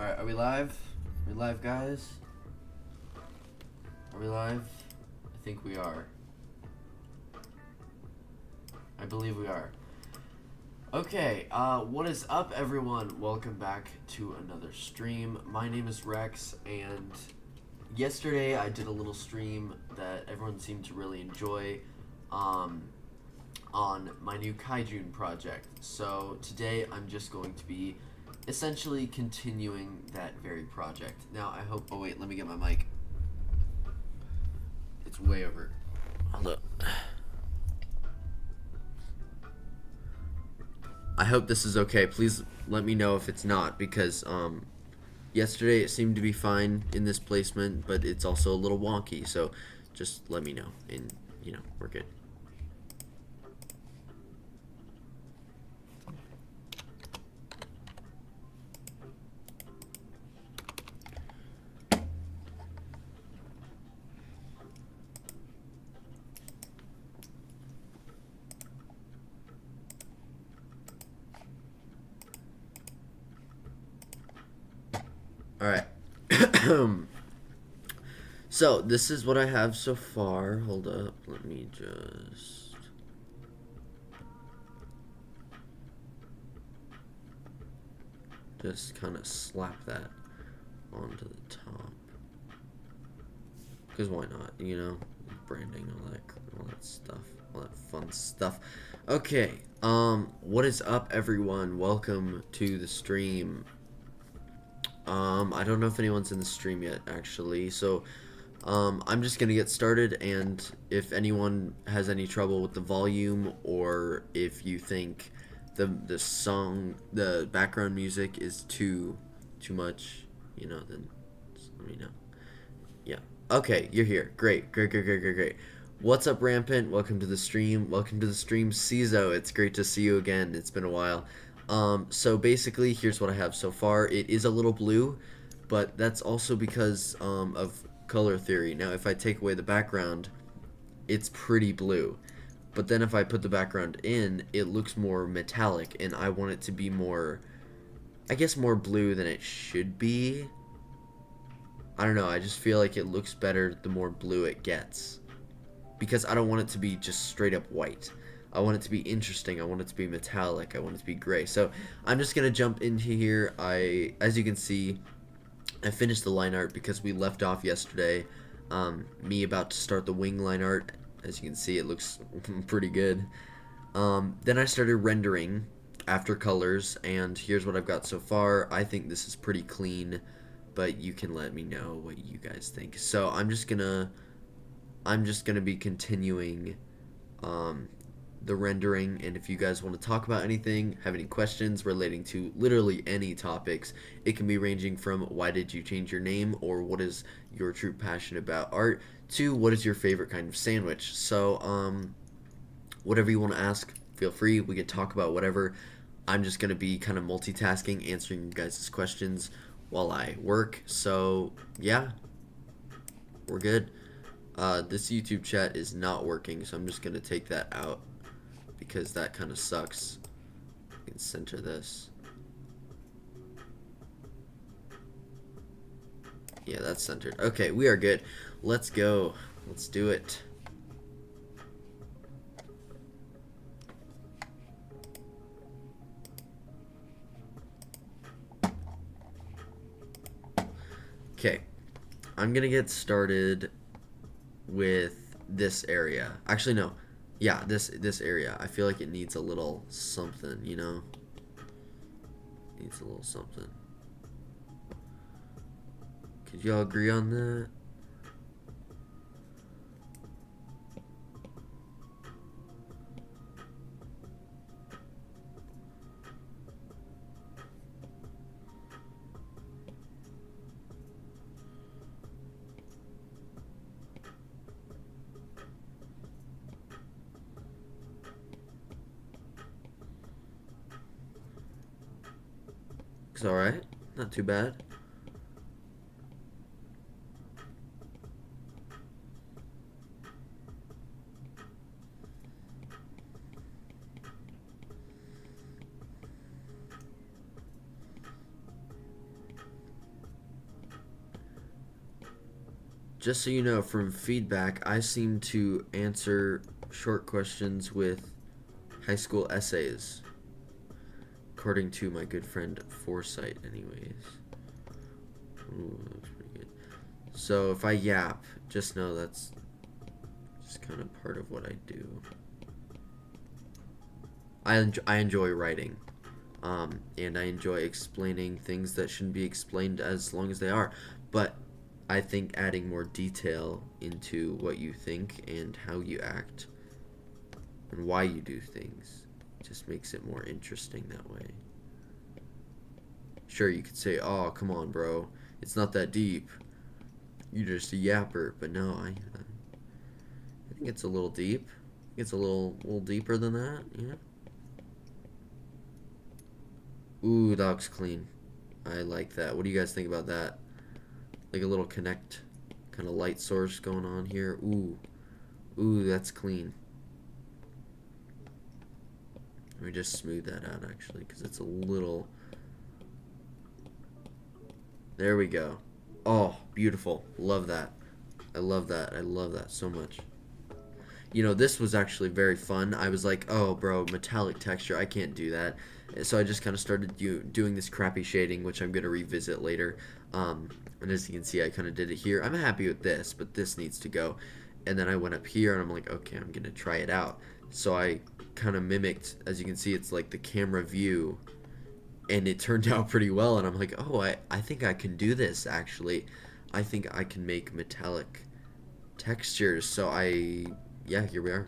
Alright, are we live? Are we live, guys? Are we live? I think we are. I believe we are. Okay, what is up, everyone? Welcome back to another stream. My name is Rex, and yesterday I did a little stream that everyone seemed to really enjoy on my new Kaijune project. So today I'm just going to be essentially continuing that very project. Now I hope, oh wait, let me get my mic. It's way over. Hold up. I hope this is okay. Please let me know if it's not, because yesterday it seemed to be fine in this placement, but it's also a little wonky, so just let me know, and you know, we're good. Alright. So, this is what I have so far. Hold up. Let me just kind of slap that onto the top. Because why not, you know? Branding, all that stuff. All that fun stuff. Okay. What is up, everyone? Welcome to the stream. I don't know if anyone's in the stream yet, actually, so I'm just gonna get started, and if anyone has any trouble with the volume, or if you think the background music is too much, you know, then just let me know. Yeah. Okay, you're here. Great. What's up, Rampant? Welcome to the stream. Welcome to the stream, Cizo. It's great to see you again. It's been a while. So basically, here's what I have so far. It is a little blue, but that's also because of color theory. Now, if I take away the background, it's pretty blue. But then if I put the background in, it looks more metallic, and I want it to be more, I guess, more blue than it should be. I don't know, I just feel like it looks better the more blue it gets. Because I don't want it to be just straight up white. I want it to be interesting. I want it to be metallic. I want it to be gray. So I'm just going to jump into here. As you can see, I finished the line art because we left off yesterday. Me about to start the wing line art. As you can see, it looks pretty good. Then I started rendering after colors, and here's what I've got so far. I think this is pretty clean, but you can let me know what you guys think. So I'm just gonna be continuing the rendering, and if you guys want to talk about anything, have any questions relating to literally any topics, it can be ranging from why did you change your name, or what is your true passion about art, to what is your favorite kind of sandwich. So whatever you want to ask, feel free. We can talk about whatever. I'm just going to be kind of multitasking, answering you guys' questions while I work. So yeah, we're good. This YouTube chat is not working, so I'm just going to take that out because that kind of sucks. I can center this. Yeah, that's centered. Okay, we are good. Let's go. Let's do it. Okay, I'm gonna get started with this area. Actually, no. Yeah, this area. I feel like it needs a little something, you know? Needs a little something. Could y'all agree on that? It's alright. Not too bad. just so you know, from feedback, I seem to answer short questions with high school essays, according to my good friend Foresight, anyways. Ooh, that looks pretty good. So if I yap, just know that's just kind of part of what I do. I enjoy writing, and I enjoy explaining things that shouldn't be explained as long as they are. But I think adding more detail into what you think and how you act and why you do things just makes it more interesting that way. Sure, you could say, "Oh, come on, bro, it's not that deep. You're just a yapper." But no, I think it's a little deep. It's a little deeper than that. Yeah. Ooh, that looks clean. I like that. What do you guys think about that? Like a little connect kind of light source going on here. Ooh, that's clean. Let me just smooth that out actually, because it's a little. There we go. Oh, beautiful. Love that. I love that. I love that so much. You know, this was actually very fun. I was like, oh, bro, metallic texture. I can't do that. So I just kind of started doing this crappy shading, which I'm going to revisit later. And as you can see, I kind of did it here. I'm happy with this, but this needs to go. And then I went up here, and I'm like, okay, I'm going to try it out. So I kind of mimicked, as you can see, it's like the camera view. And it turned out pretty well. And I'm like, oh, I think I can do this, actually. I think I can make metallic textures. So yeah, here we are.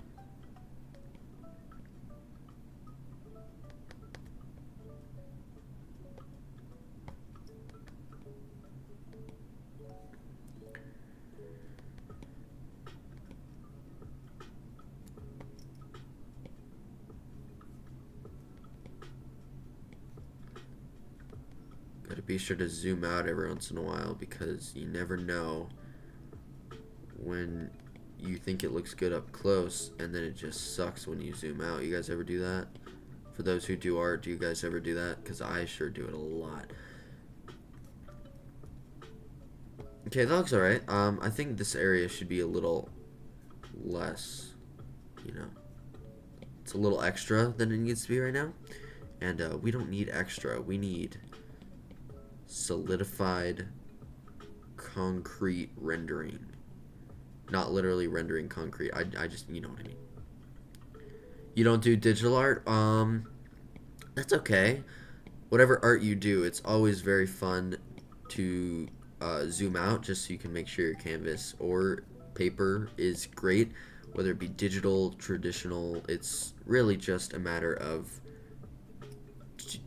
Gotta be sure to zoom out every once in a while, because you never know when you think it looks good up close and then it just sucks when you zoom out. You guys ever do that? For those who do art, do you guys ever do that? Because I sure do it a lot. Okay, that looks alright. I think this area should be a little less, you know. It's a little extra than it needs to be right now. And we don't need extra. We need solidified concrete rendering. Not literally rendering concrete. I just, you know what I mean. You don't do digital art? That's okay. Whatever art you do, it's always very fun to zoom out just so you can make sure your canvas or paper is great. Whether it be digital, traditional, it's really just a matter of,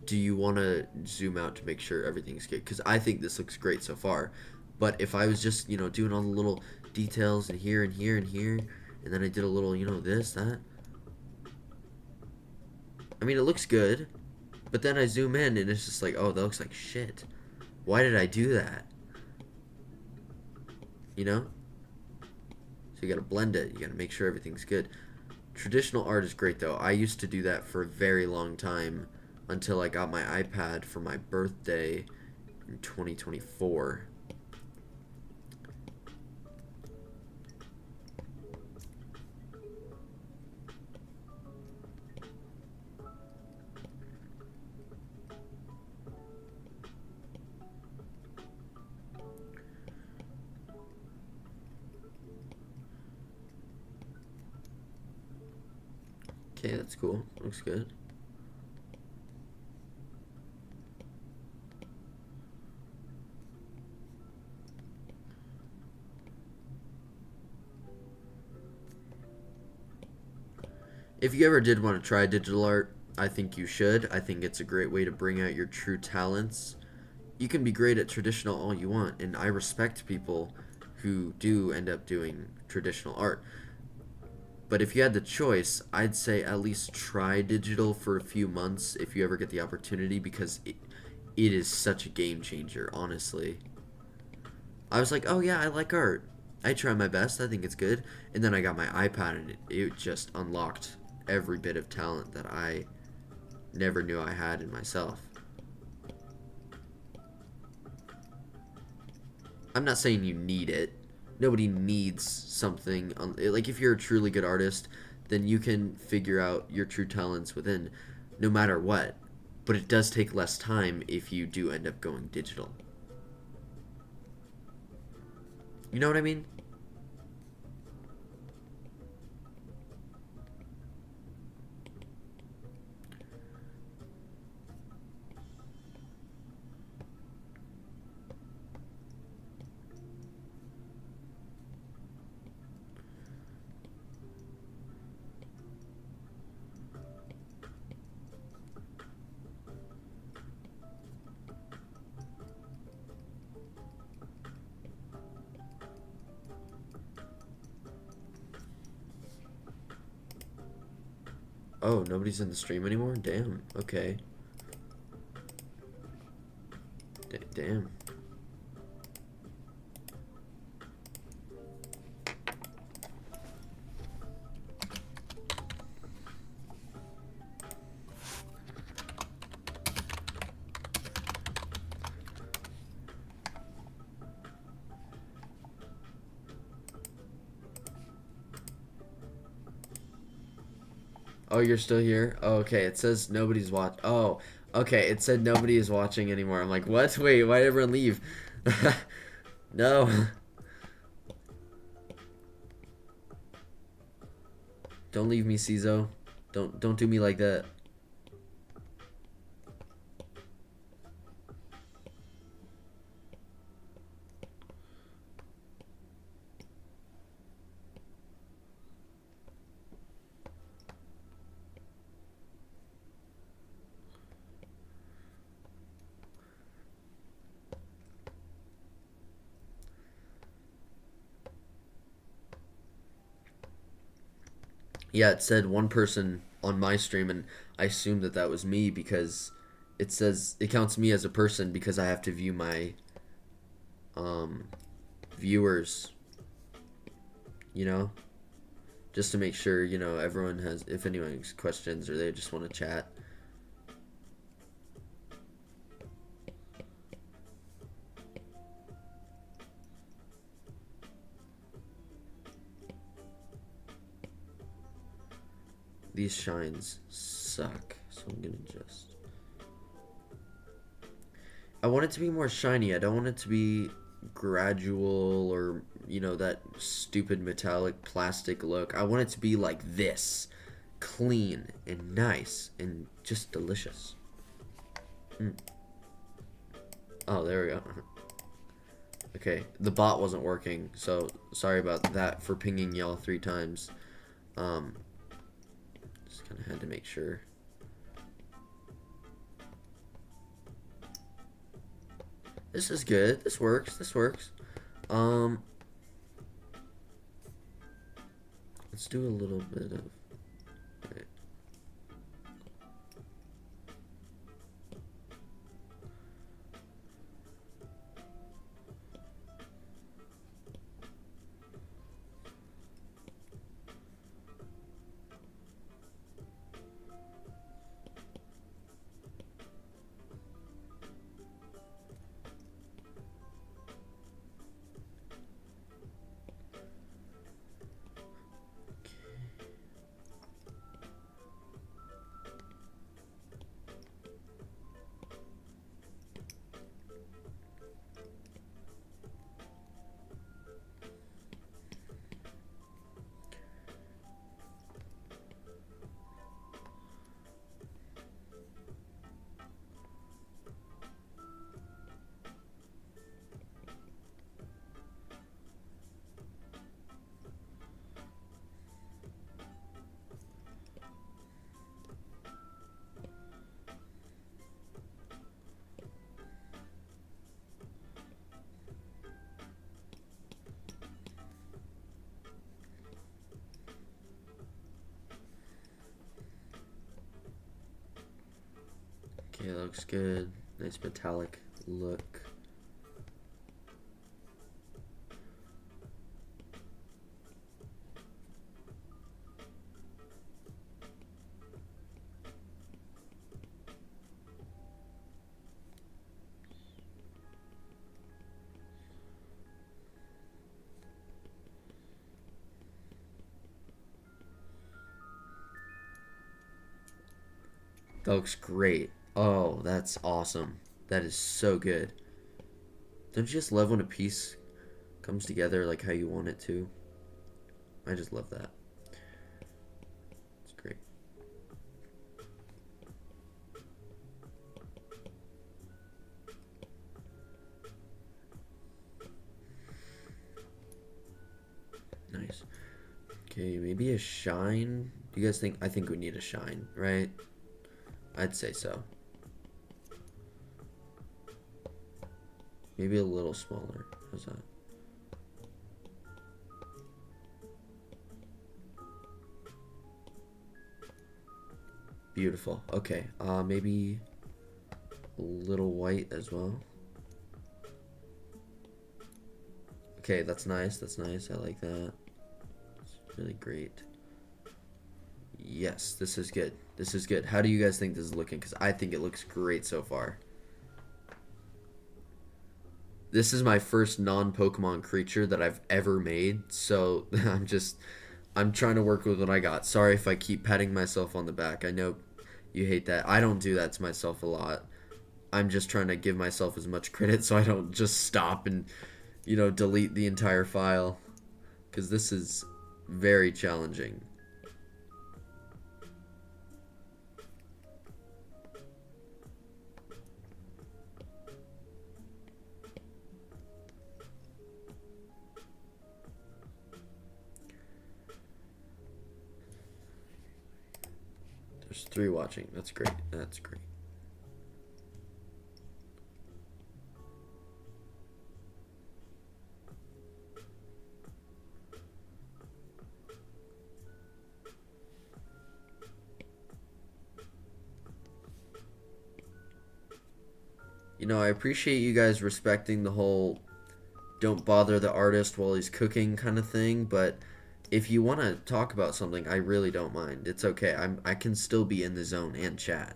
do you want to zoom out to make sure everything's good? Because I think this looks great so far. But if I was just, you know, doing all the little details and here and here and here, and then I did a little, you know, this, that. I mean, it looks good, but then I zoom in and it's just like, oh, that looks like shit. Why did I do that? You know? So you gotta blend it. You gotta make sure everything's good. Traditional art is great, though. I used to do that for a very long time until I got my iPad for my birthday in 2024. Okay, that's cool. Looks good. If you ever did want to try digital art, I think you should. I think it's a great way to bring out your true talents. You can be great at traditional all you want, and I respect people who do end up doing traditional art. But if you had the choice, I'd say at least try digital for a few months if you ever get the opportunity, because it is such a game changer, honestly. I was like, oh yeah, I like art. I try my best, I think it's good. And then I got my iPad and it just unlocked every bit of talent that I never knew I had in myself. I'm not saying you need it, nobody needs something on, like if you're a truly good artist, then you can figure out your true talents within no matter what. But it does take less time if you do end up going digital. You know what I mean? Oh, nobody's in the stream anymore? Damn. Okay. Damn. Oh, you're still here? Oh, okay. It says nobody's watch. Oh, okay. It said nobody is watching anymore. I'm like, what? Wait, why did everyone leave? No. Don't leave me, Cizo. Don't do me like that. Yeah, it said one person on my stream, and I assumed that that was me because it says it counts me as a person because I have to view my um viewers, you know, just to make sure, you know, everyone has, if anyone has questions or they just want to chat. These shines suck, so I'm gonna just... I want it to be more shiny. I don't want it to be gradual or, you know, that stupid metallic plastic look. I want it to be like this. Clean and nice and just delicious. Mm. Oh, there we go. Okay, the bot wasn't working, so sorry about that for pinging y'all 3 times. Just kind of had to make sure. This is good. This works. This works. Let's do a little bit of... Right. Okay, that looks good. Nice metallic look. That looks great. Oh, that's awesome. That is so good. Don't you just love when a piece comes together like how you want it to? I just love that. It's great. Nice. Okay, maybe a shine. Do you guys think? I think we need a shine, right? I'd say so. Maybe a little smaller. How's that? Beautiful. Okay. Maybe a little white as well. Okay, that's nice. That's nice. I like that. It's really great. Yes, this is good. This is good. How do you guys think this is looking? Because I think it looks great so far. This is my first non-Pokemon creature that I've ever made, so I'm trying to work with what I got. Sorry if I keep patting myself on the back. I know you hate that. I don't do that to myself a lot. I'm just trying to give myself as much credit so I don't just stop and, delete the entire file. Because this is very challenging. There's 3 watching. That's great. That's great. I appreciate you guys respecting the whole don't bother the artist while he's cooking kind of thing, but if you want to talk about something, I really don't mind. It's okay. I can still be in the zone and chat.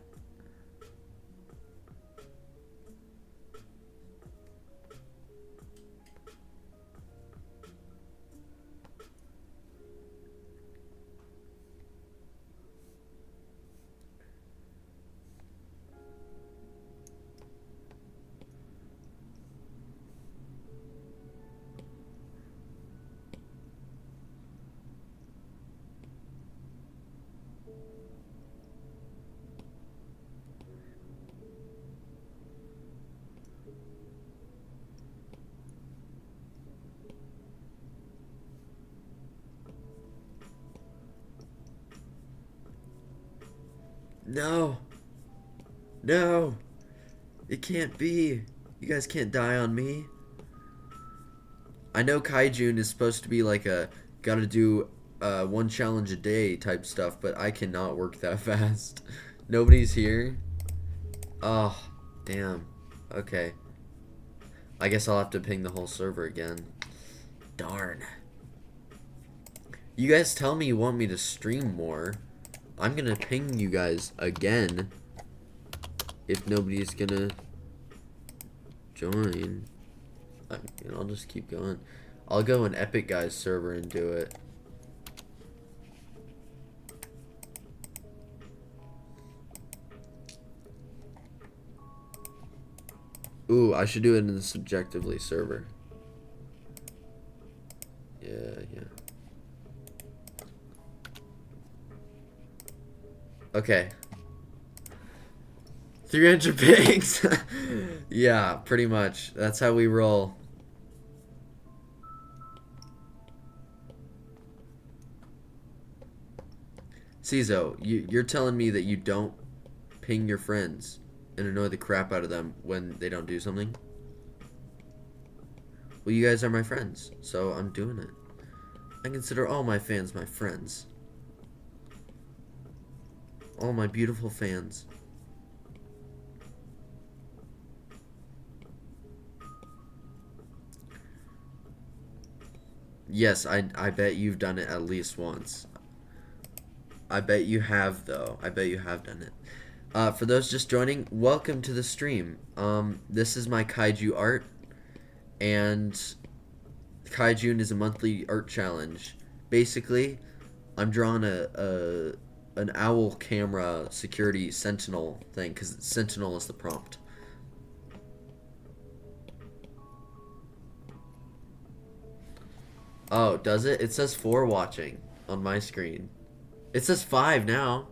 No. No. It can't be. You guys can't die on me. I know Kaijune is supposed to be like a gotta do 1 challenge a day type stuff, but I cannot work that fast. Nobody's here. Oh, damn. Okay. I guess I'll have to ping the whole server again. Darn. You guys tell me you want me to stream more. I'm gonna ping you guys again if nobody's gonna join. I'll just keep going. I'll go in Epic Guys server and do it. Ooh, I should do it in the subjectively server. Yeah. Okay. 300 pigs. Yeah, pretty much. That's how we roll. Cizo, you're telling me that you don't ping your friends and annoy the crap out of them when they don't do something? Well, you guys are my friends, so I'm doing it. I consider all my fans my friends. All my beautiful fans. Yes, I bet you've done it at least once. I bet you have, though. I bet you have done it. For those just joining, welcome to the stream. This is my Kaiju art, and Kaijune is a monthly art challenge. Basically, I'm drawing a an owl camera security sentinel thing, because sentinel is the prompt. Oh, does it? It says 4 watching on my screen. It says 5 now.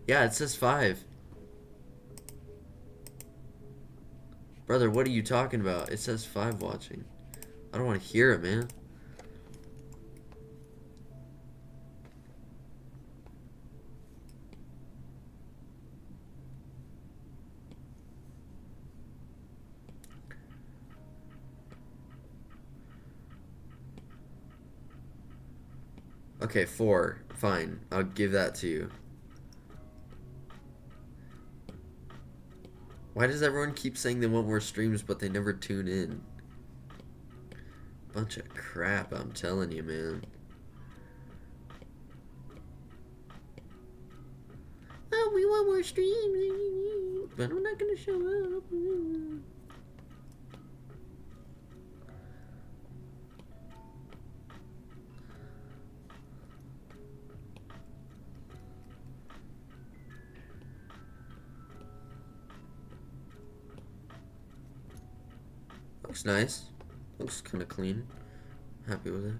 Yeah, it says 5. Brother, what are you talking about? It says 5 watching. I don't want to hear it, man. Okay, 4. Fine. I'll give that to you. Why does everyone keep saying they want more streams, but they never tune in? Bunch of crap, I'm telling you, man. Oh, we want more streams, but I'm not gonna show up. Looks nice. Looks kind of clean. Happy with it.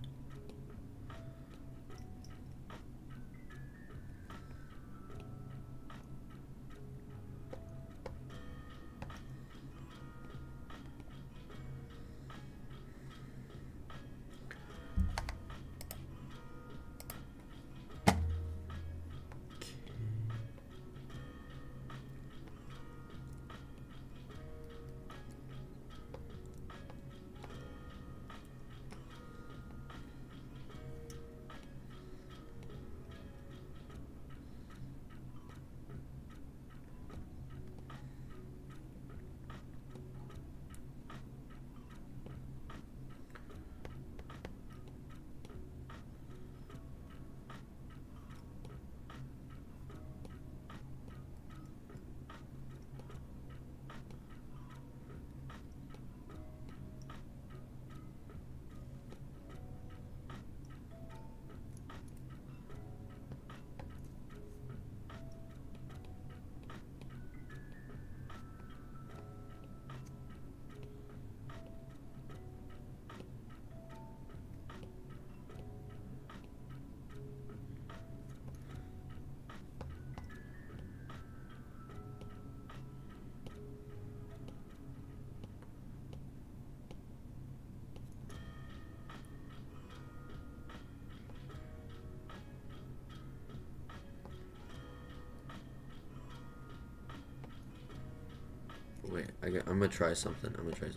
Wait, I'm gonna try something. Okay,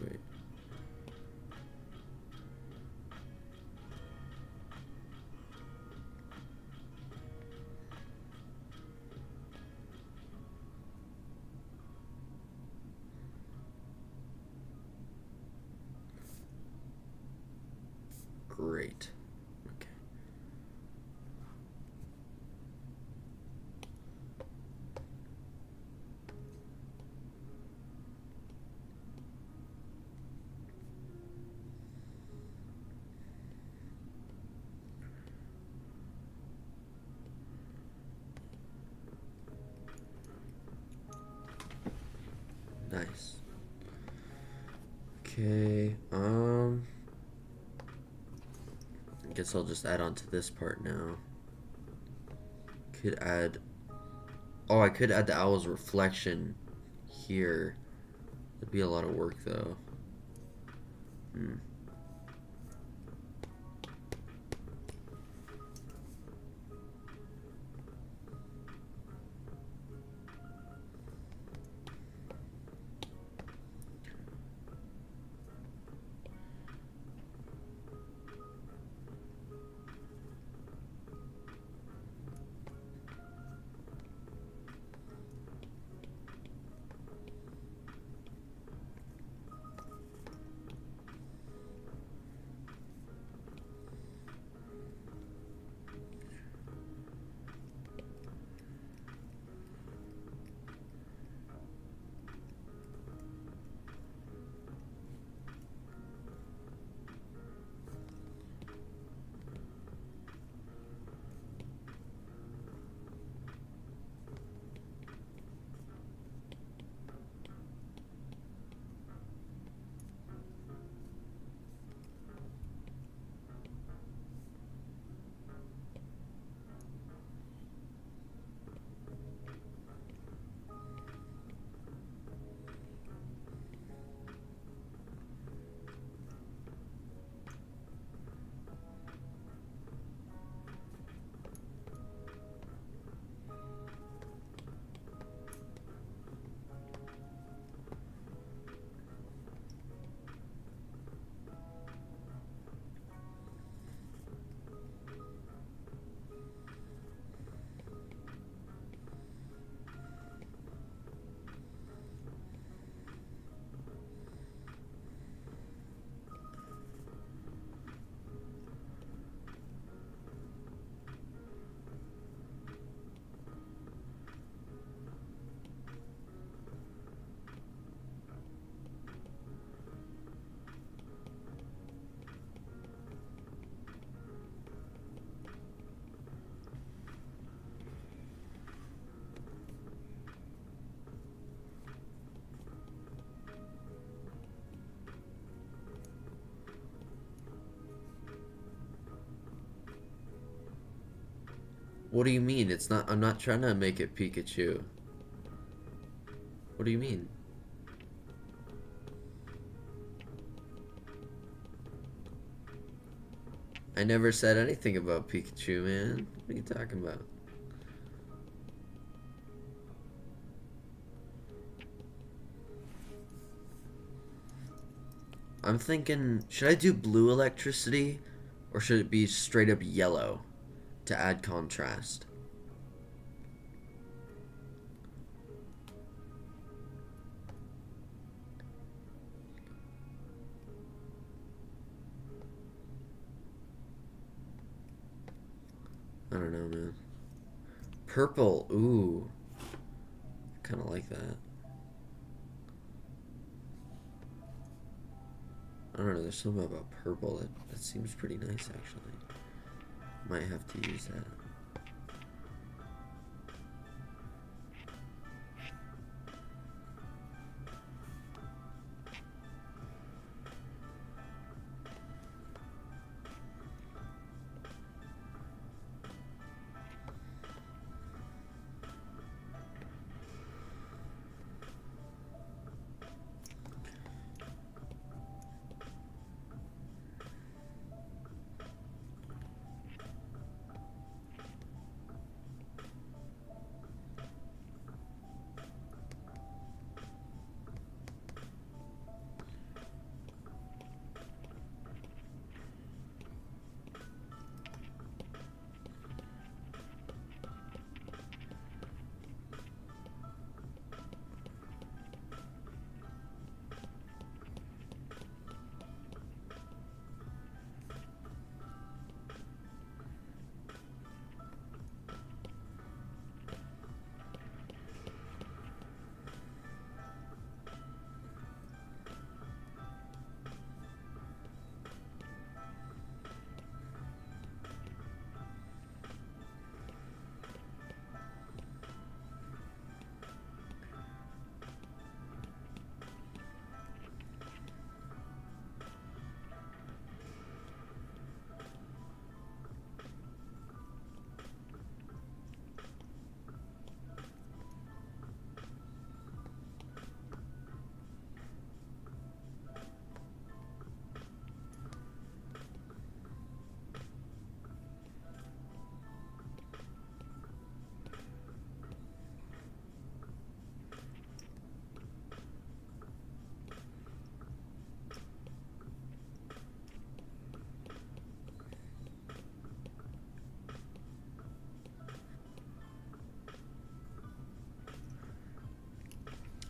wait. Great. Okay. Nice. Okay, I guess I'll just add on to this part now. Could add... Oh, I could add the owl's reflection here. That'd be a lot of work, though. What do you mean? It's not. I'm not trying to make it Pikachu. What do you mean? I never said anything about Pikachu, man. What are you talking about? I'm thinking, should I do blue electricity or should it be straight up yellow to add contrast? I don't know, man. Purple, ooh. I kind of like that. I don't know, there's something about purple that seems pretty nice, actually. Might have to use that.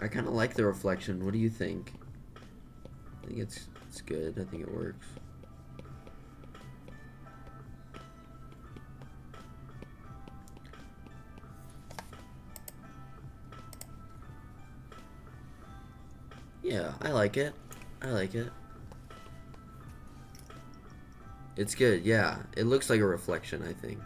I kind of like the reflection. What do you think? I think it's good. I think it works. Yeah, I like it. I like it. It's good, yeah. It looks like a reflection, I think.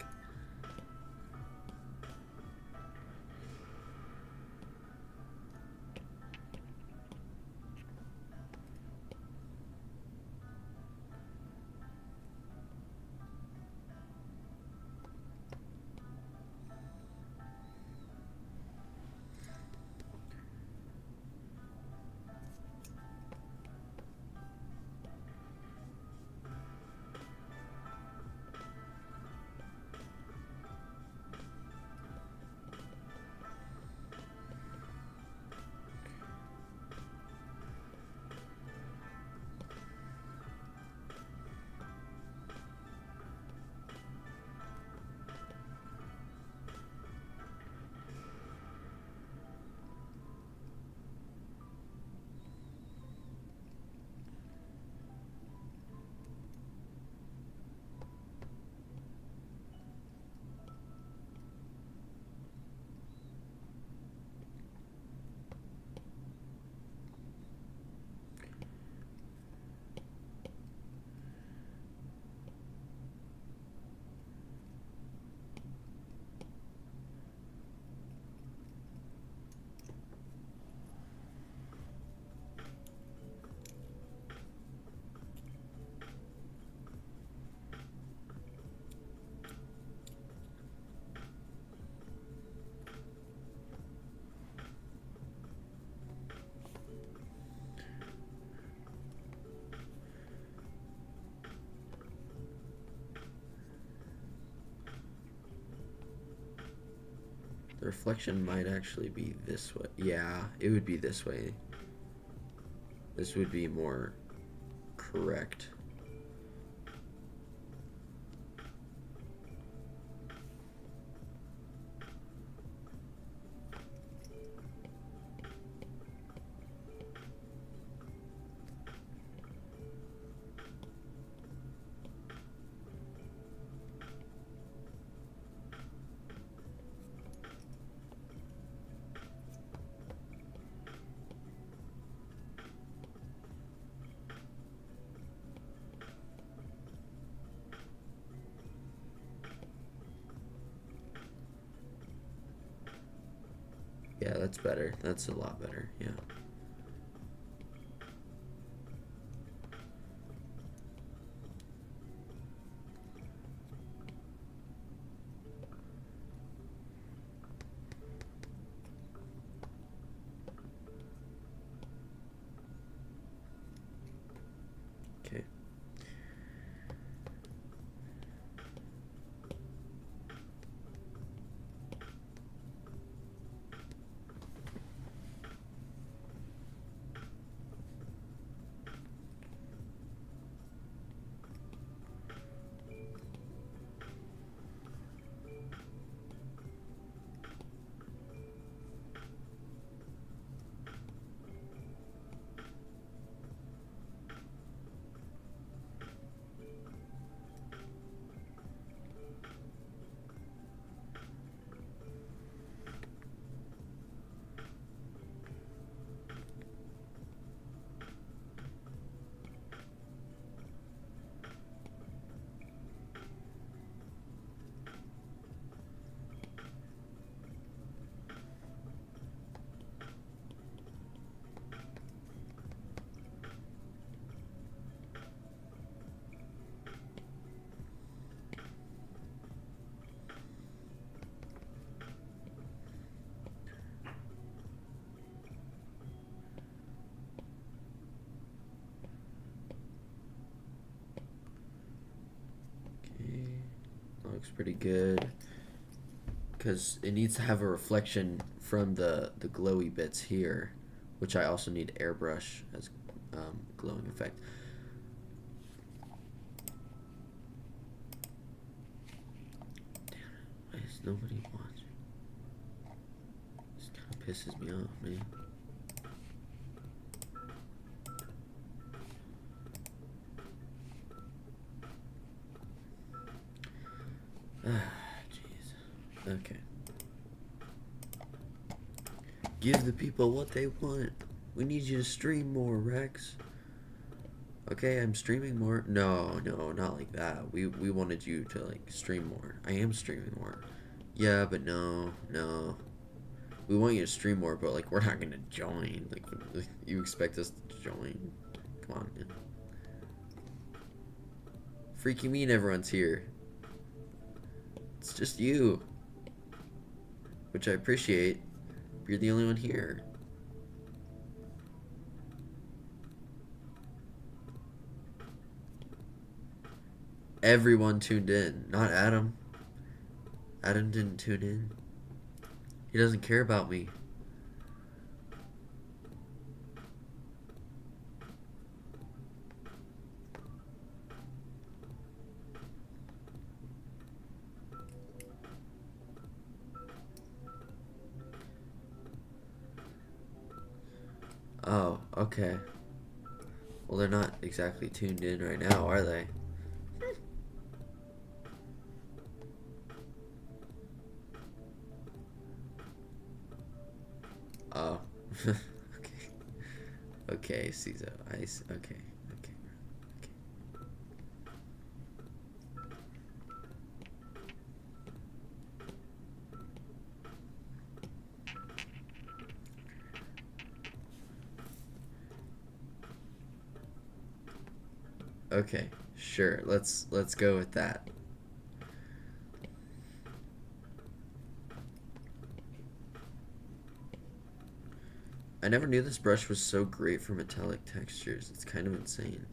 The reflection might actually be this way. Yeah, it would be this way. This would be more correct. Yeah, that's better. That's a lot better. Yeah. Okay. Looks pretty good because it needs to have a reflection from the glowy bits here, which I also need airbrush as glowing effect. Damn it, why is nobody watching? This kind of pisses me off, man. Jeez. Okay. Give the people what they want. We need you to stream more, Rex. Okay, I'm streaming more. No, not like that. We wanted you to like stream more. I am streaming more. Yeah, but no. We want you to stream more, but like we're not gonna join. Like you expect us to join? Come on, man. Freaky mean everyone's here. It's just you. Which I appreciate. You're the only one here. Everyone tuned in. Not Adam. Adam didn't tune in. He doesn't care about me. Oh, okay. Well, they're not exactly tuned in right now, are they? Oh. Okay. Okay, Caesar. Okay. Okay, sure. Let's go with that. I never knew this brush was so great for metallic textures. It's kind of insane.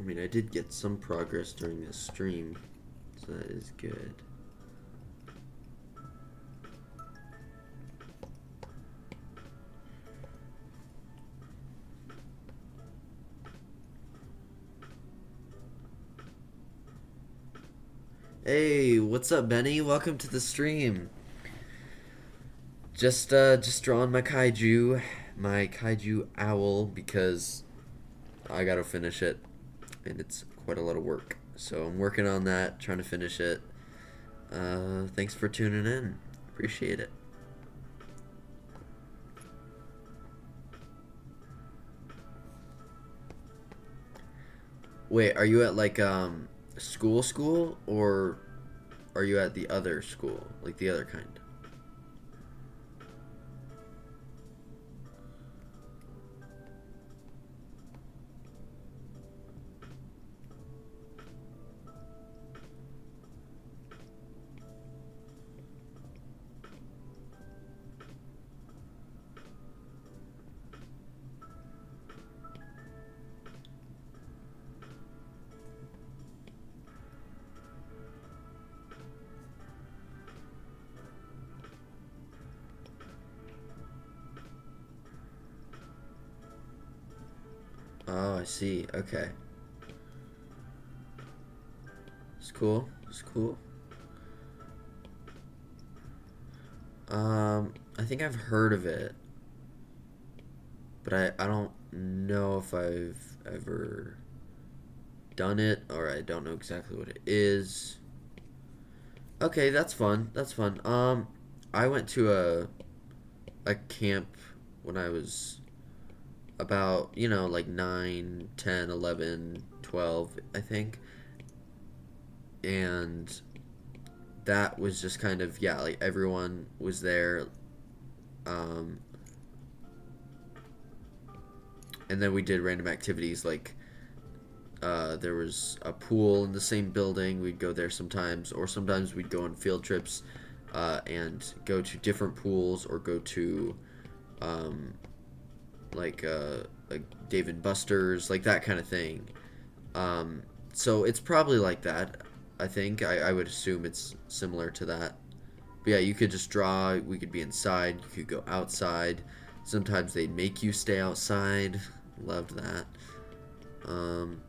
mean, I did get some progress during this stream, so that is good. Hey, what's up, Benny? Welcome to the stream. Just drawing my kaiju owl, because I gotta finish it, and it's quite a lot of work. So I'm working on that, trying to finish it. Thanks for tuning in. Appreciate it. Wait, are you at like school, or are you at the other school, like the other kind? Oh, I see. Okay. It's cool. It's cool. I think I've heard of it, but I don't know if I've ever done it, or I don't know exactly what it is. Okay, that's fun. That's fun. I went to a camp when I was about, like 9, 10, 11, 12, I think. And that was just kind of, yeah, like everyone was there. Um, and then we did random activities, like there was a pool in the same building. We'd go there sometimes, or sometimes we'd go on field trips and go to different pools, or go to um, like Dave and Buster's, like that kind of thing. So it's probably like that. I think I would assume it's similar to that. But yeah, you could just draw. We could be inside. You could go outside. Sometimes they make you stay outside. Loved that. Um,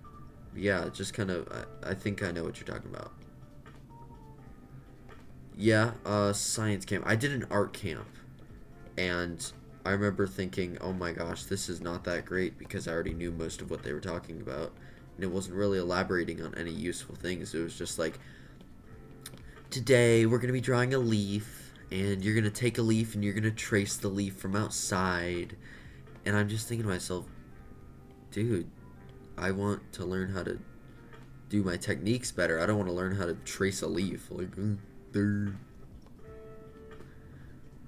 yeah, just kind of. I think I know what you're talking about. Yeah, science camp. I did an art camp, and I remember thinking, oh my gosh, this is not that great, because I already knew most of what they were talking about, and it wasn't really elaborating on any useful things. It was just like, today we're going to be drawing a leaf, and you're going to take a leaf and you're going to trace the leaf from outside. And I'm just thinking to myself, dude, I want to learn how to do my techniques better. I don't want to learn how to trace a leaf. Like,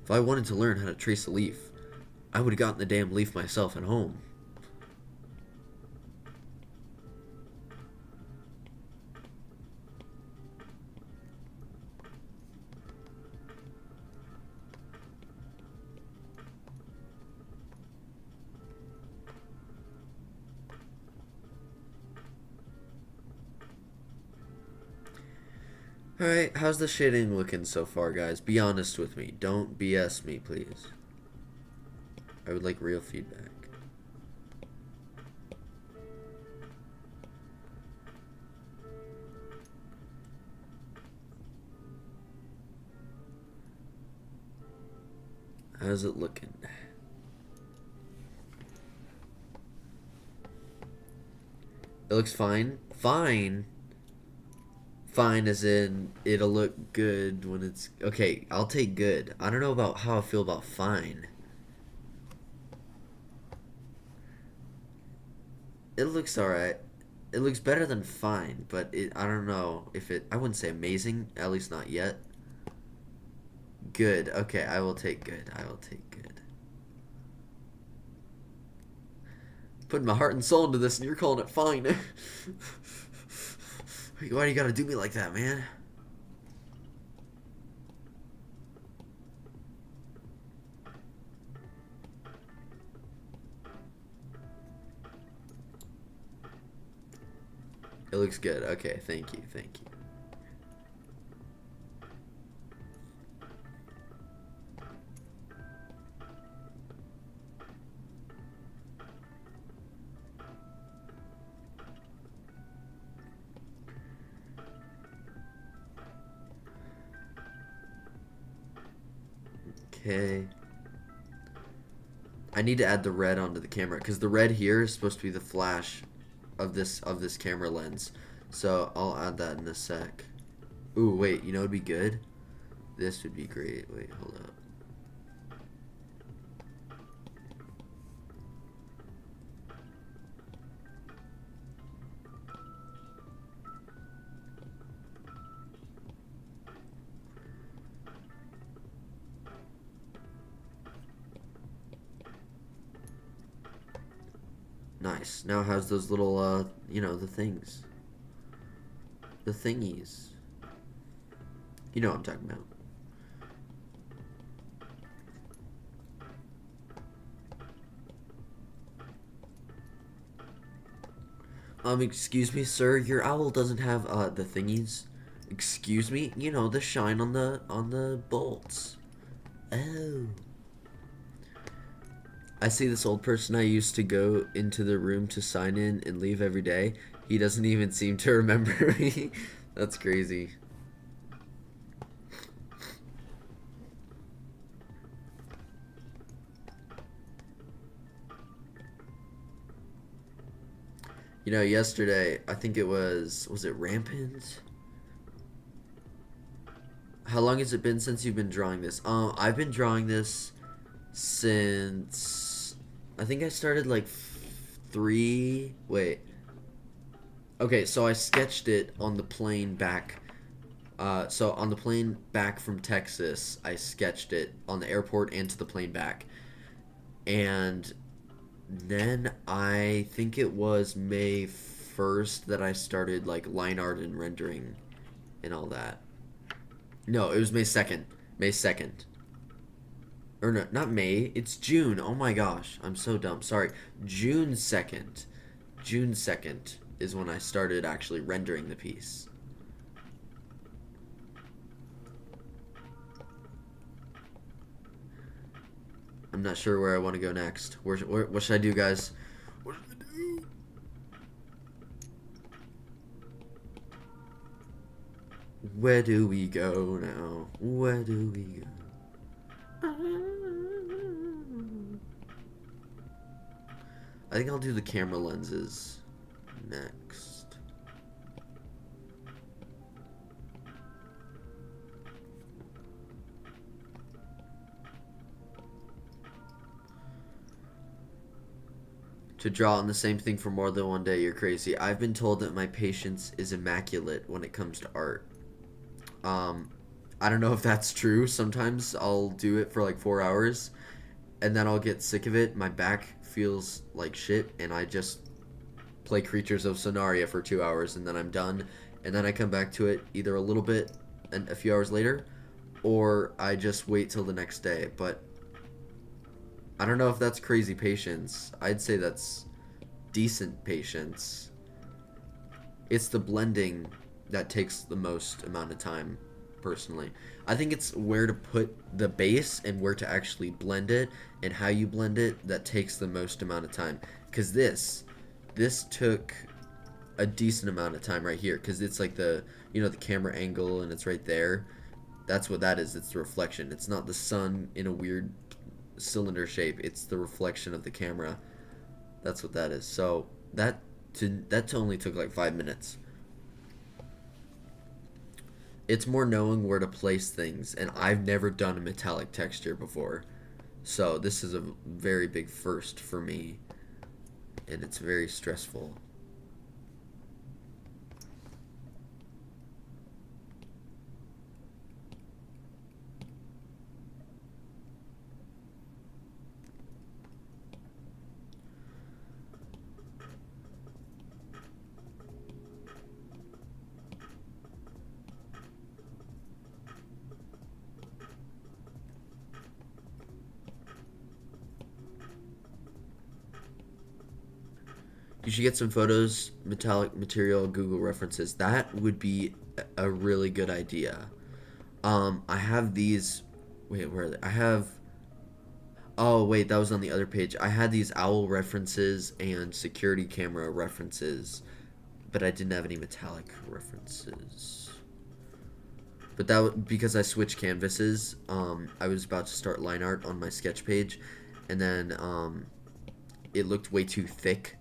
if I wanted to learn how to trace a leaf, I would have gotten the damn leaf myself at home. Alright, how's the shading looking so far, guys? Be honest with me. Don't BS me, please. I would like real feedback. How's it looking? It looks fine. Fine. Fine as in it'll look good when it's okay. I'll take good. I don't know about how I feel about fine. It looks alright. It looks better than fine, but I don't know if I wouldn't say amazing, at least not yet. Good. Okay, I will take good. I will take good. Putting my heart and soul into this, and you're calling it fine. Why do you gotta do me like that, man? It looks good. Okay, thank you, thank you. Okay. I need to add the red onto the camera because the red here is supposed to be the flash of this camera lens. So I'll add that in a sec. Ooh, wait, you know what'd be good? This would be great. Wait, hold up. Nice. Now it has those little, you know, the things. The thingies. You know what I'm talking about. Excuse me, sir. Your owl doesn't have, the thingies. Excuse me? You know, the shine on the bolts. Oh. I see this old person I used to go into the room to sign in and leave every day. He doesn't even seem to remember me. That's crazy. You know, yesterday, I think it was it Rampant? How long has it been since you've been drawing this? I've been drawing this since, I think I started like wait. Okay, so I sketched it on the plane back. So on the plane back from Texas, I sketched it on the airport and to the plane back. And then I think it was May 1st that I started like line art and rendering and all that. No, it was May 2nd. May 2nd. Or no, not May. It's June. Oh my gosh. I'm so dumb. Sorry. June 2nd. June 2nd is when I started actually rendering the piece. I'm not sure where I want to go next. What should I do, guys? What should I do? Where do we go now? Where do we go? I think I'll do the camera lenses next. To draw on the same thing for more than one day, you're crazy. I've been told that my patience is immaculate when it comes to art. I don't know if that's true. Sometimes I'll do it for like 4 hours and then I'll get sick of it. My back feels like shit and I just play Creatures of Sonaria for 2 hours and then I'm done. And then I come back to it either a little bit and a few hours later or I just wait till the next day. But I don't know if that's crazy patience. I'd say that's decent patience. It's the blending that takes the most amount of time, personally. I think it's where to put the base and where to actually blend it and how you blend it that takes the most amount of time. Because this took a decent amount of time right here. Because it's like the, you know, the camera angle and it's right there. That's what that is. It's the reflection. It's not the sun in a weird cylinder shape. It's the reflection of the camera. That's what that is. So that only took like 5 minutes. It's more knowing where to place things, and I've never done a metallic texture before. So this is a very big first for me, and it's very stressful. You should get some photos, metallic material, Google references. That would be a really good idea. I have these. Wait, where are they? I have. Oh, wait, that was on the other page. I had these owl references and security camera references, but I didn't have any metallic references. But that because I switched canvases, I was about to start line art on my sketch page, and then it looked way too thick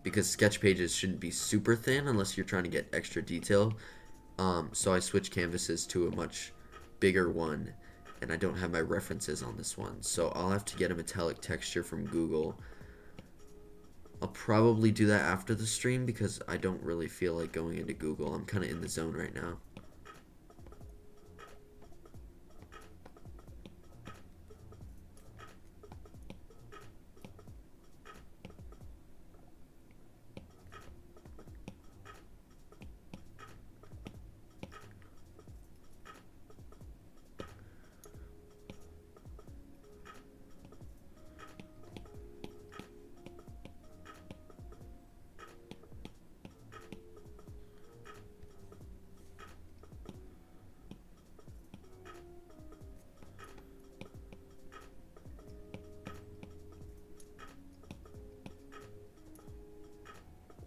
because sketch pages shouldn't be super thin unless you're trying to get extra detail. So I switched canvases to a much bigger one, and I don't have my references on this one, so I'll have to get a metallic texture from Google. I'll probably do that after the stream because I don't really feel like going into Google. I'm kind of in the zone right now.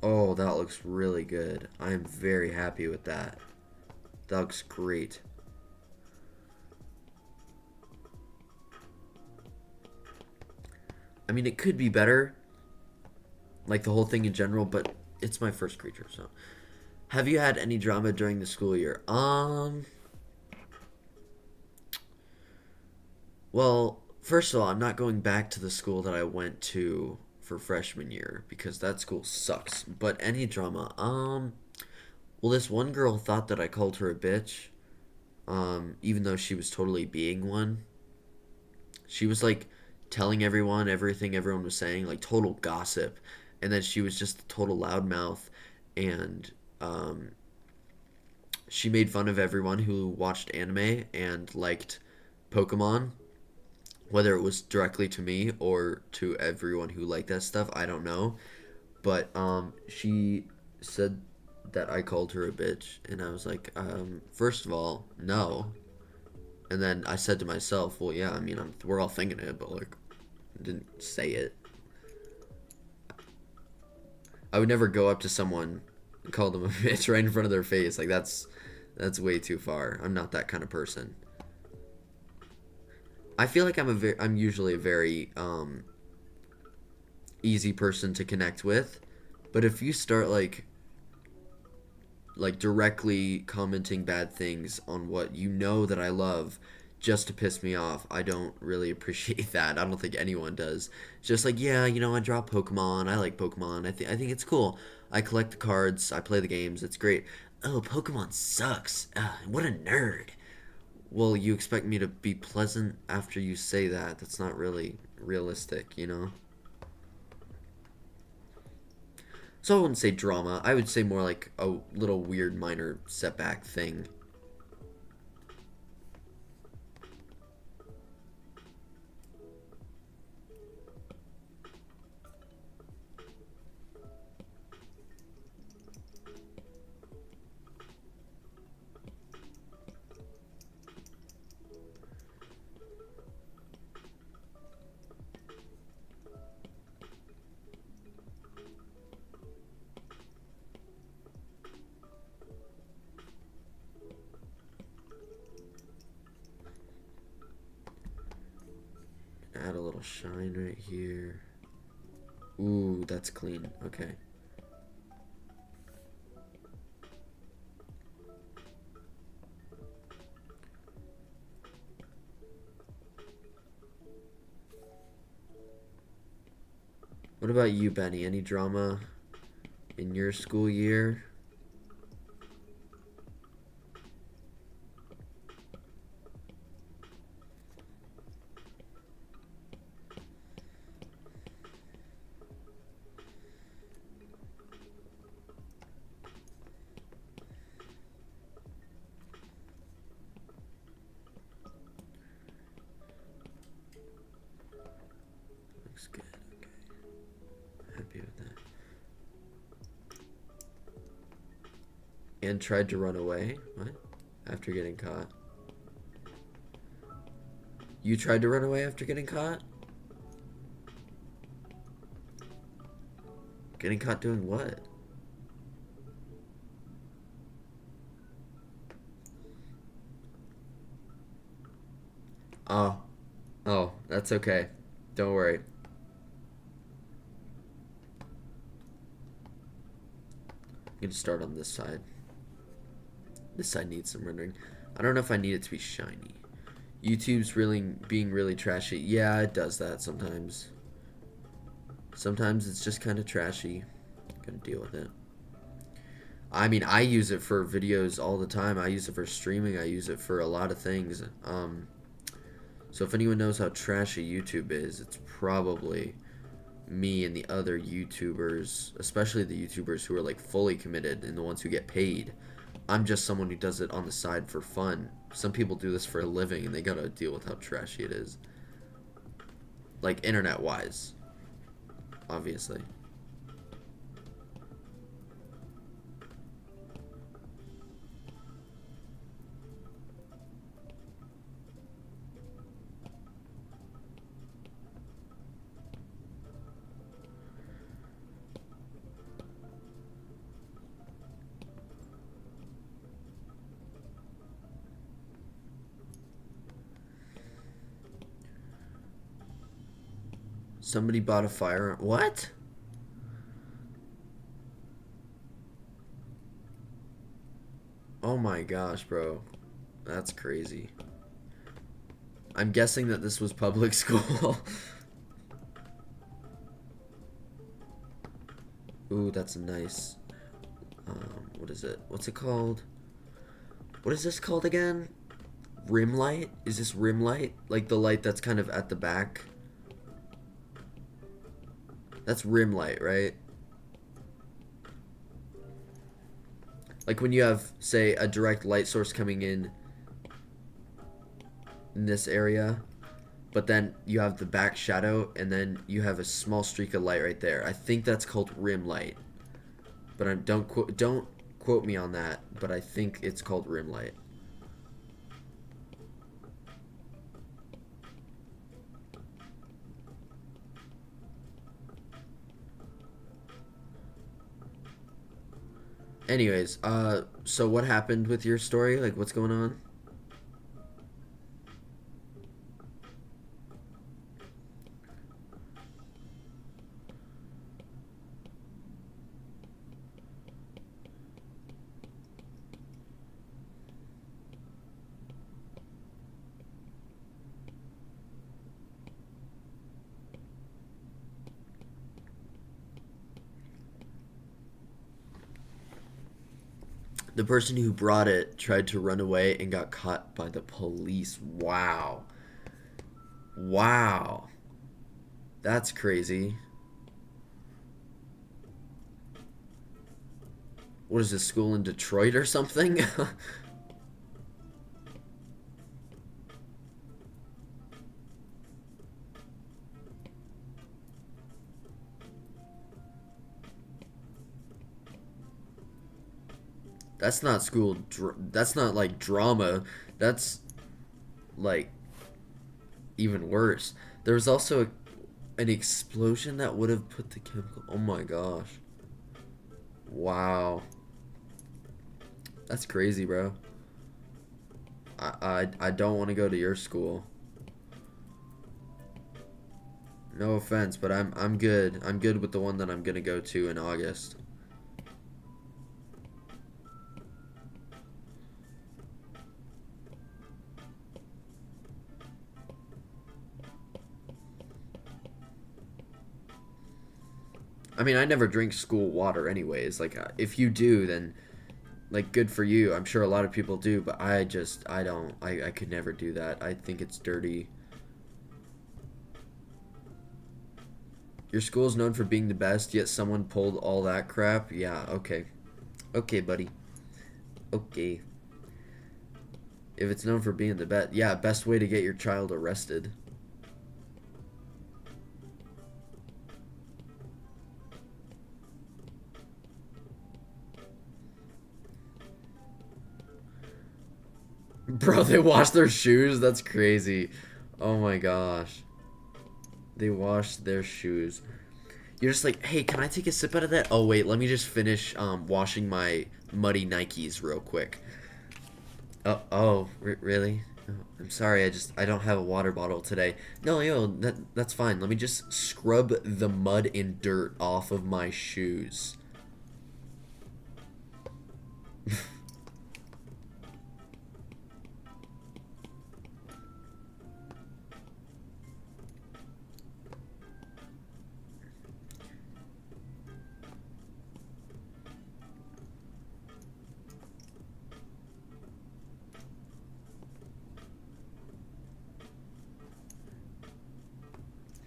Oh, that looks really good. I am very happy with that. That looks great. I mean, it could be better, like the whole thing in general, but it's my first creature, so. Have you had any drama during the school year? Well, first of all, I'm not going back to the school that I went to for freshman year because that school sucks. But any drama, well, this one girl thought that I called her a bitch, even though she was totally being one. She was like telling everyone everything everyone was saying, like total gossip, and then she was just a total loudmouth, and um, she made fun of everyone who watched anime and liked Pokemon, whether it was directly to me or to everyone who liked that stuff. I don't know, but she said that I called her a bitch, and I was like, first of all, no. And then I said to myself, well, yeah, I mean, we're all thinking it, but like, I didn't say it. I would never go up to someone and call them a bitch right in front of their face. Like that's way too far. I'm not that kind of person. I feel like I'm usually a very easy person to connect with, but if you start directly commenting bad things on what you know that I love just to piss me off, I don't really appreciate that. I don't think anyone does. Just like, yeah, I draw Pokemon. I like Pokemon. I think it's cool. I collect the cards. I play the games. It's great. Oh, Pokemon sucks. What a nerd. Well, you expect me to be pleasant after you say that. That's not really realistic. So I wouldn't say drama. I would say more like a little weird minor setback thing. Add a little shine right here. Ooh, that's clean. Okay. What about you, Benny? Any drama in your school year? Looks good. Okay. Happy with that. And tried to run away? What? After getting caught? You tried to run away after getting caught? Getting caught doing what? Oh. Oh, that's okay. Don't worry. I'm gonna start on this side. This side needs some rendering. I don't know if I need it to be shiny. YouTube's really being really trashy. Yeah, it does that sometimes. Sometimes it's just kind of trashy. Gotta deal with it. I mean, I use it for videos all the time. I use it for streaming. I use it for a lot of things. So if anyone knows how trashy YouTube is, it's probably me and the other YouTubers, especially the YouTubers who are like fully committed and the ones who get paid. I'm just someone who does it on the side for fun. Some people do this for a living and they gotta deal with how trashy it is. Like internet wise, obviously. Somebody bought a firearm. What? Oh my gosh, bro. That's crazy. I'm guessing that this was public school. Ooh, that's nice. What is it? What's it called? What is this called again? Rim light? Is this rim light? Like the light that's kind of at the back? That's rim light, right? Like when you have, say, a direct light source coming in this area, but then you have the back shadow, and then you have a small streak of light right there. I think that's called rim light. But don't quote me on that, but I think it's called rim light. Anyways, so what happened with your story? Like, what's going on? The person who brought it tried to run away and got caught by the police. Wow. Wow. That's crazy. What is this, school in Detroit or something? That's not that's not like drama. That's like even worse. There was also an explosion that would have put the chemical. Oh my gosh. Wow. That's crazy, bro. I don't want to go to your school. No offense, but I'm good. I'm good with the one that I'm gonna go to in August. I mean, I never drink school water anyways. Like, if you do, then, like, good for you. I'm sure a lot of people do, but I don't. I could never do that. I think it's dirty. Your school's known for being the best, yet someone pulled all that crap? Yeah, okay. Okay, buddy. Okay. If it's known for being the best, yeah, best way to get your child arrested. Bro, they wash their shoes? That's crazy. Oh my gosh. They wash their shoes. You're just like, hey, can I take a sip out of that? Oh wait, let me just finish washing my muddy Nikes real quick. Really? Oh, I'm sorry, I don't have a water bottle today. No, that's fine. Let me just scrub the mud and dirt off of my shoes.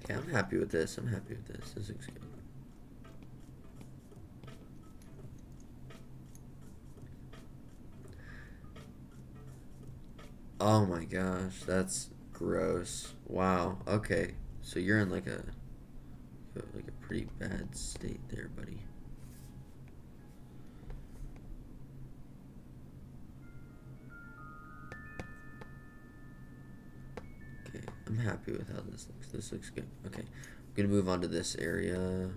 Yeah, I'm happy with this. I'm happy with this. This looks good. Oh my gosh, that's gross. Wow. Okay. So you're in like a pretty bad state there, buddy. Okay. I'm happy with how this looks. This looks good. Okay. I'm gonna move on to this area.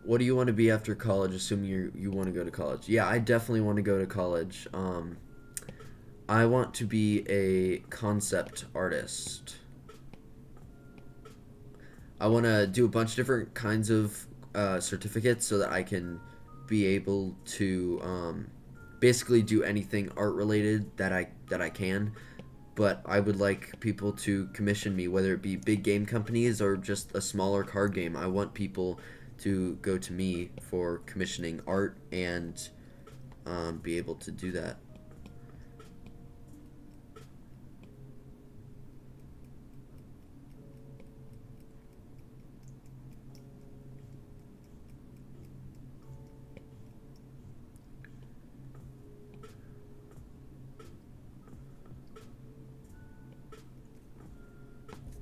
What do you want to be after college? Assuming you want to go to college. Yeah, I definitely want to go to college. I want to be a concept artist. I want to do a bunch of different kinds of certificates so that I can be able to basically do anything art related that I can. But I would like people to commission me, whether it be big game companies or just a smaller card game. I want people to go to me for commissioning art and be able to do that.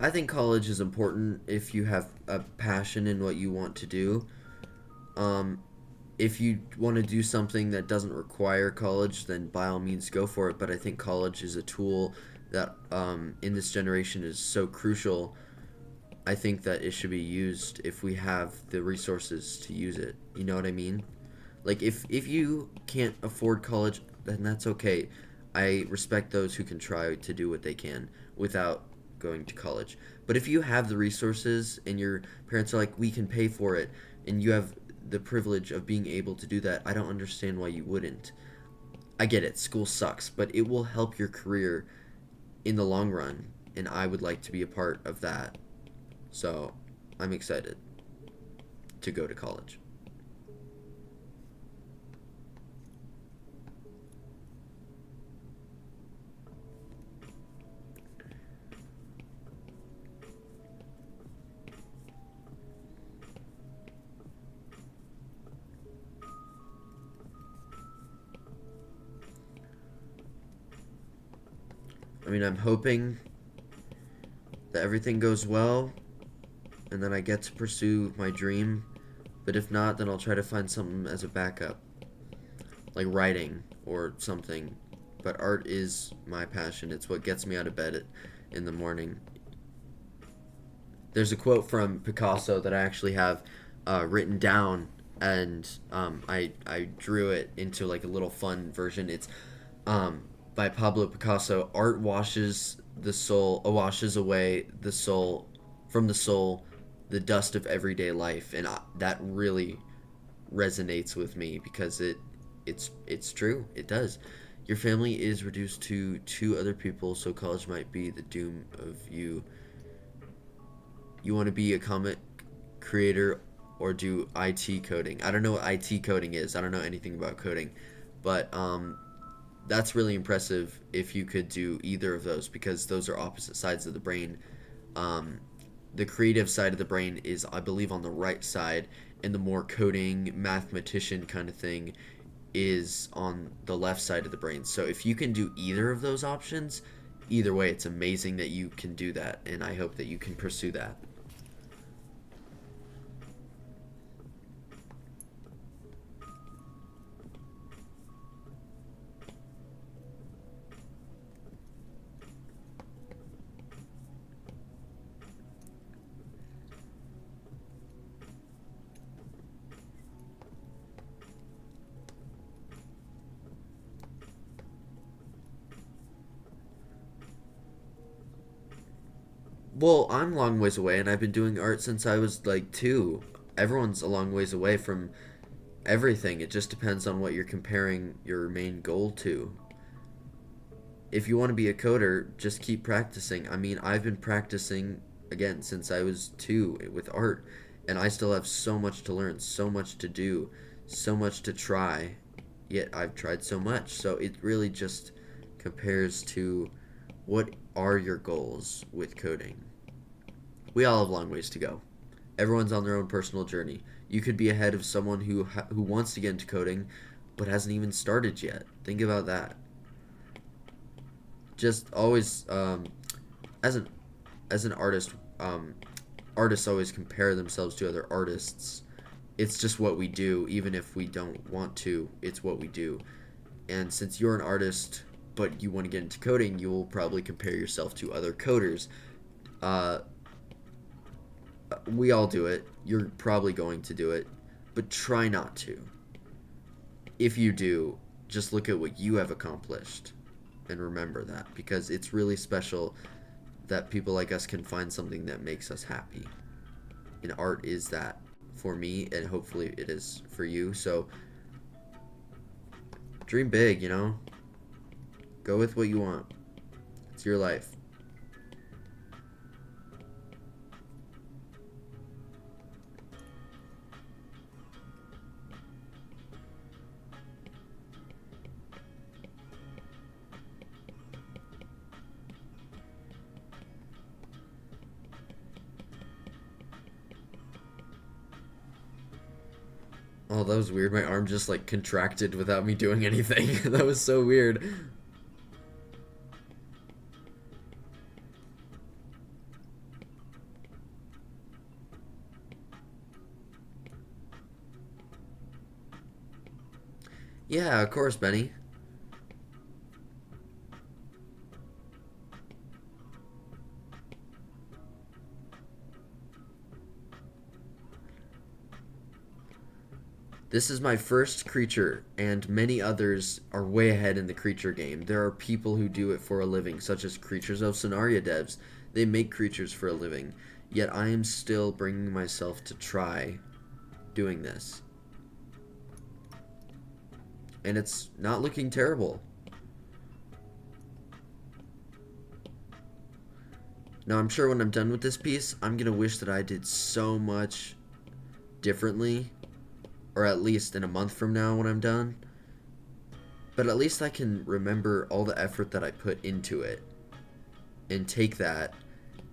I think college is important if you have a passion in what you want to do. Um, if you want to do something that doesn't require college, then by all means go for it. But I think college is a tool that in this generation is so crucial. I think that it should be used if we have the resources to use it. You know what I mean? Like if you can't afford college, then that's okay. I respect those who can try to do what they can without going to college. But if you have the resources and your parents are like, we can pay for it, and you have the privilege of being able to do that, I don't understand why you wouldn't. I get it, school sucks, but it will help your career in the long run, and I would like to be a part of that. So I'm excited to go to college. I mean, I'm hoping that everything goes well and then I get to pursue my dream. But if not, then I'll try to find something as a backup, like writing or something. But art is my passion. It's what gets me out of bed in the morning. There's a quote from Picasso that I actually have written down, and I drew it into like a little fun version. It's by Pablo Picasso, art washes away the soul from the soul, the dust of everyday life, and that really resonates with me because it's true. It does. Your family is reduced to two other people, so college might be the doom of you. You want to be a comic creator or do IT coding. I don't know what IT coding is. I don't know anything about coding, but that's really impressive if you could do either of those because those are opposite sides of the brain. Um, the creative side of the brain is, I believe, on the right side, and the more coding, mathematician kind of thing is on the left side of the brain. So if you can do either of those options, either way, it's amazing that you can do that, and I hope that you can pursue that. Well, I'm a long ways away, and I've been doing art since I was like 2. Everyone's a long ways away from everything. It just depends on what you're comparing your main goal to. If you want to be a coder, just keep practicing. I mean, I've been practicing again since I was 2 with art, and I still have so much to learn, so much to do, so much to try. Yet I've tried so much. So it really just compares to what are your goals with coding. We all have long ways to go. Everyone's on their own personal journey. You could be ahead of someone who wants to get into coding but hasn't even started yet. Think about that. Just always as an as an artist, artists always compare themselves to other artists. It's just what we do, even if we don't want to. It's what we do. And since you're an artist, but you want to get into coding, you will probably compare yourself to other coders. Uh, we all do it. You're probably going to do it, but try not to. If you do, just look at what you have accomplished and remember that because it's really special that people like us can find something that makes us happy. And art is that for me, and hopefully it is for you. So dream big, you know? Go with what you want. It's your life. Oh, that was weird. My arm just like contracted without me doing anything. That was so weird. Yeah, of course, Benny. This is my first creature, and many others are way ahead in the creature game. There are people who do it for a living, such as Creatures of Sonaria devs. They make creatures for a living, yet I am still bringing myself to try doing this. And it's not looking terrible. Now, I'm sure when I'm done with this piece, I'm going to wish that I did so much differently, or at least in a month from now when I'm done. But at least I can remember all the effort that I put into it and take that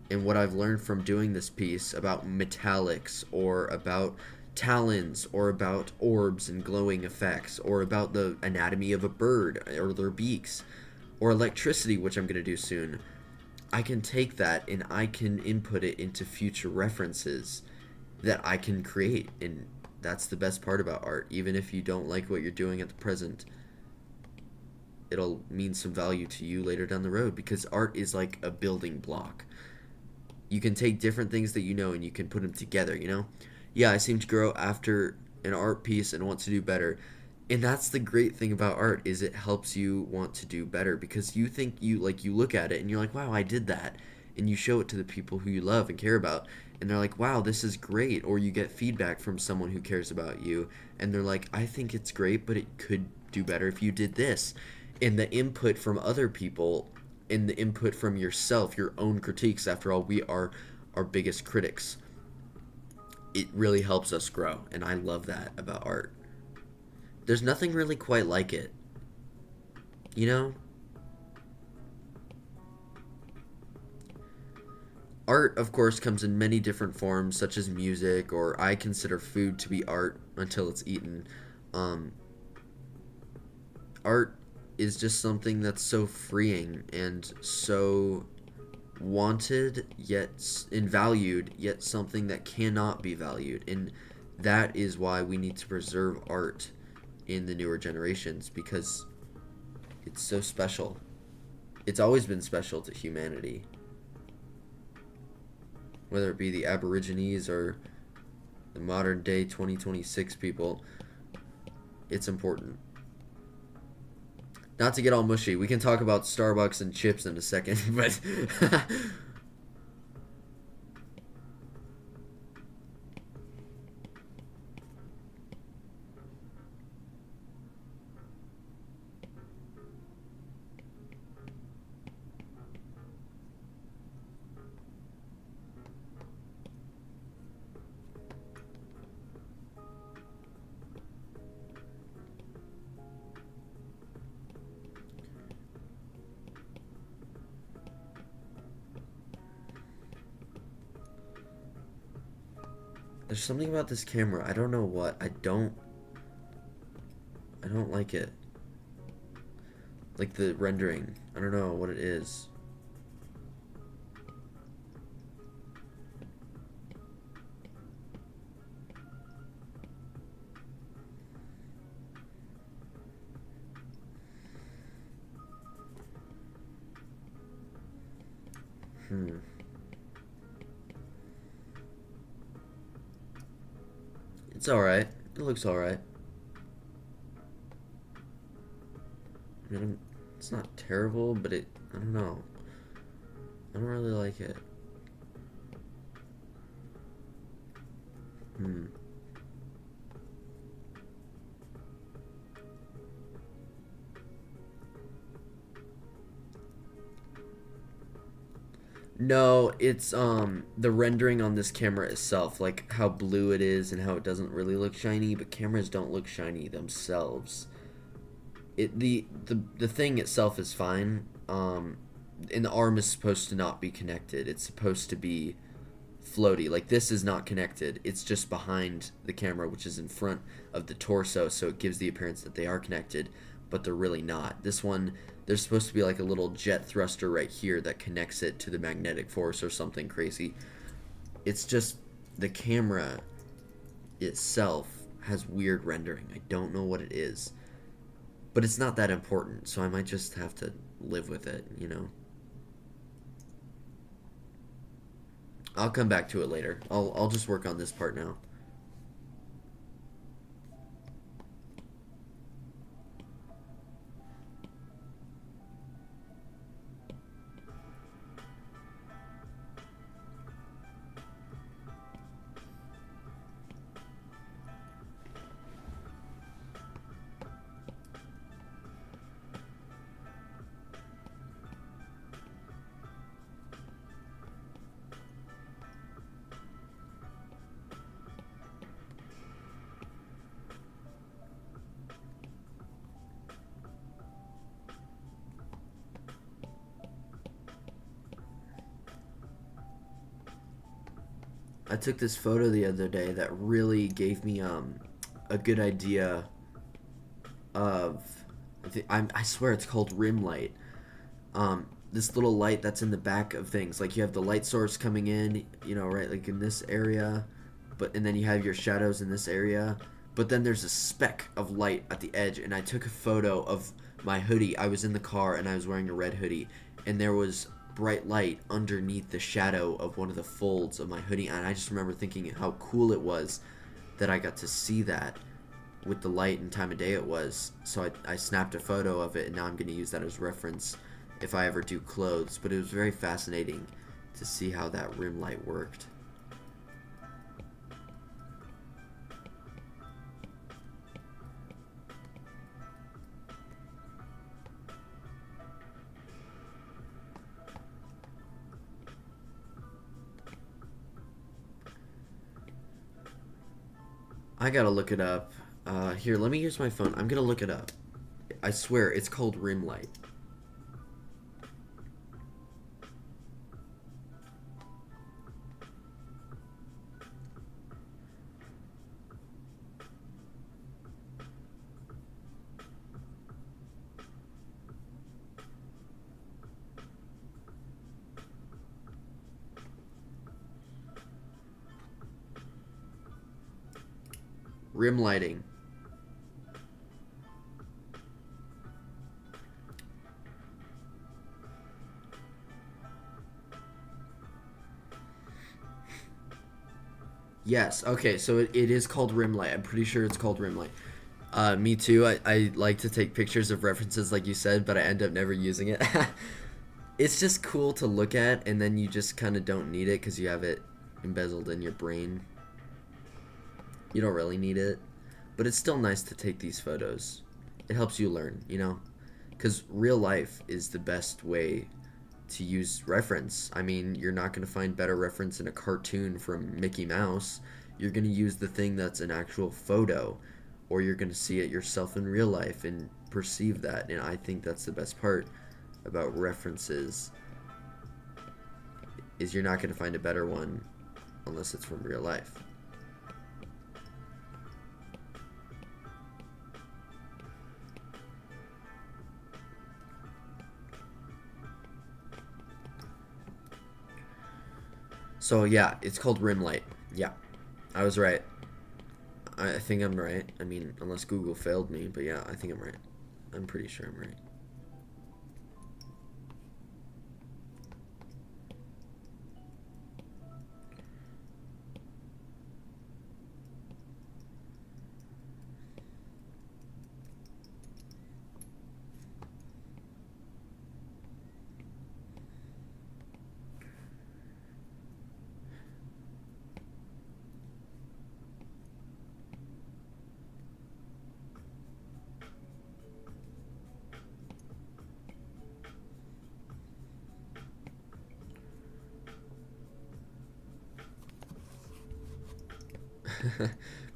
and what I've learned from doing this piece about metallics or about talons or about orbs and glowing effects or about the anatomy of a bird or their beaks or electricity, which I'm going to do soon. I can take that and I can input it into future references that I can create. And that's the best part about art. Even if you don't like what you're doing at the present, it'll mean some value to you later down the road because art is like a building block. You can take different things that you know and you can put them together, you know? Yeah, I seem to grow after an art piece and want to do better. And that's the great thing about art is it helps you want to do better because you think you look at it and you're like, wow, I did that. And you show it to the people who you love and care about, and they're like, wow, this is great. Or you get feedback from someone who cares about you, and they're like, I think it's great, but it could do better if you did this. And the input from other people and the input from yourself, your own critiques, after all, we are our biggest critics. It really helps us grow, and I love that about art. There's nothing really quite like it, you know? Art, of course, comes in many different forms, such as music, or I consider food to be art until it's eaten. Um, Art is just something that's so freeing and so wanted, yet invalued, yet something that cannot be valued. And that is why we need to preserve art in the newer generations because it's so special. It's always been special to humanity, whether it be the Aborigines or the modern day 2026 people. It's important. Not to get all mushy, we can talk about Starbucks and chips in a second, but there's something about this camera. I don't know what. I don't like it. Like the rendering. I don't know what it is. Hmm. It's alright. It looks alright. I mean, it's not terrible, but I don't know. I don't really like it. Hmm. No, it's the rendering on this camera itself, like how blue it is and how it doesn't really look shiny, but cameras don't look shiny themselves. The thing itself is fine. And the arm is supposed to not be connected. It's supposed to be floaty. Like this is not connected. It's just behind the camera, which is in front of the torso, so it gives the appearance that they are connected, but they're really not. This one, there's supposed to be like a little jet thruster right here that connects it to the magnetic force or something crazy. It's just the camera itself has weird rendering. I don't know what it is, but it's not that important, so I might just have to live with it, you know? I'll come back to it later. I'll just work on this part now. I took this photo the other day that really gave me a good idea of I swear it's called rim light. This little light that's in the back of things. Like you have the light source coming in, you know, right, like in this area, but and then you have your shadows in this area. But then there's a speck of light at the edge, and I took a photo of my hoodie. I was in the car and I was wearing a red hoodie, and there was bright light underneath the shadow of one of the folds of my hoodie, and I just remember thinking how cool it was that I got to see that. with the light and time of day it was. So I snapped a photo of it, and now I'm going to use that as reference if I ever do clothes. But it was very fascinating to see how that rim light worked. I gotta look it up. Here, let me use my phone. I'm gonna look it up. I swear, it's called rim light. Rim lighting. Yes, okay, so it is called rim light. I'm pretty sure it's called rim light. Me too. I like to take pictures of references like you said, but I end up never using it. It's just cool to look at, and then you just kind of don't need it because you have it embezzled in your brain. You don't really need it, but it's still nice to take these photos. It helps you learn, you know? Because real life is the best way to use reference. I mean, you're not going to find better reference in a cartoon from Mickey Mouse. You're going to use the thing that's an actual photo, or you're going to see it yourself in real life and perceive that. And I think that's the best part about references, is you're not going to find a better one unless it's from real life. So yeah, it's called rim light. Yeah, I was right. I think I'm right. I mean, unless Google failed me, but yeah, I think I'm right. I'm pretty sure I'm right.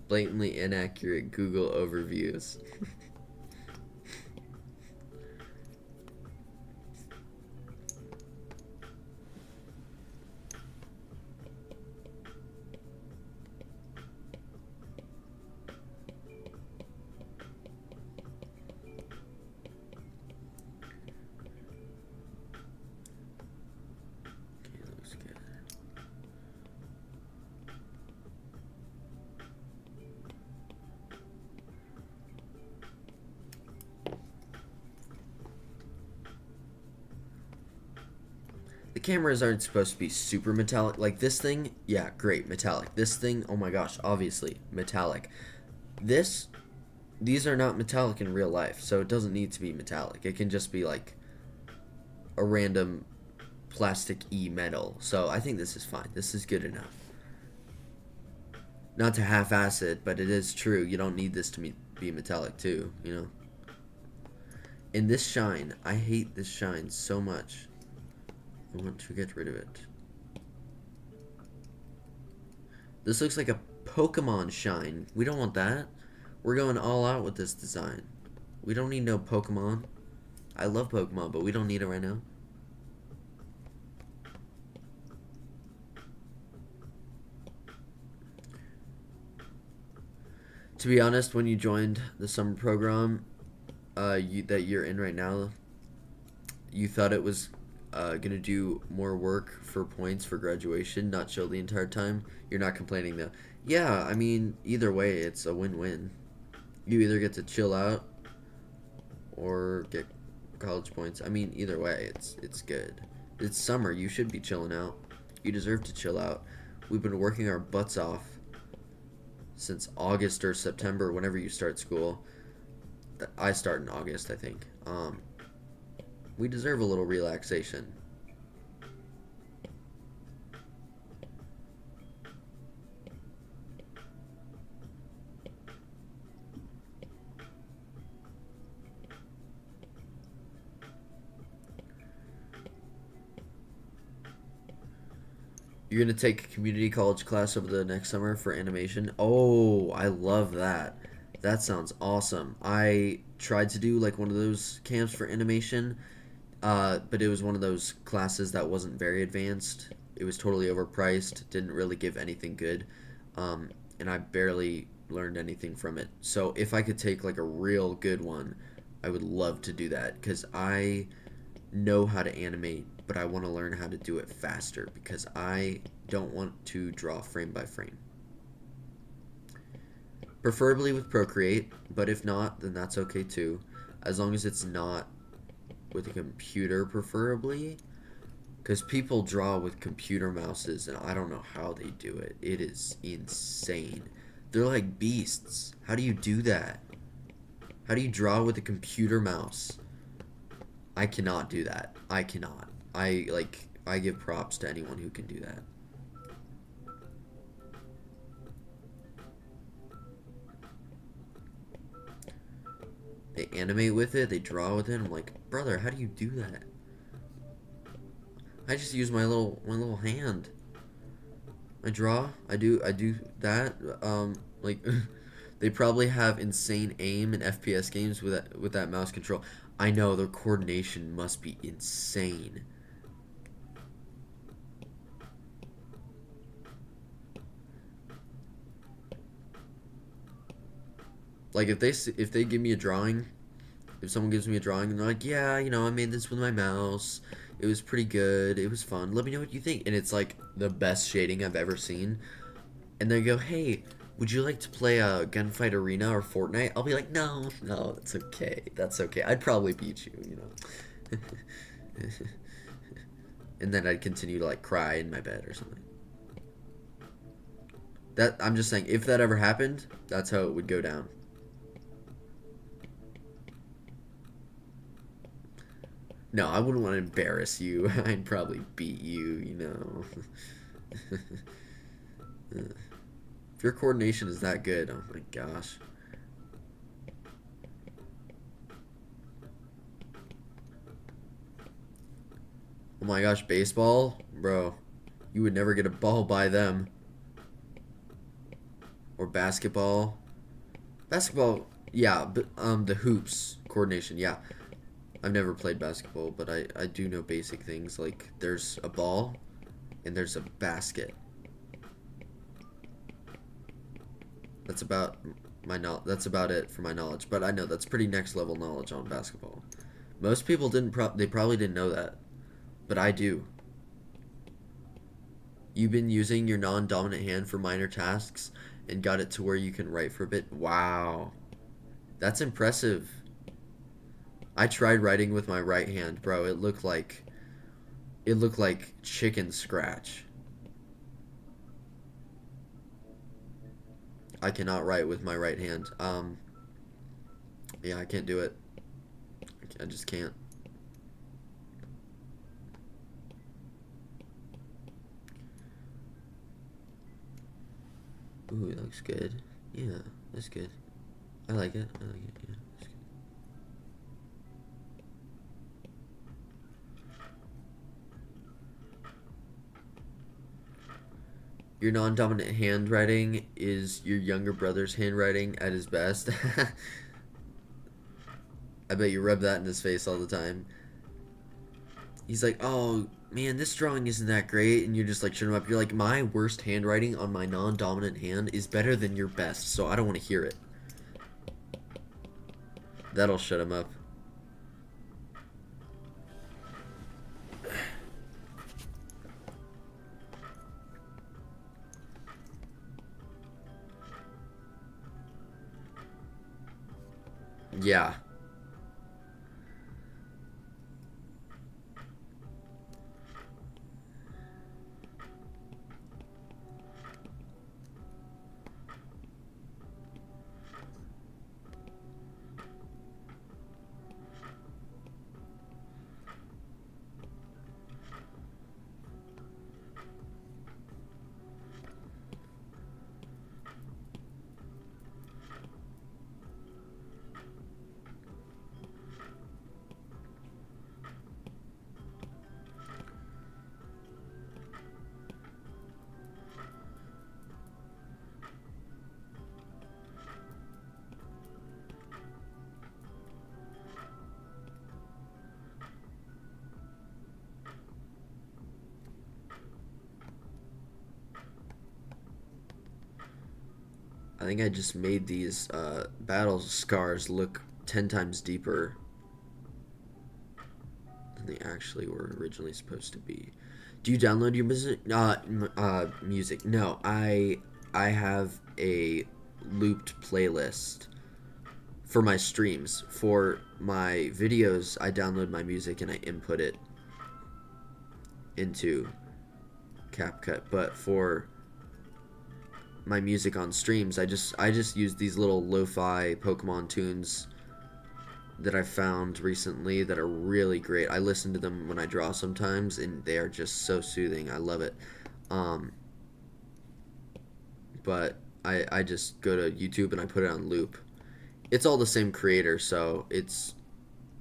Blatantly inaccurate Google overviews. Okay, looks good. The cameras aren't supposed to be super metallic. Like this thing, yeah, great, metallic. This thing, oh my gosh, obviously, metallic. These are not metallic in real life, so it doesn't need to be metallic. It can just be like a random plastic-y metal. So I think this is fine. This is good enough. Not to half-ass it, but it is true. You don't need this to be metallic too, you know? And this shine, I hate this shine so much. I want to get rid of it. This looks like a Pokemon shine. We don't want that. We're going all out with this design. We don't need no Pokemon. I love Pokemon, but we don't need it right now. To be honest, when you joined the summer program that you're in right now, you thought it was gonna do more work for points for graduation, not chill the entire time. You're not complaining though. Yeah, I mean, either way, it's a win-win. You either get to chill out or get college points. I mean, either way, it's good. It's summer. You should be chilling out. You deserve to chill out. We've been working our butts off since August or September, whenever you start school. I start in August, I think. We deserve a little relaxation. You're gonna take a community college class over the next summer for animation? Oh, I love that. That sounds awesome. I tried to do like one of those camps for animation, but it was one of those classes that wasn't very advanced. It was totally overpriced, didn't really give anything good, and I barely learned anything from it. So if I could take like a real good one, I would love to do that because I know how to animate, but I want to learn how to do it faster because I don't want to draw frame by frame. Preferably with Procreate, but if not, then that's okay too. As long as it's not with a computer, preferably. Because people draw with computer mouses, and I don't know how they do it. It is insane. They're like beasts. How do you do that? How do you draw with a computer mouse? I cannot do that. I cannot. I give props to anyone who can do that. They animate with it, they draw with it. I'm like, brother, how do you do that? I just use my little hand. I draw. I do that. Like they probably have insane aim in FPS games with that mouse control. I know their coordination must be insane. Like if they give me a drawing, if someone gives me a drawing and they're like, yeah, I made this with my mouse. It was pretty good. It was fun. Let me know what you think. And it's like the best shading I've ever seen. And they go, hey, would you like to play a Gunfight Arena or Fortnite? I'll be like, no, no, that's okay. That's okay. I'd probably beat you. And then I'd continue to like cry in my bed or something. That I'm just saying, if that ever happened, that's how it would go down. No, I wouldn't want to embarrass you. I'd probably beat you. If your coordination is that good, oh my gosh. Oh my gosh, baseball? Bro, you would never get a ball by them. Or basketball. Basketball, yeah, but the hoops coordination, yeah. I've never played basketball, but I do know basic things like there's a ball and there's a basket. That's about that's about it for my knowledge, but I know that's pretty next level knowledge on basketball. Most people they probably didn't know that, but I do. You've been using your non-dominant hand for minor tasks and got it to where you can write for a bit. Wow. That's impressive. I tried writing with my right hand, bro. It looked like chicken scratch. I cannot write with my right hand. Yeah, I can't do it. I just can't. Ooh, it looks good. Yeah, that's good. I like it. I like it. Yeah, that's good. Your non-dominant handwriting is your younger brother's handwriting at his best. I bet you rub that in his face all the time. He's like, oh man, this drawing isn't that great, and you're just like shut him up. You're like, my worst handwriting on my non-dominant hand is better than your best, so I don't want to hear it. That'll shut him up. Yeah. I think I just made these battle scars look 10 times deeper than they actually were originally supposed to be. Do you download your music? Music. No, I have a looped playlist for my streams. For my videos, I download my music and I input it into CapCut. But for my music on streams, I just use these little lo-fi Pokemon tunes that I found recently that are really great. I listen to them when I draw sometimes, and they are just so soothing. I love it. Um, but I just go to YouTube and I put it on loop. It's all the same creator, so it's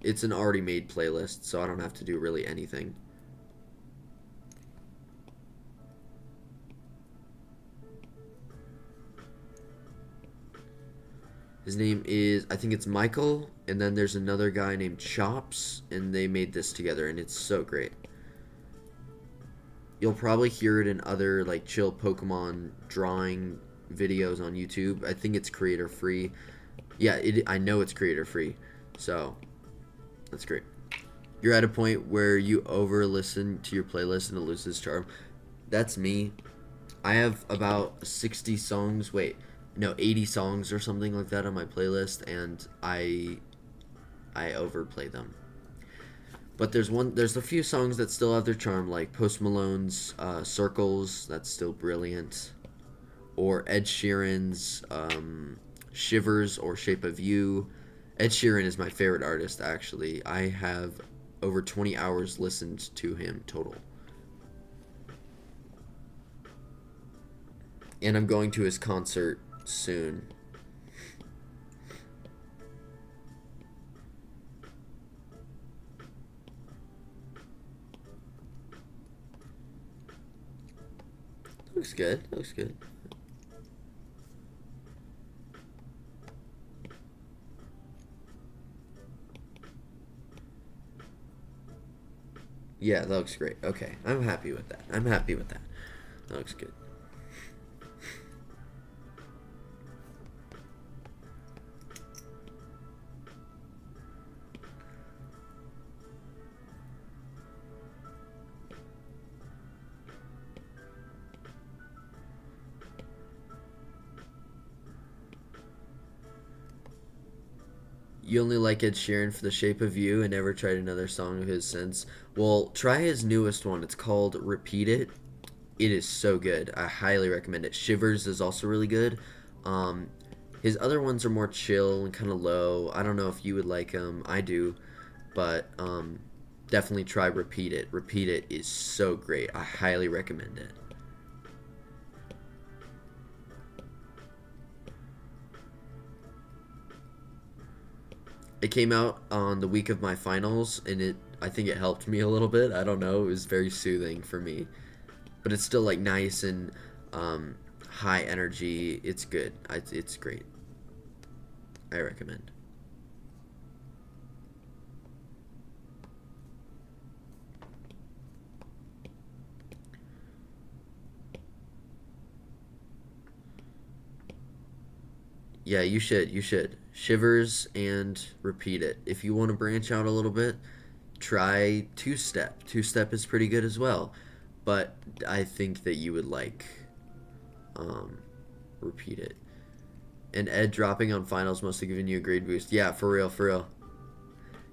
an already made playlist, so I don't have to do really anything. His name is, I think it's Michael, and then there's another guy named Chops, and they made this together, and it's so great. You'll probably hear it in other like chill Pokemon drawing videos on YouTube. I think it's creator free. Yeah, I know it's creator free, so that's great. You're at a point where you over listen to your playlist and it loses charm. That's me. I have about 60 songs. Wait, no, 80 songs or something like that on my playlist, and I overplay them. But there's a few songs that still have their charm, like Post Malone's "Circles." That's still brilliant, or Ed Sheeran's "Shivers" or "Shape of You." Ed Sheeran is my favorite artist. Actually, I have over 20 hours listened to him total. And I'm going to his concert soon. Looks good. Looks good. Yeah, that looks great. Okay, I'm happy with that. I'm happy with that. That looks good. You only like Ed Sheeran for the Shape of You and never tried another song of his since. Well, try his newest one. It's called Repeat It. It is so good. I highly recommend it. Shivers is also really good. Um, his other ones are more chill and kind of low. I don't know if you would like them. I do, but definitely try Repeat It. Repeat It is so great. I highly recommend it. It came out on the week of my finals, and I think it helped me a little bit. I don't know. It was very soothing for me, but it's still like nice and um, high energy. It's good. It's great. I recommend. Yeah, you should. You should. Shivers and Repeat It. If you want to branch out a little bit, try Two Step. Two Step is pretty good as well, but I think that you would like um, Repeat It. And Ed dropping on finals must have given you a grade boost. Yeah, for real, for real.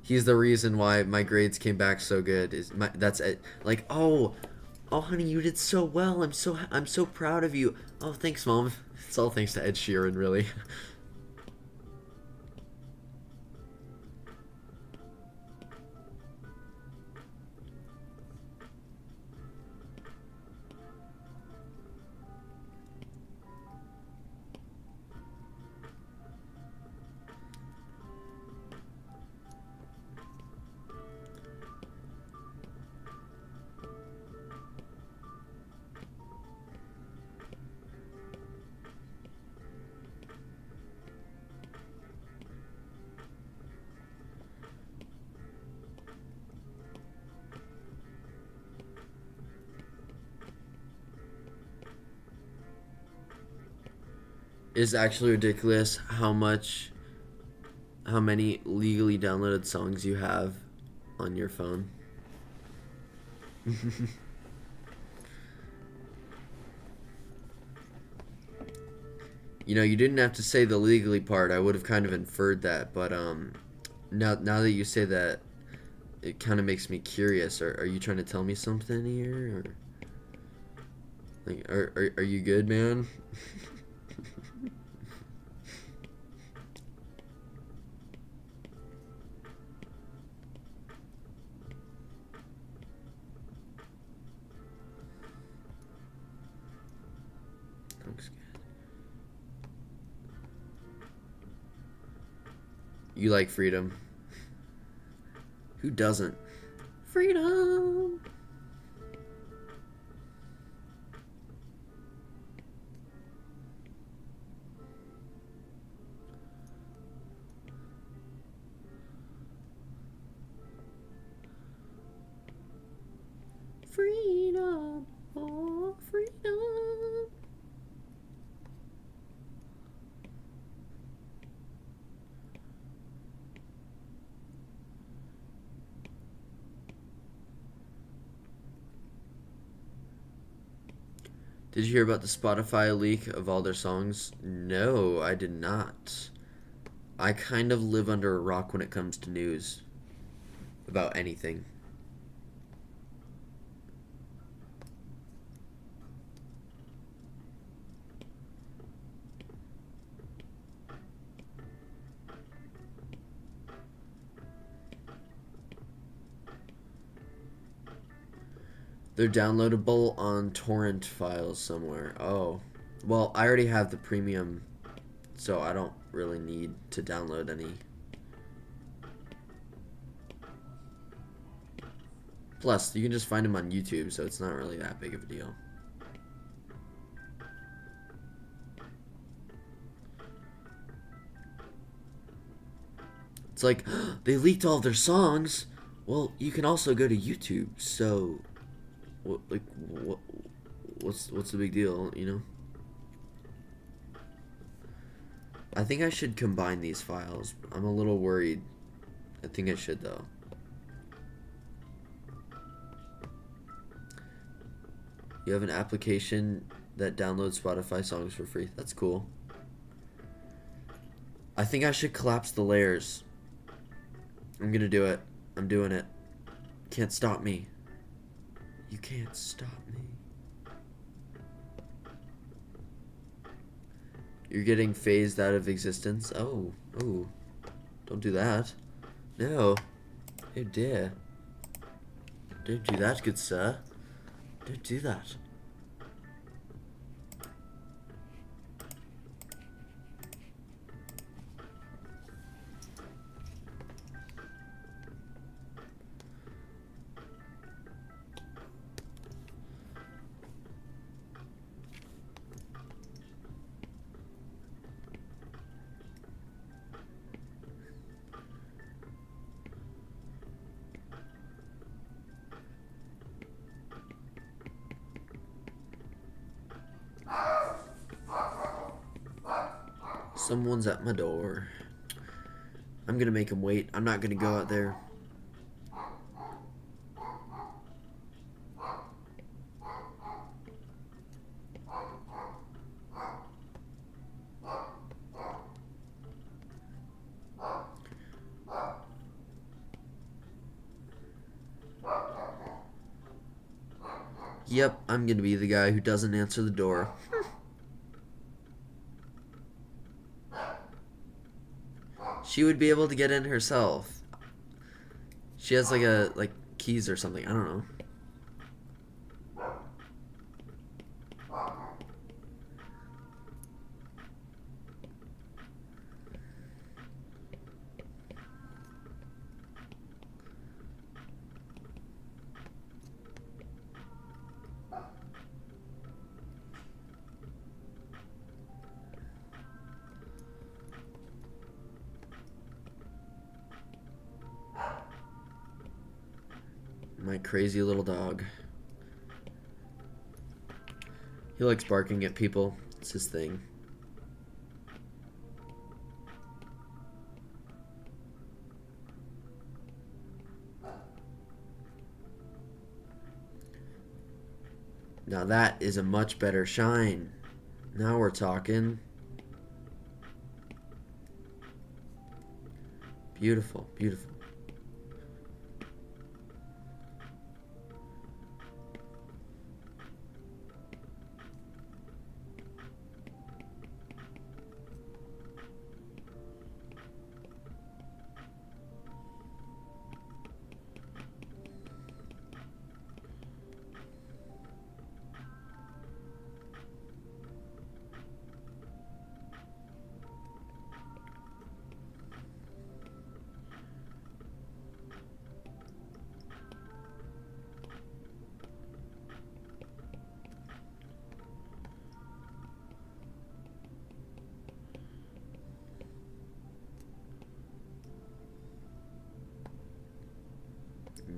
He's the reason why my grades came back so good. That's it. Like, oh, honey, you did so well. I'm so proud of you. Oh, thanks, mom. It's all thanks to Ed Sheeran, really. is actually ridiculous how many legally downloaded songs you have on your phone. You know, you didn't have to say the legally part. I would have kind of inferred that, but now that you say that, it kind of makes me curious. Are you trying to tell me something here, or like, are you good, man? Looks good. You like freedom? Who doesn't? Freedom. Freedom. Oh, freedom. Did you hear about the Spotify leak of all their songs? No, I did not. I kind of live under a rock when it comes to news about anything. They're downloadable on torrent files somewhere. Oh. Well, I already have the premium, so I don't really need to download any. Plus, you can just find them on YouTube, so it's not really that big of a deal. It's like, they leaked all their songs. Well, you can also go to YouTube, so what's the big deal, you know? I think I should combine these files. I'm a little worried. I think I should, though. You have an application that downloads Spotify songs for free. That's cool. I think I should collapse the layers. I'm gonna do it. I'm doing it. Can't stop me. You can't stop me. You're getting phased out of existence? Oh. Don't do that. No. Oh dear. Don't do that, good sir. Don't do that. Someone's at my door. I'm gonna make him wait. I'm not gonna go out there. Yep, I'm gonna be the guy who doesn't answer the door. She would be able to get in herself. She has like keys or something. I don't know. My crazy little dog. He likes barking at people. It's his thing. Now that is a much better shine. Now we're talking. Beautiful, beautiful.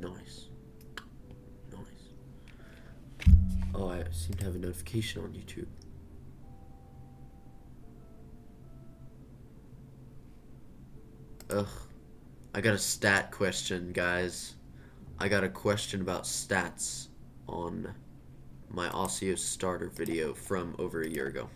Nice. Nice. Oh, I seem to have a notification on YouTube. Ugh. I got a stat question, guys. I got a question about stats on my Osseo starter video from over a year ago.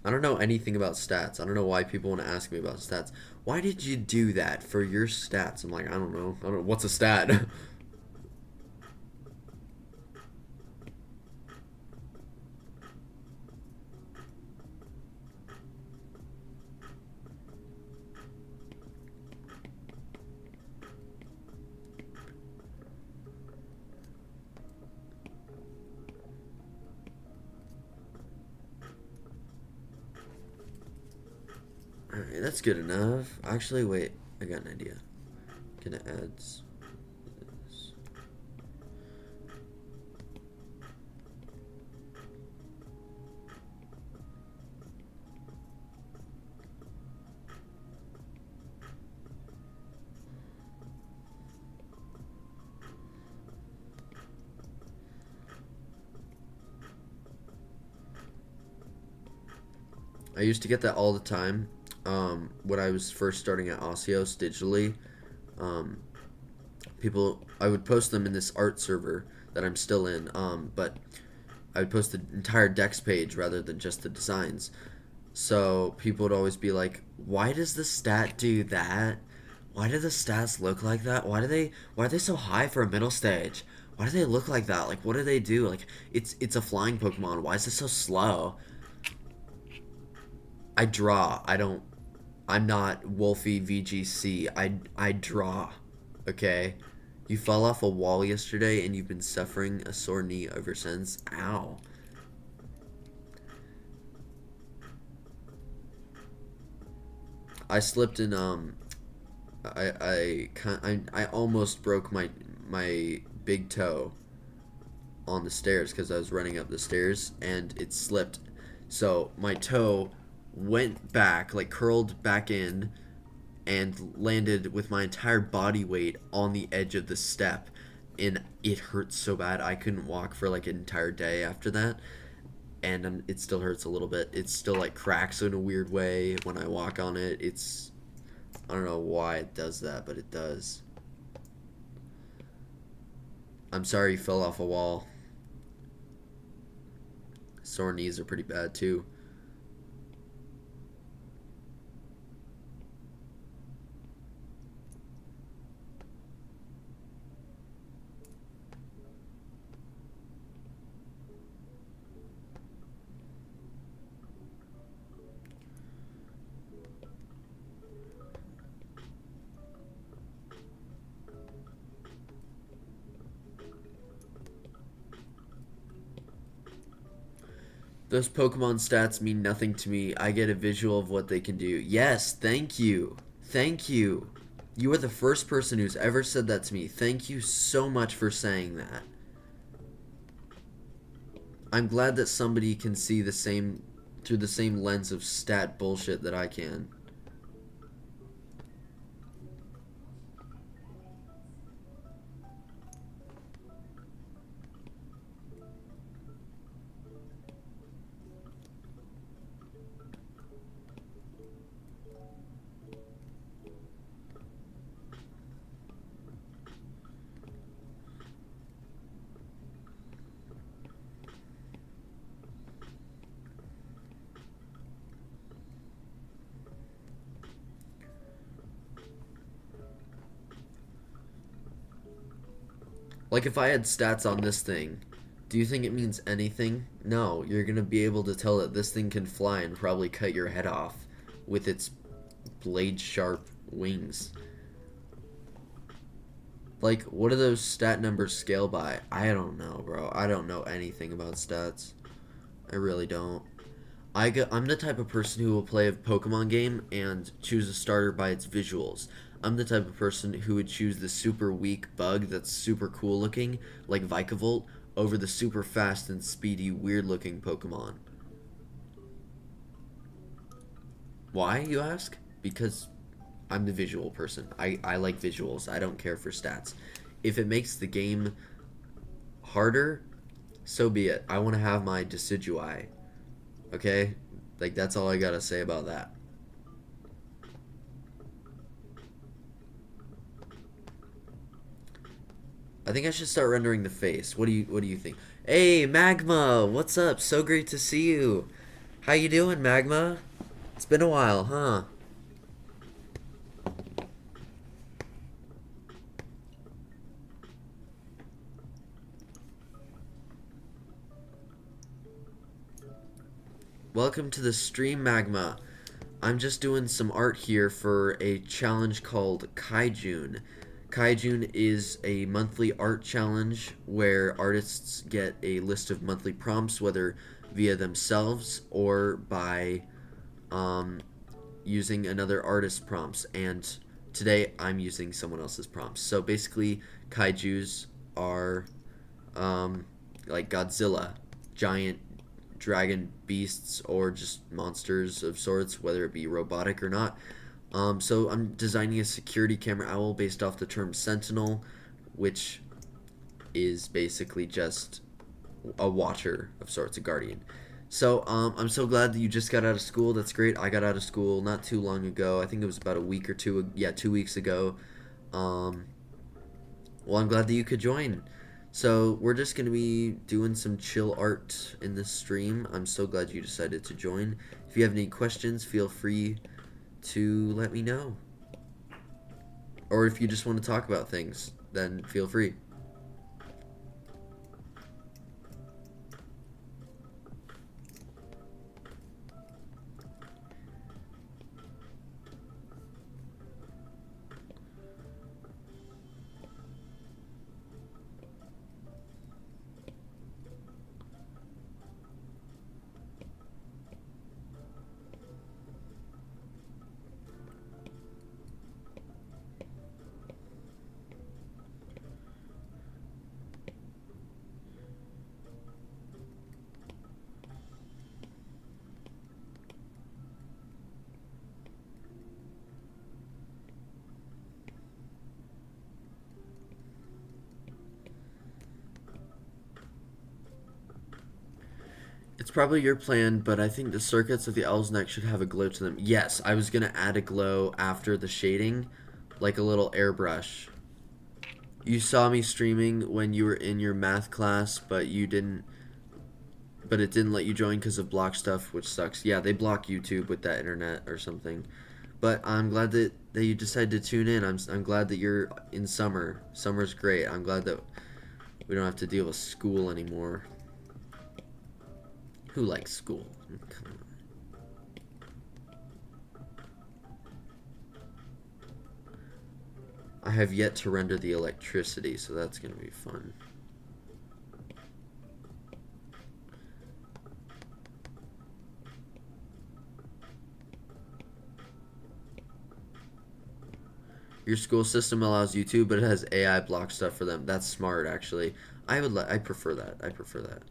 I don't know anything about stats. I don't know why people want to ask me about stats. Why did you do that for your stats? I'm like, I don't know. What's a stat? Alright, that's good enough. Actually, wait. I got an idea. Gonna add this. I used to get that all the time. When I was first starting at Ossios digitally, um, I would post them in this art server that I'm still in, but I would post the entire Dex page rather than just the designs. So people would always be like, "Why does the stat do that? Why do the stats look like that? Why are they so high for a middle stage? Why do they look like that? Like, what do they do? Like, it's a flying Pokemon. Why is it so slow?" I draw. I'm not Wolfie VGC. I draw. Okay? You fell off a wall yesterday and you've been suffering a sore knee ever since. Ow. I slipped in I almost broke my big toe on the stairs because I was running up the stairs and it slipped. So my toe went back, like curled back in, and landed with my entire body weight on the edge of the step. And it hurt so bad. I couldn't walk for like an entire day after that. And it still hurts a little bit. It still like cracks in a weird way when I walk on it. I don't know why it does that, but it does. I'm sorry you fell off a wall. Sore knees are pretty bad too. Those Pokemon stats mean nothing to me. I get a visual of what they can do. Yes, thank you. Thank you. You are the first person who's ever said that to me. Thank you so much for saying that. I'm glad that somebody can see the same through the same lens of stat bullshit that I can. Like if I had stats on this thing, do you think it means anything? No, you're gonna be able to tell that this thing can fly and probably cut your head off with its blade sharp wings. Like, what do those stat numbers scale by? I don't know, bro. I don't know anything about stats. I really don't. I'm the type of person who will play a Pokemon game and choose a starter by its visuals. I'm the type of person who would choose the super weak bug that's super cool looking, like Vikavolt, over the super fast and speedy, weird looking Pokemon. Why, you ask? Because I'm the visual person. I like visuals. I don't care for stats. If it makes the game harder, so be it. I want to have my Decidueye. Okay? Like, that's all I gotta say about that. I think I should start rendering the face. What do you think? Hey, Magma! What's up? So great to see you. How you doing, Magma? It's been a while, huh? Welcome to the stream, Magma. I'm just doing some art here for a challenge called Kaijune. Kaijune is a monthly art challenge where artists get a list of monthly prompts, whether via themselves or by um, using another artist's prompts. And today I'm using someone else's prompts. So basically, kaijus are like Godzilla, giant dragon beasts or just monsters of sorts, whether it be robotic or not. So I'm designing a security camera owl based off the term sentinel, which is basically just a watcher of sorts, a guardian. So I'm so glad that you just got out of school. That's great. I got out of school not too long ago. I think it was about a week or two. Yeah, 2 weeks ago. Um, well, I'm glad that you could join. So we're just going to be doing some chill art in this stream. I'm so glad you decided to join. If you have any questions, feel free to let me know. Or if you just want to talk about things, then feel free. It's probably your plan, but I think the circuits of the owl's neck should have a glow to them. Yes, I was gonna add a glow after the shading, like a little airbrush. You saw me streaming when you were in your math class, but you didn't. But it didn't let you join because of block stuff, which sucks. Yeah, they block YouTube with that internet or something. But I'm glad that you decided to tune in. I'm glad that you're in summer. Summer's great. I'm glad that we don't have to deal with school anymore. Who likes school? Come on. I have yet to render the electricity, so that's going to be fun. Your school system allows you to, but it has AI block stuff for them. That's smart, actually. I prefer that. I prefer that.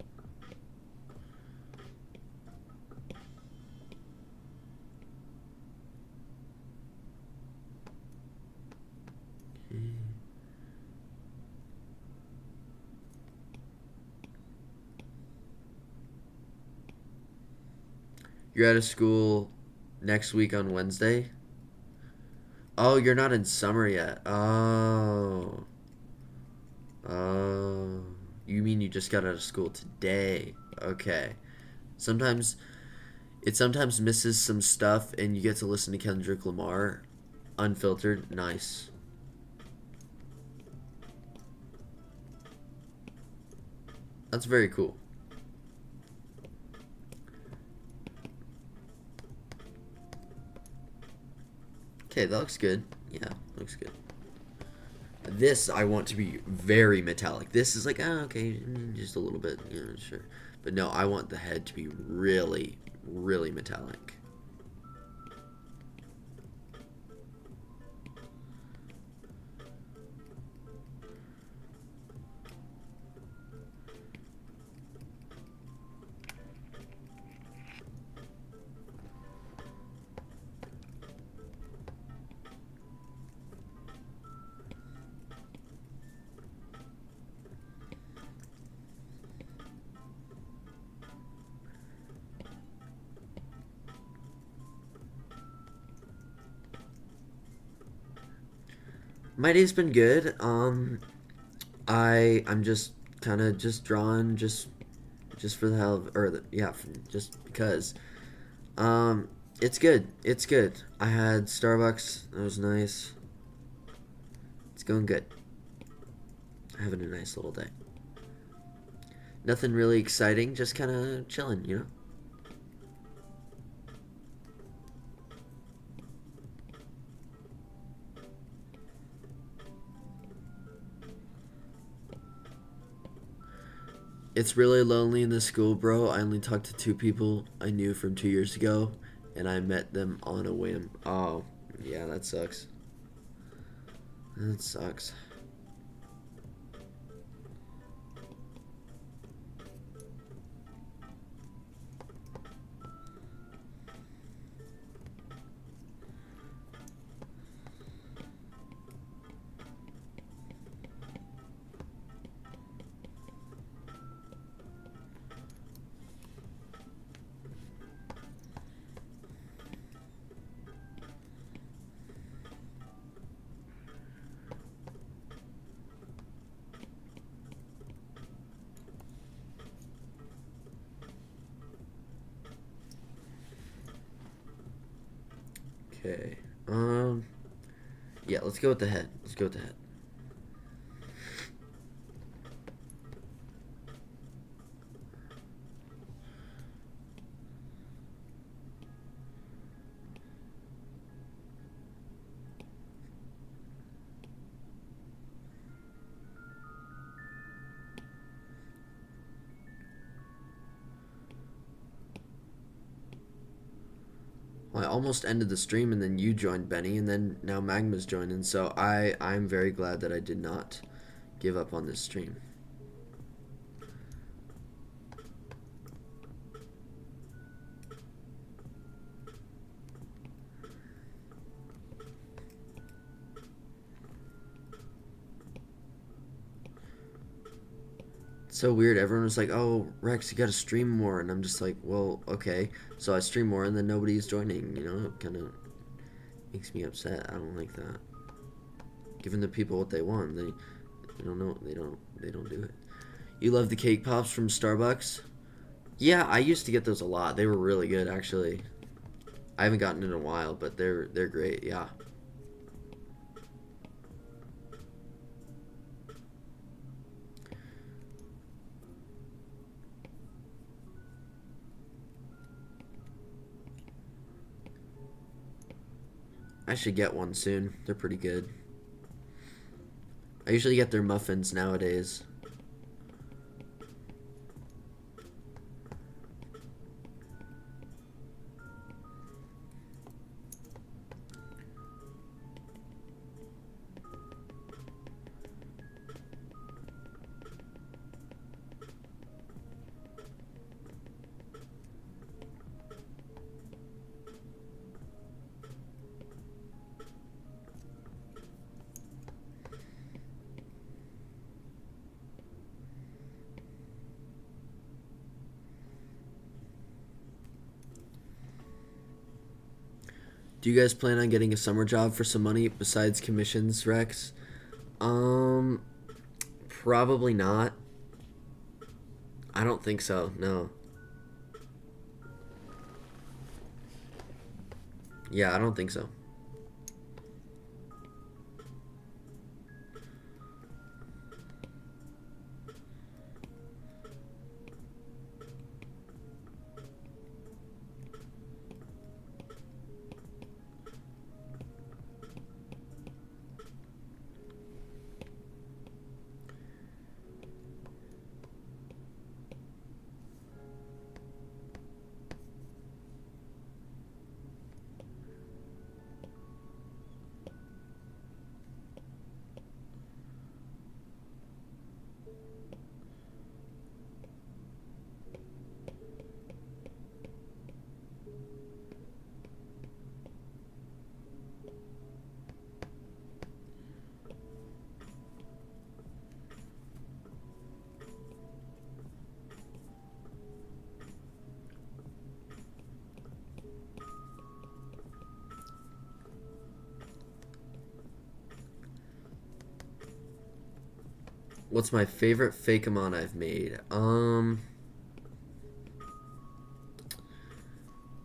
You're out of school next week on Wednesday? Oh, you're not in summer yet. Oh. Oh. You mean you just got out of school today? Okay. Sometimes it sometimes misses some stuff and you get to listen to Kendrick Lamar unfiltered. Nice. That's very cool. Okay, that looks good. Yeah, looks good. This I want to be very metallic. This is like, oh, okay, just a little bit, sure. But no, I want the head to be really, really metallic. My day's been good. I'm just kind of just drawing just for the hell of, or the, yeah, just because. Um, it's good. It's good. I had Starbucks. That was nice. It's going good. Having a nice little day. Nothing really exciting. Just kind of chilling, you know. It's really lonely in this school, bro. I only talked to 2 people I knew from 2 years ago, and I met them on a whim. Oh, yeah, that sucks. That sucks. Okay. Yeah, let's go with the head. Let's go with the head. Well, I almost ended the stream and then you joined, Benny, and then now Magma's joining. So I'm very glad that I did not give up on this stream. It's so weird. Everyone was like, "Oh, Rex, you got to stream more," and I'm just like, "Well, okay." So I stream more, and then nobody's joining. You know, it kind of makes me upset. I don't like that. Giving the people what they want, they don't know. They don't do it. You love the cake pops from Starbucks? Yeah, I used to get those a lot. They were really good, actually. I haven't gotten it in a while, but they're great. Yeah. I should get one soon. They're pretty good. I usually get their muffins nowadays. Do you guys plan on getting a summer job for some money besides commissions, Rex? Um, Probably not. I don't think so. No. Yeah, I don't think so. What's my favorite Fakemon I've made?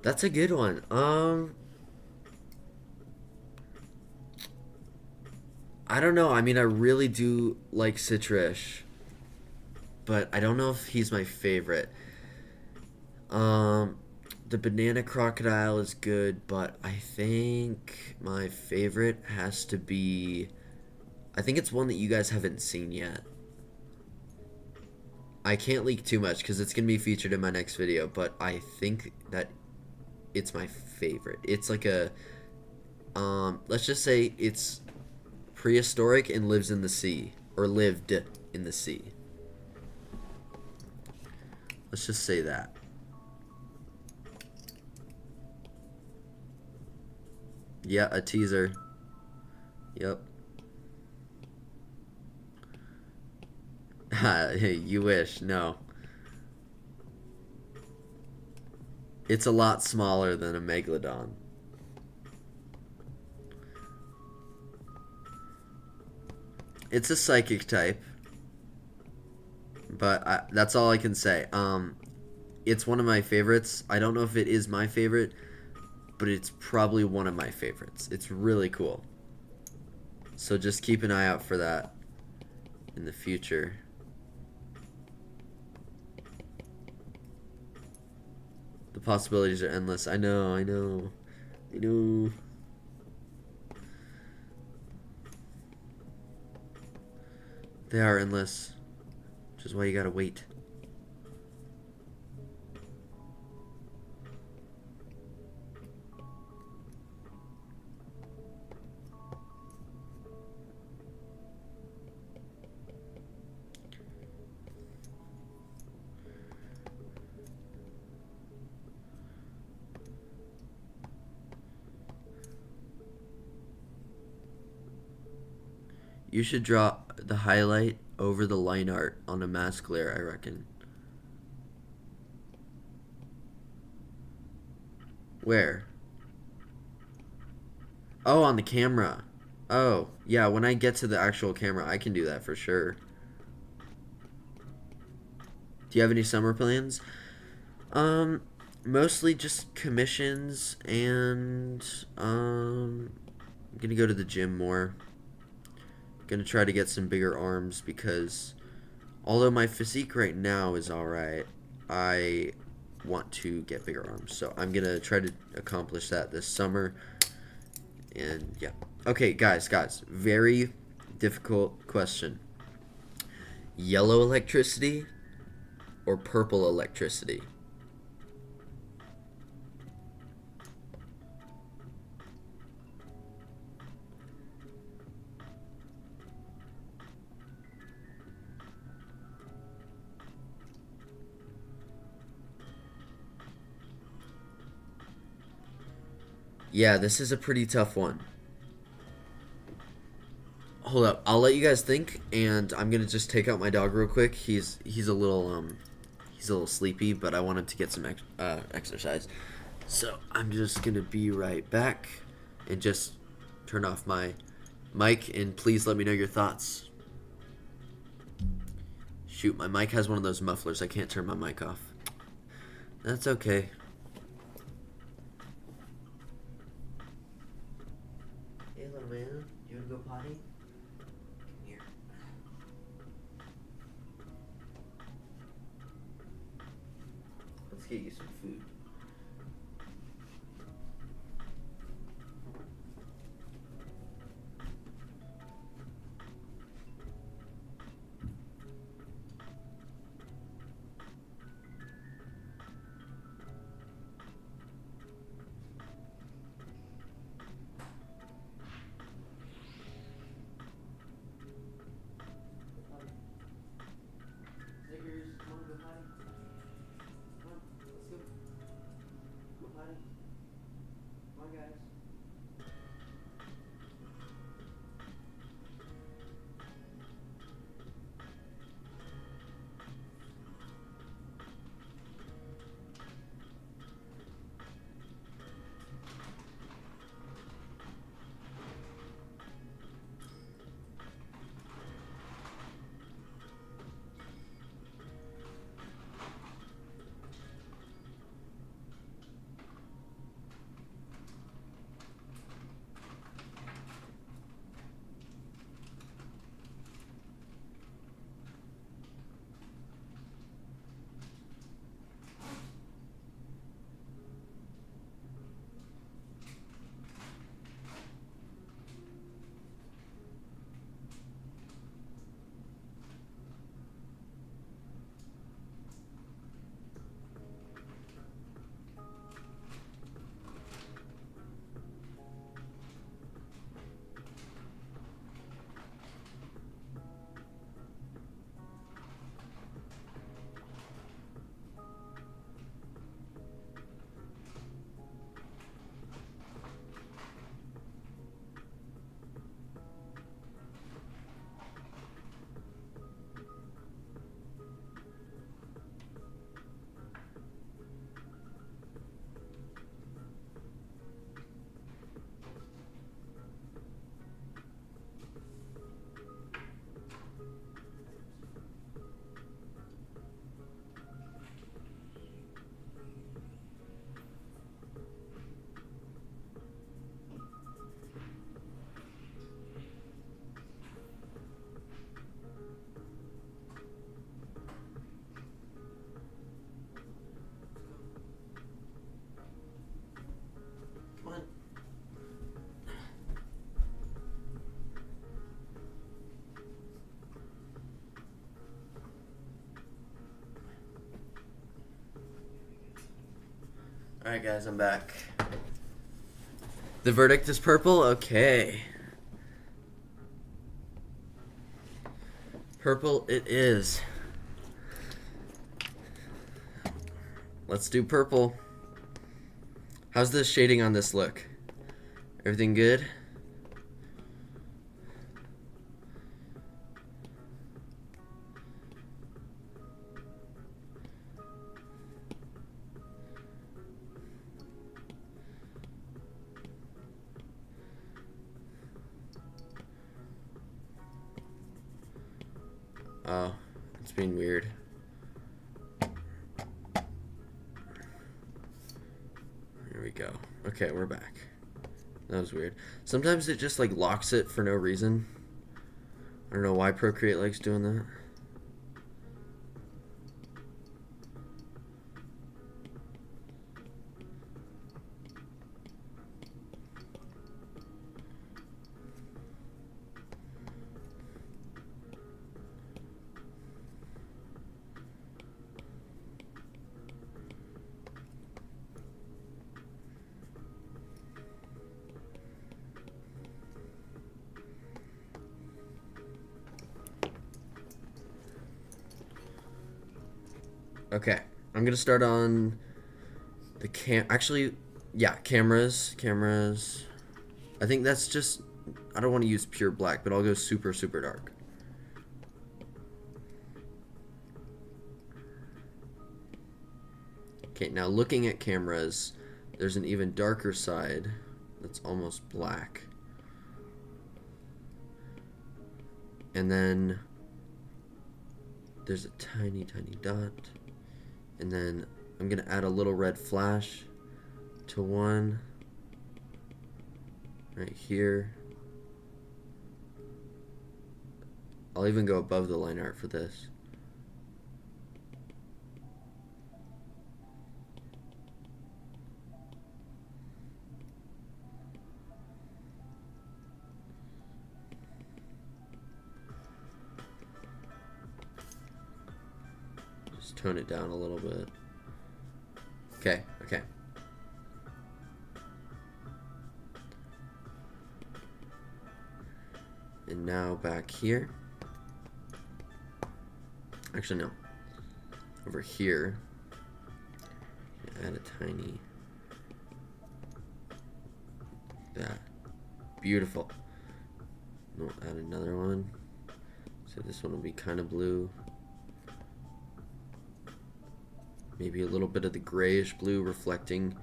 That's a good one. I don't know. I mean, I really do like Citrish, but I don't know if he's my favorite. Um, the banana crocodile is good, but I think my favorite has to be. I think it's one that you guys haven't seen yet. I can't leak too much because it's gonna be featured in my next video, but I think that it's my favorite. It's like a let's just say it's prehistoric and lives in the sea, or lived in the sea. Let's just say that. Yeah, a teaser. Yep. Hey, you wish. No. It's a lot smaller than a megalodon. It's a psychic type, but that's all I can say. It's one of my favorites. I don't know if it is my favorite, but it's probably one of my favorites. It's really cool. So just keep an eye out for that in the future. The possibilities are endless. I know, I know, I know. They are endless, which is why you gotta wait. You should draw the highlight over the line art on a mask layer, I reckon. Where? Oh, on the camera. Oh, yeah, when I get to the actual camera, I can do that for sure. Do you have any summer plans? Mostly just commissions and, I'm gonna go to the gym more. Gonna try to get some bigger arms because although my physique right now is alright, I want to get bigger arms. So I'm gonna try to accomplish that this summer. And yeah. Okay, guys, very difficult question. Yellow electricity or purple electricity? Yeah, this is a pretty tough one. Hold up, I'll let you guys think, and I'm gonna just take out my dog real quick. He's a little sleepy, but I want him to get some exercise. So I'm just gonna be right back, and just turn off my mic, and please let me know your thoughts. Shoot, my mic has one of those mufflers. I can't turn my mic off. That's okay. Hey, little man, you wanna go potty? Come here. Let's get you some food. Alright guys, I'm back. The verdict is purple? Okay. Purple it is. Let's do purple. How's the shading on this look? Everything good? Oh, it's being weird. Here we go. Okay, we're back. That was weird. Sometimes it just like locks it for no reason. I don't know why Procreate likes doing that. Okay, I'm gonna start on the cameras. I think that's just, I don't want to use pure black, but I'll go super, super dark. Okay, now looking at cameras, there's an even darker side that's almost black. And then there's a tiny, tiny dot. And then I'm gonna add a little red flash to one right here. I'll even go above the line art for this. Just tone it down a little bit. Okay, okay. And now back here. Actually, no. Over here. Add a tiny. That. Beautiful. No, add another one. So this one will be kind of blue. Maybe a little bit of the grayish blue reflecting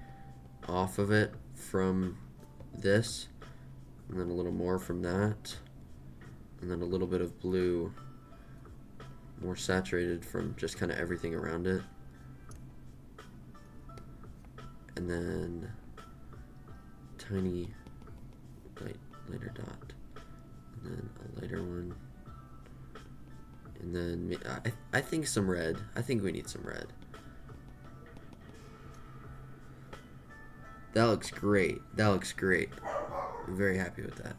off of it from this. And then a little more from that. And then a little bit of blue, more saturated from just kind of everything around it. And then tiny lighter dot. And then a lighter one. And then I think some red. I think we need some red. That looks great. That looks great. I'm very happy with that.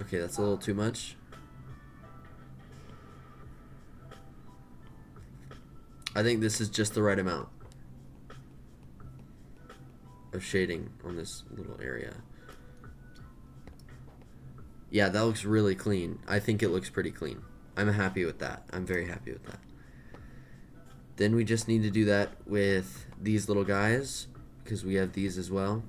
Okay, that's a little too much. I think this is just the right amount of shading on this little area. Yeah, that looks really clean. I think it looks pretty clean. I'm happy with that. I'm very happy with that. Then we just need to do that with these little guys, because we have these as well.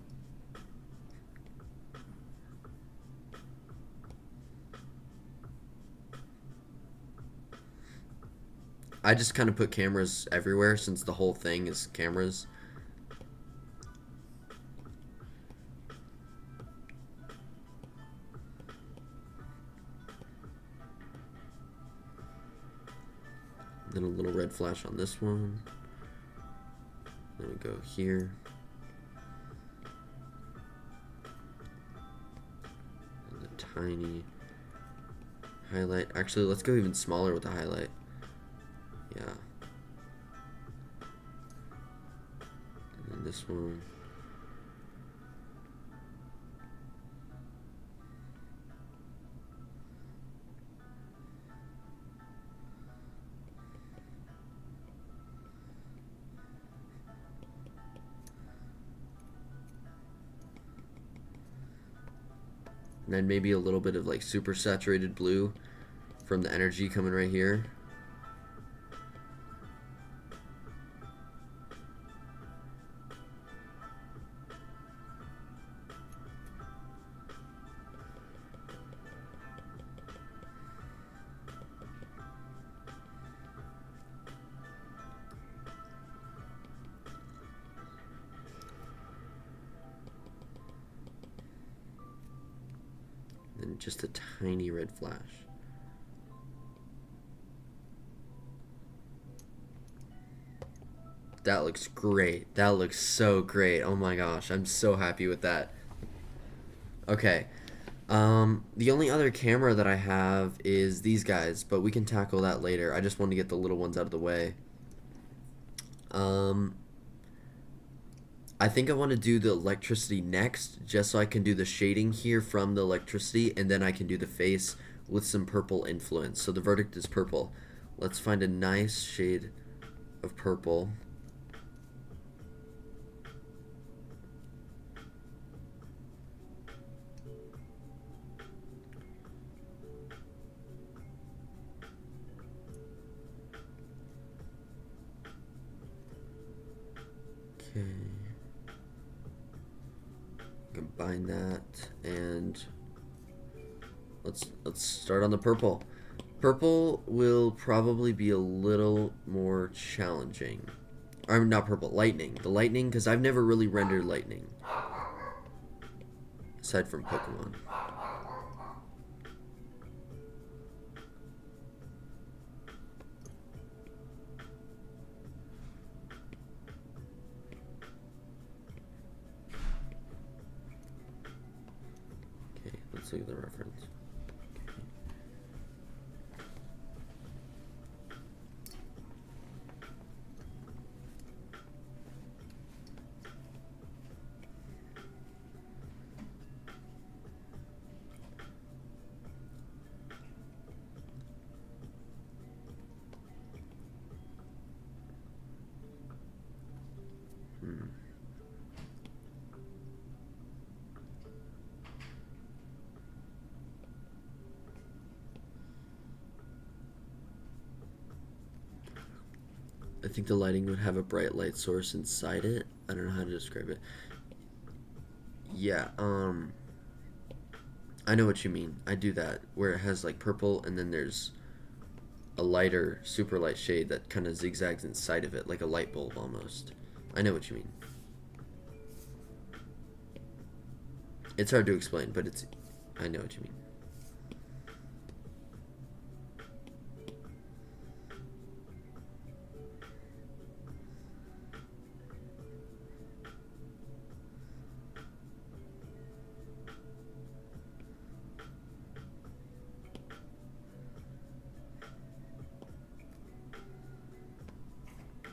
I just kind of put cameras everywhere since the whole thing is cameras. Then a little red flash on this one. Then we go here. And a tiny highlight. Actually, let's go even smaller with the highlight. Yeah. And then this one. And then maybe a little bit of like super saturated blue from the energy coming right here. And just a tiny red flash. That looks great. That looks so great. Oh my gosh, I'm so happy with that. Okay. The only other camera that I have is these guys, but we can tackle that later. I just want to get the little ones out of the way. I think I want to do the electricity next, just so I can do the shading here from the electricity, and then I can do the face with some purple influence. So the verdict is purple. Let's find a nice shade of purple. Okay. Combine that, and let's start on the purple. Purple will probably be a little more challenging. Or not purple, lightning. The lightning, because I've never really rendered lightning. Aside from Pokemon. Okay, let's look at the reference. I think the lighting would have a bright light source inside it. I don't know how to describe it. Yeah, I know what you mean. I do that, where it has like purple and then there's a lighter, super light shade that kind of zigzags inside of it, like a light bulb almost. I know what you mean. It's hard to explain, but I know what you mean.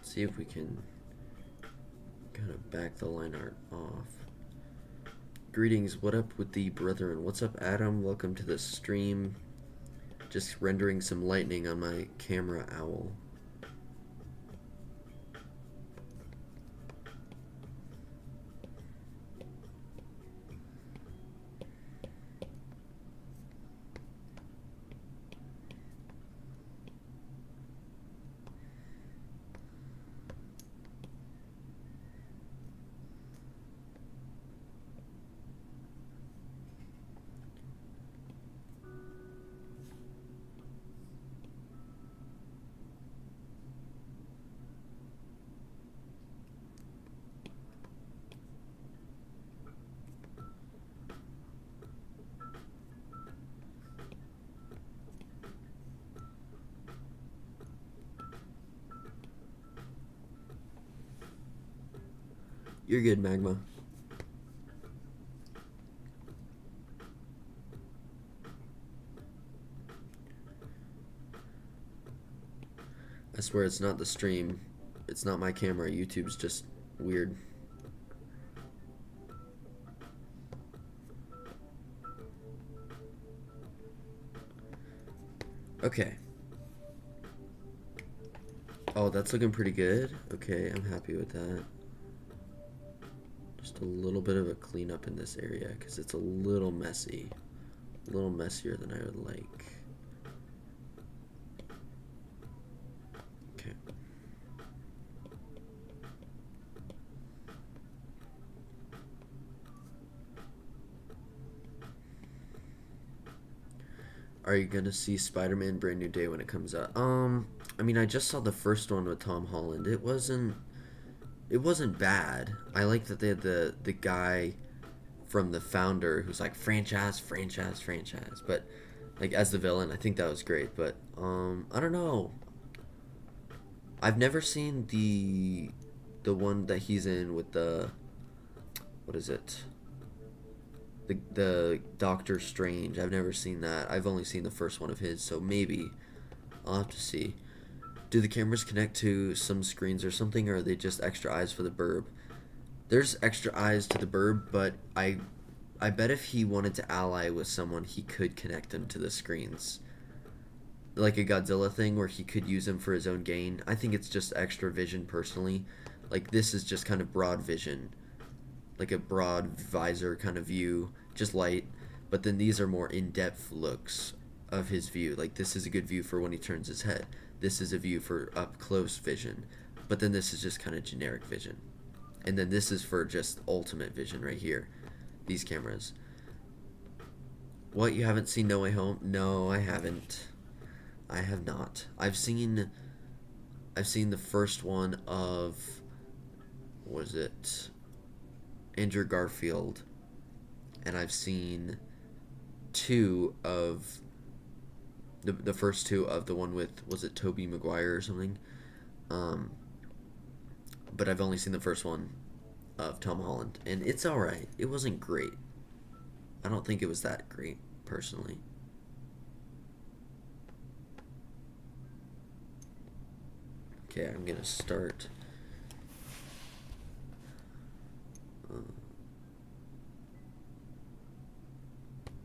See if we can kind of back the line art off. Greetings, what up with the brethren? What's up, Adam? Welcome to the stream. Just rendering some lightning on my camera owl. You're good, Magma. I swear it's not the stream. It's not my camera. YouTube's just weird. Okay. Oh, that's looking pretty good. Okay, I'm happy with that. Just a little bit of a cleanup in this area because it's a little messy. A little messier than I would like. Okay. Are you gonna see Spider-Man Brand New Day when it comes out? I mean, I just saw the first one with Tom Holland. It wasn't bad. I like that they had the guy from the founder who's like franchise, franchise, franchise, but like as the villain. I think that was great, but I don't know. I've never seen the one that he's in with the, what is it? The Doctor Strange. I've never seen that. I've only seen the first one of his, so maybe I'll have to see. Do the cameras connect to some screens or something, or are they just extra eyes for the burb? There's extra eyes to the burb, but I bet if he wanted to ally with someone, he could connect them to the screens. Like a Godzilla thing where he could use them for his own gain. I think it's just extra vision personally. Like this is just kind of broad vision. Like a broad visor kind of view, just light. But then these are more in-depth looks of his view. Like this is a good view for when he turns his head. This is a view for up close vision. But then this is just kind of generic vision. And then this is for just ultimate vision right here. These cameras. What, you haven't seen No Way Home? No, I haven't. I have not. I've seen the first one of, was it Andrew Garfield, and I've seen two of the first two of the one with, was it Tobey Maguire or something? But I've only seen the first one of Tom Holland, and it's alright. It wasn't great. I don't think it was that great, personally. Okay, I'm gonna start.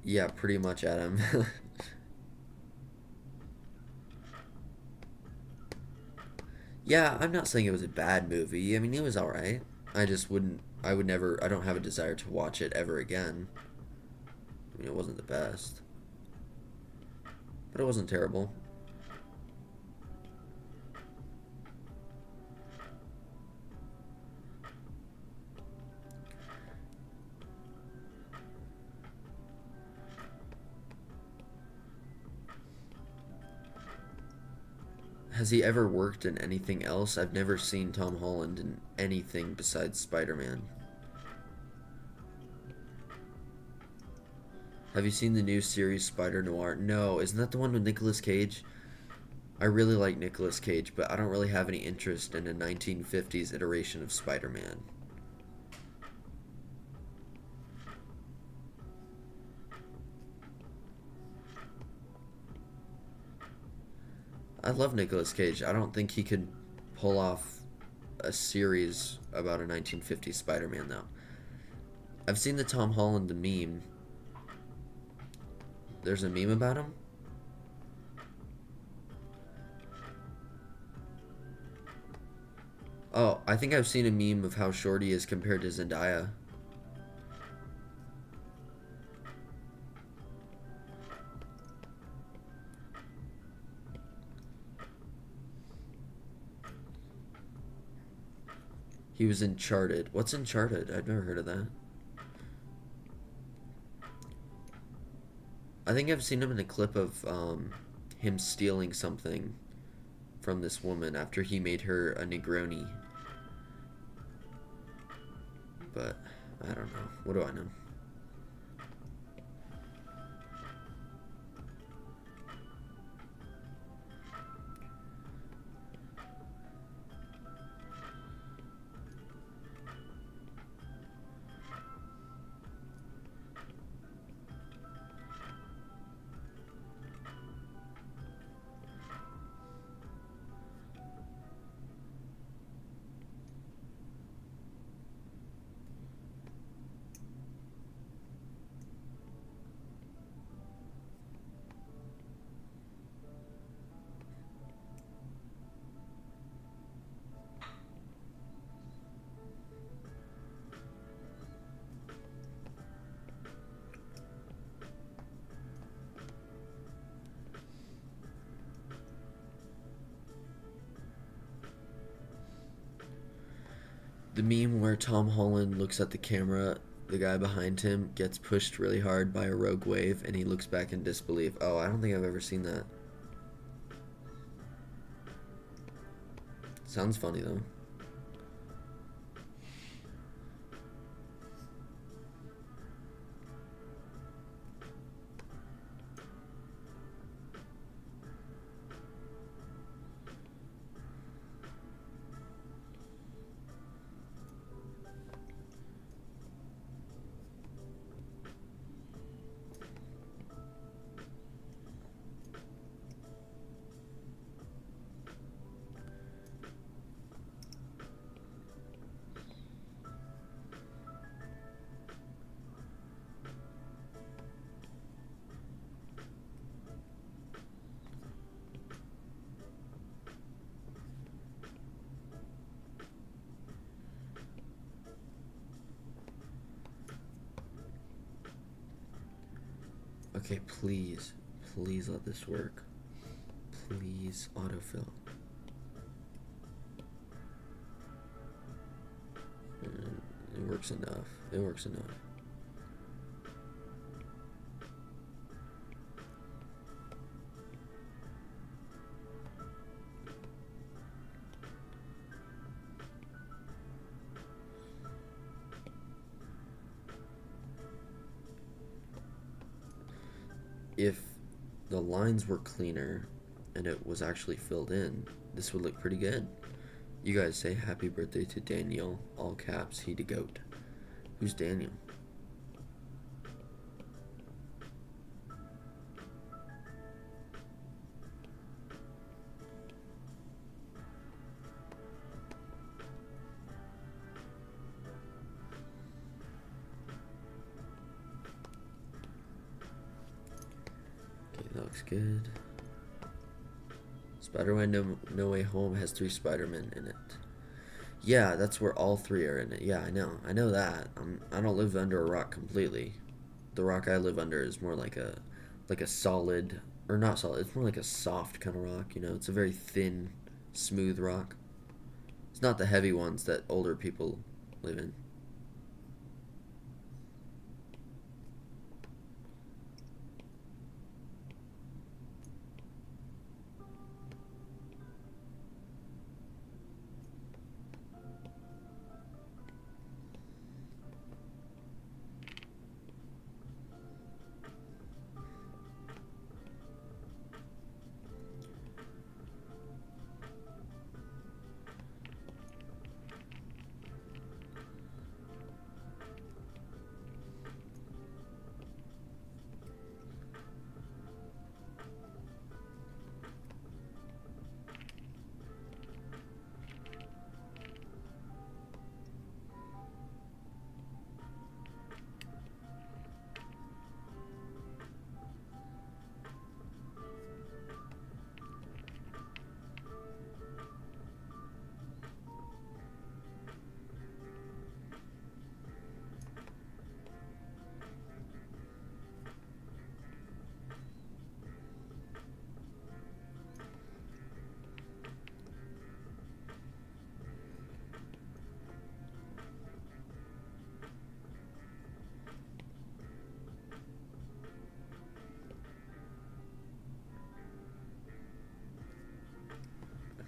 Yeah, pretty much, Adam. Yeah, I'm not saying it was a bad movie. I mean, it was alright. I would never, I don't have a desire to watch it ever again. I mean, it wasn't the best. But it wasn't terrible. Has he ever worked in anything else? I've never seen Tom Holland in anything besides Spider-Man. Have you seen the new series Spider Noir? No, isn't that the one with Nicolas Cage? I really like Nicolas Cage, but I don't really have any interest in a 1950s iteration of Spider-Man. I love Nicolas Cage. I don't think he could pull off a series about a 1950s Spider-Man, though. I've seen the Tom Holland the meme. There's a meme about him? Oh, I think I've seen a meme of how short he is compared to Zendaya. He was in Uncharted. What's Uncharted? I've never heard of that. I think I've seen him in a clip of him stealing something from this woman after he made her a Negroni. But I don't know. What do I know? The meme where Tom Holland looks at the camera, the guy behind him gets pushed really hard by a rogue wave, and he looks back in disbelief. Oh, I don't think I've ever seen that. Sounds funny though. Okay, please, please let this work. Please autofill. It works enough. It works enough. If the lines were cleaner and it was actually filled in, this would look pretty good. You guys say happy birthday to Daniel, all caps, he the goat. Who's Daniel? Okay, that looks good. Spider-Man No Way Home has 3 Spider-Men in it. Yeah, that's where all 3 are in it. Yeah, I know. I know that. I don't live under a rock completely. The rock I live under is more like a solid, or not solid. It's more like a soft kind of rock. You know, it's a very thin, smooth rock. It's not the heavy ones that older people live in.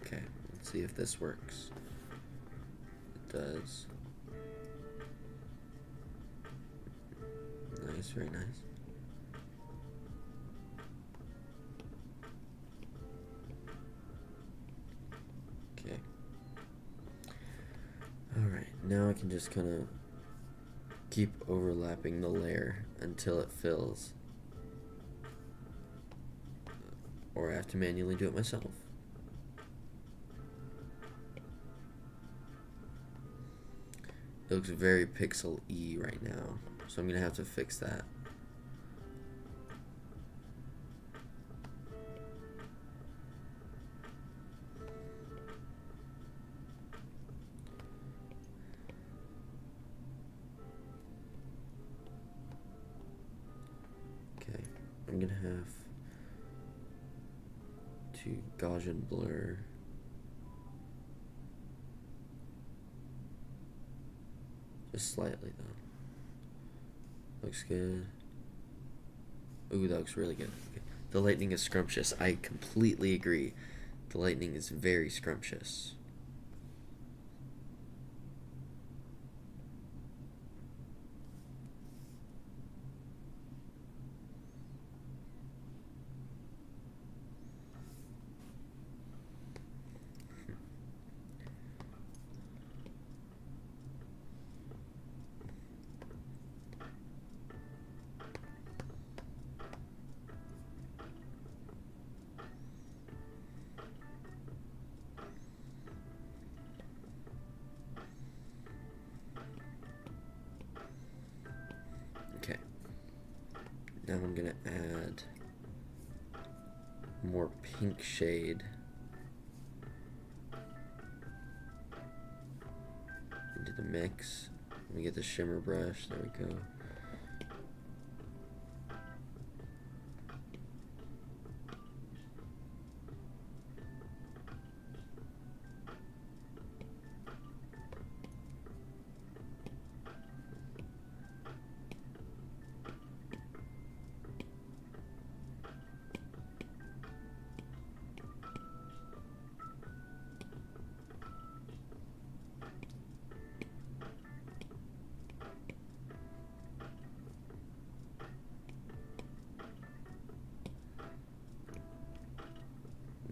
Okay, let's see if this works. It does. Nice, very nice. Okay. Alright, now I can just kind of keep overlapping the layer until it fills. Or I have to manually do it myself. It looks very pixel-y right now, so I'm gonna have to fix that. Okay, I'm gonna have to Gaussian blur. Just slightly though. Looks good. Ooh, that looks really good. Okay. The lightning is scrumptious. I completely agree. The lightning is very scrumptious. Okay. Now I'm gonna add more pink shade into the mix. Let me get the shimmer brush. There we go.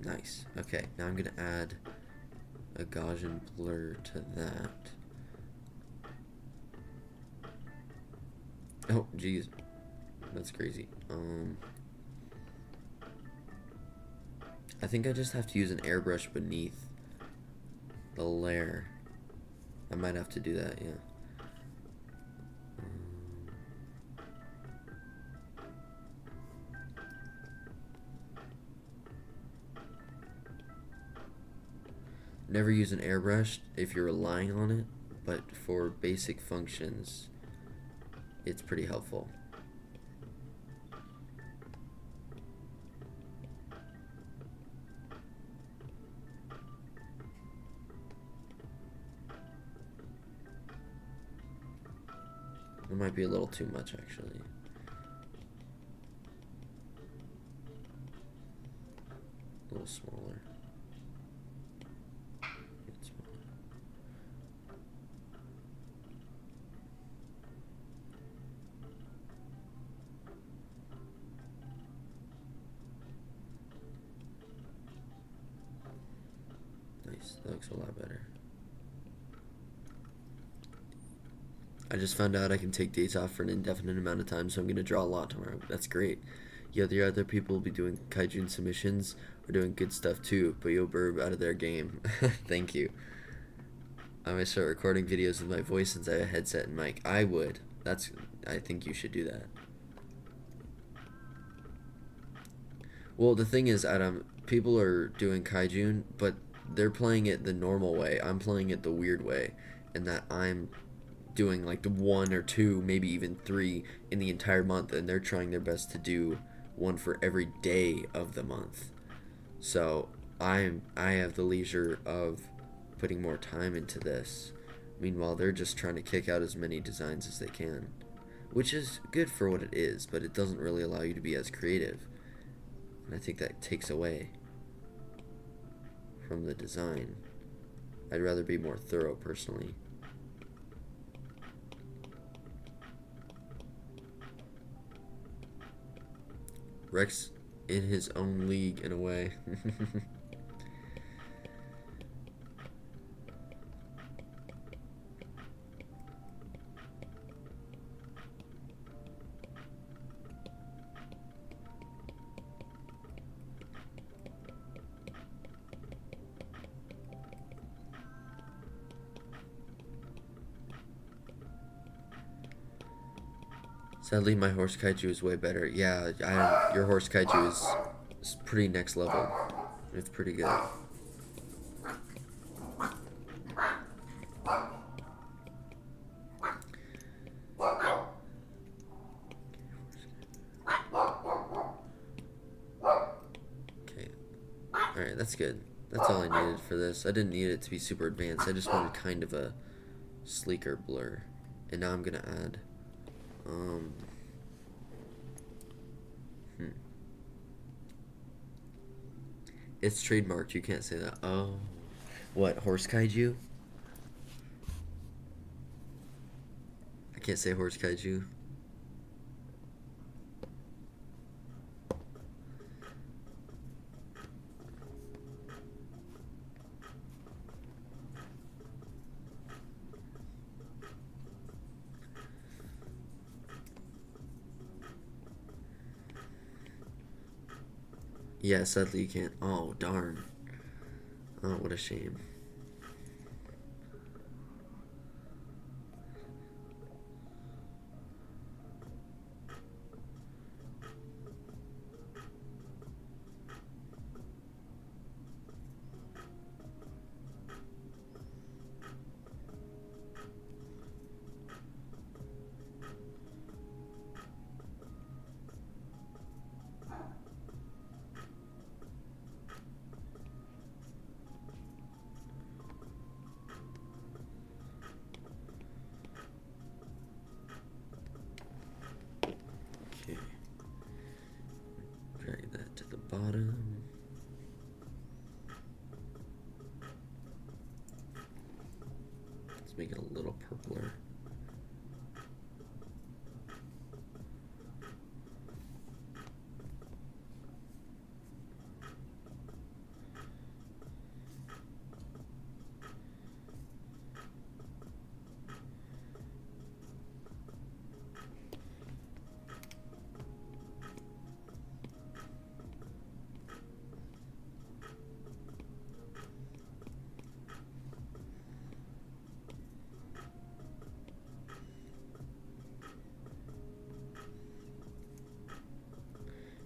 Nice. Okay, now I'm gonna add a Gaussian blur to that. Oh, geez. That's crazy. I think I just have to use an airbrush beneath the layer. I might have to do that, yeah. Never use an airbrush if you're relying on it, but for basic functions, it's pretty helpful. It might be a little too much, actually. A little smaller. Nice, that looks a lot better. I just found out I can take days off for an indefinite amount of time, so I'm going to draw a lot tomorrow. That's great. Yeah, the other people will be doing Kaijune submissions are doing good stuff too, but you'll burb out of their game. Thank you. I might start recording videos with my voice since I have a headset and mic. I would. I think you should do that. Well, the thing is, Adam, people are doing Kaijune, but they're playing it the normal way. I'm playing it the weird way, and that I'm doing like the 1 or 2, maybe even 3 in the entire month, and they're trying their best to do one for every day of the month. So I have the leisure of putting more time into this. Meanwhile, they're just trying to kick out as many designs as they can, which is good for what it is, but it doesn't really allow you to be as creative. And I think that takes away from the design. I'd rather be more thorough personally. Rex in his own league in a way. Sadly, my horse kaiju is way better. Yeah, your horse kaiju is pretty next level. It's pretty good. Okay. Alright, that's good. That's all I needed for this. I didn't need it to be super advanced. I just wanted kind of a sleeker blur. And now I'm gonna add, it's trademarked, you can't say that. Oh. What, horse kaiju? I can't say horse kaiju. Yeah, sadly you can't. Oh, darn. Oh, what a shame. Okay. Drag that to the bottom. Let's make it a little purpler.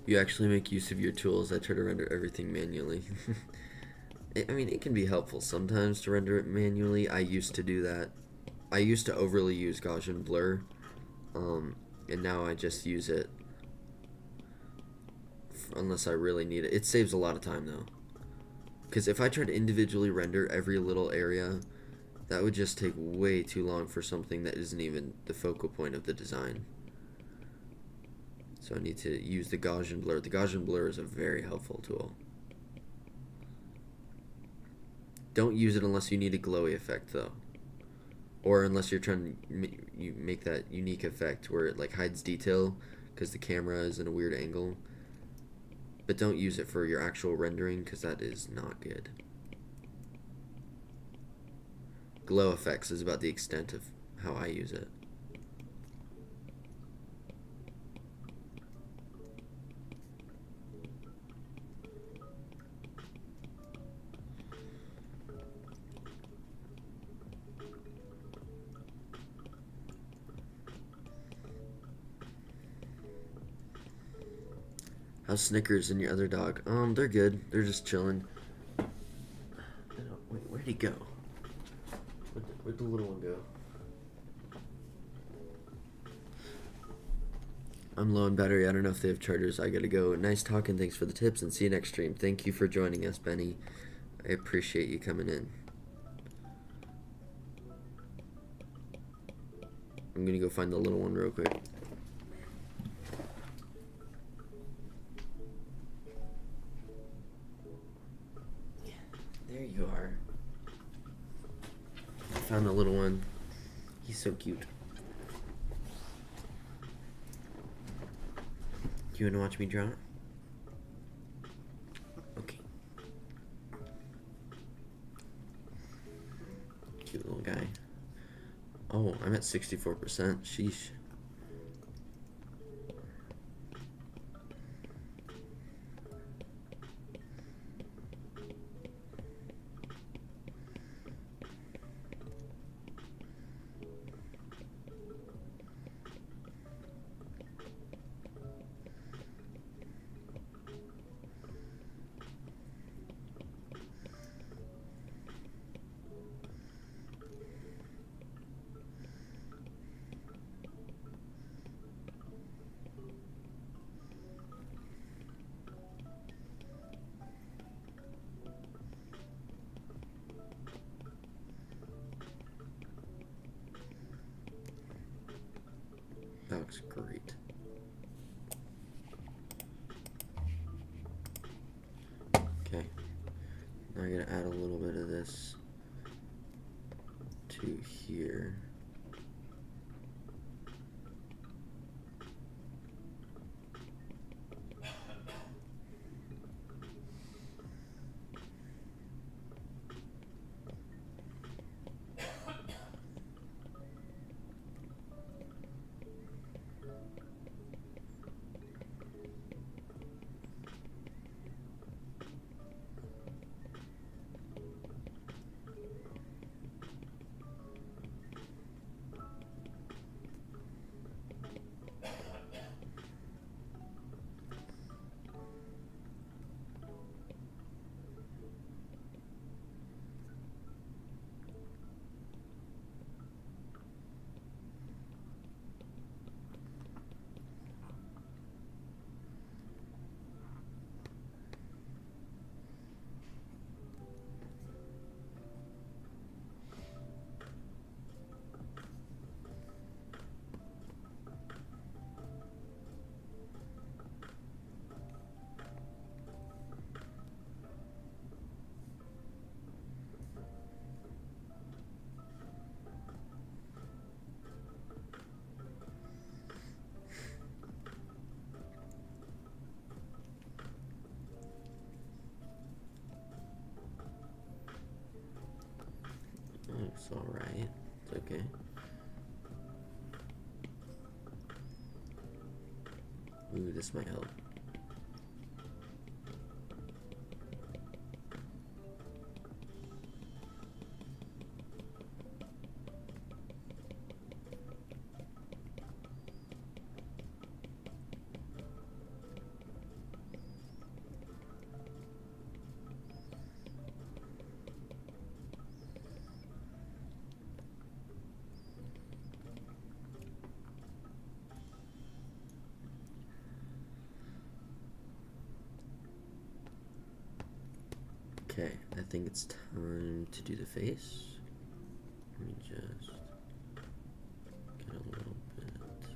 You actually make use of your tools. I try to render everything manually. I mean, it can be helpful sometimes to render it manually. I used to do that. I used to overly use Gaussian blur, and now I just use it unless I really need it. It saves a lot of time though, because if I tried to individually render every little area, that would just take way too long for something that isn't even the focal point of the design. So I need to use the Gaussian blur. The Gaussian blur is a very helpful tool. Don't use it unless you need a glowy effect though, or unless you're trying to make that unique effect where it like hides detail because the camera is in a weird angle. But don't use it for your actual rendering because that is not good. Glow effects is about the extent of how I use it. How's Snickers and your other dog? They're good. They're just chilling. Wait, where'd he go? Where'd the little one go? I'm low on battery. I don't know if they have chargers. I gotta go. Nice talking. Thanks for the tips and see you next stream. Thank you for joining us, Benny. I appreciate you coming in. I'm gonna go find the little one real quick. There you are. I found the little one. He's so cute. Do you want to watch me draw it? Okay. Cute little guy. Oh, I'm at 64%. Sheesh. Okay. Now I'm gonna add a little bit of this to here. It's alright. It's okay. Ooh, this might help. Okay, I think it's time to do the face. Let me just get a little bit this.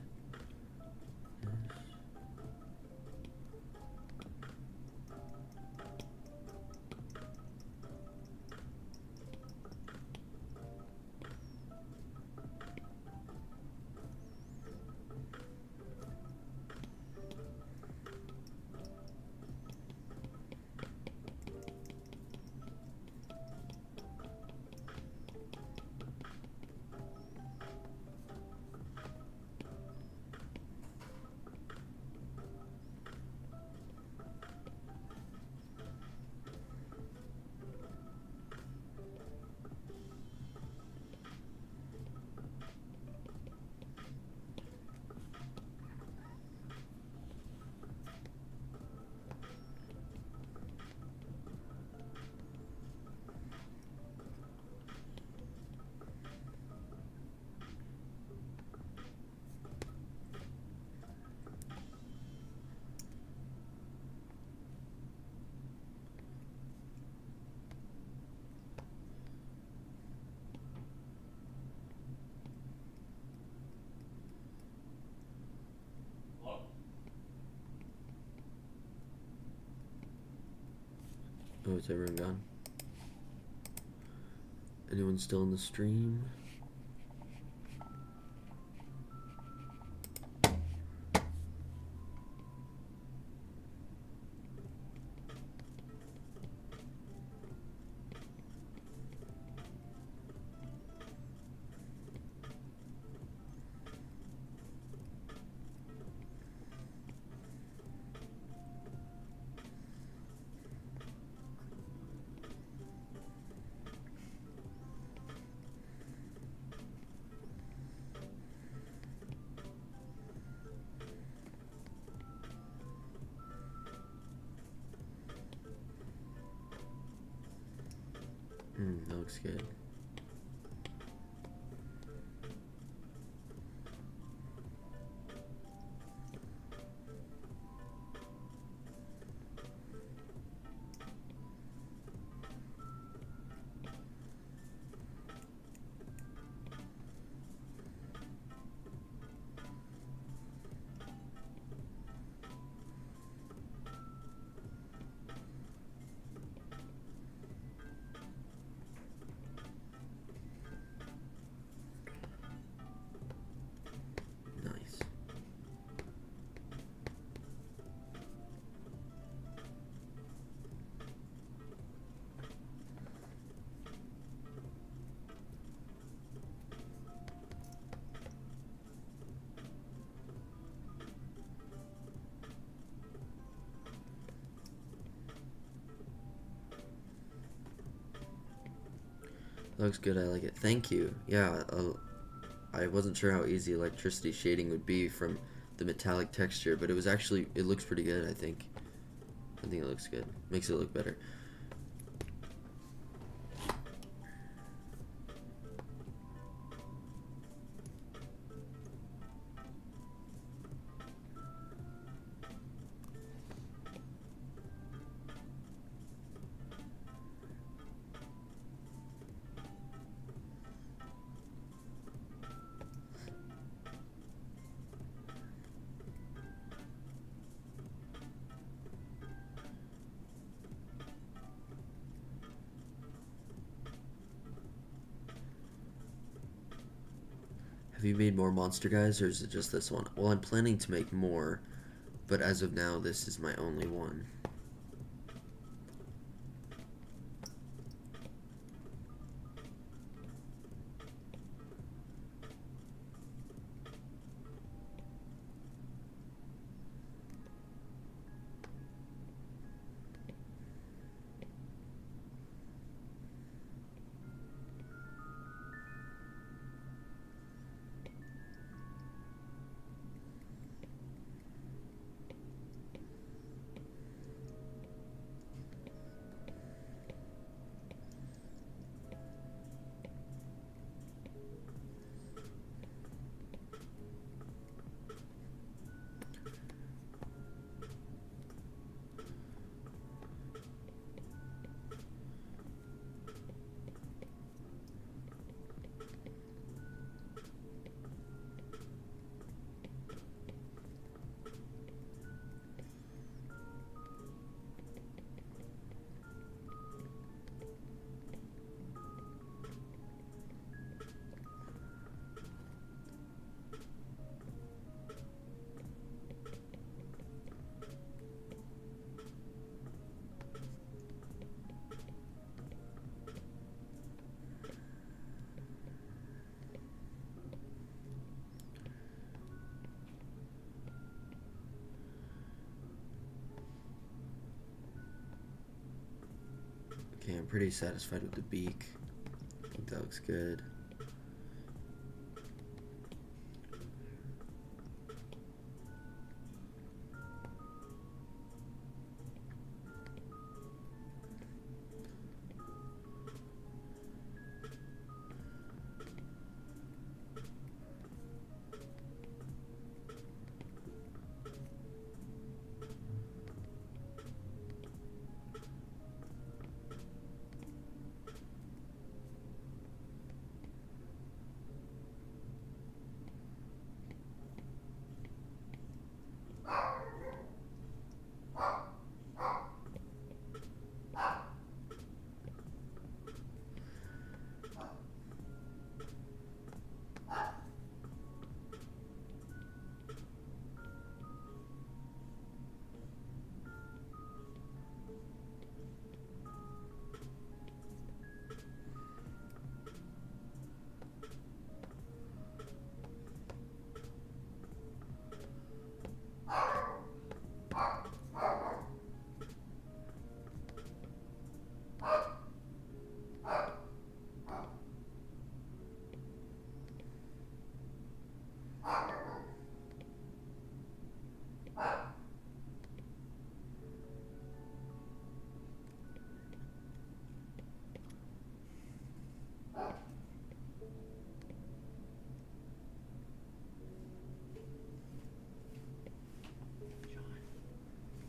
Oh, is everyone gone? Anyone still in the stream? That looks good. Looks good. I like it. Thank you. Yeah, I wasn't sure how easy electricity shading would be from the metallic texture, but it looks pretty good, I think. I think it looks good. Makes it look better. Have you made more monster guys, or is it just this one? Well, I'm planning to make more, but as of now, this is my only one. Okay, I'm pretty satisfied with the beak. I think that looks good.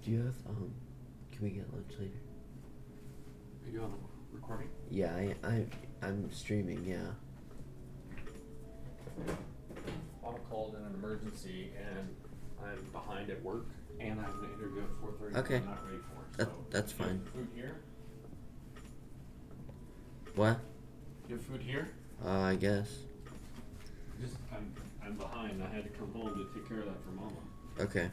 Do you have, can we get lunch later? Are you on the recording? Yeah, I'm streaming, yeah. I'm called in an emergency and I'm behind at work and I have an interview at 4:30 Okay. I'm not ready for it. So That's do you have fine. food here? What? Do you have food here? I guess. Just I'm behind. I had to come home to take care of that for Mama. Okay.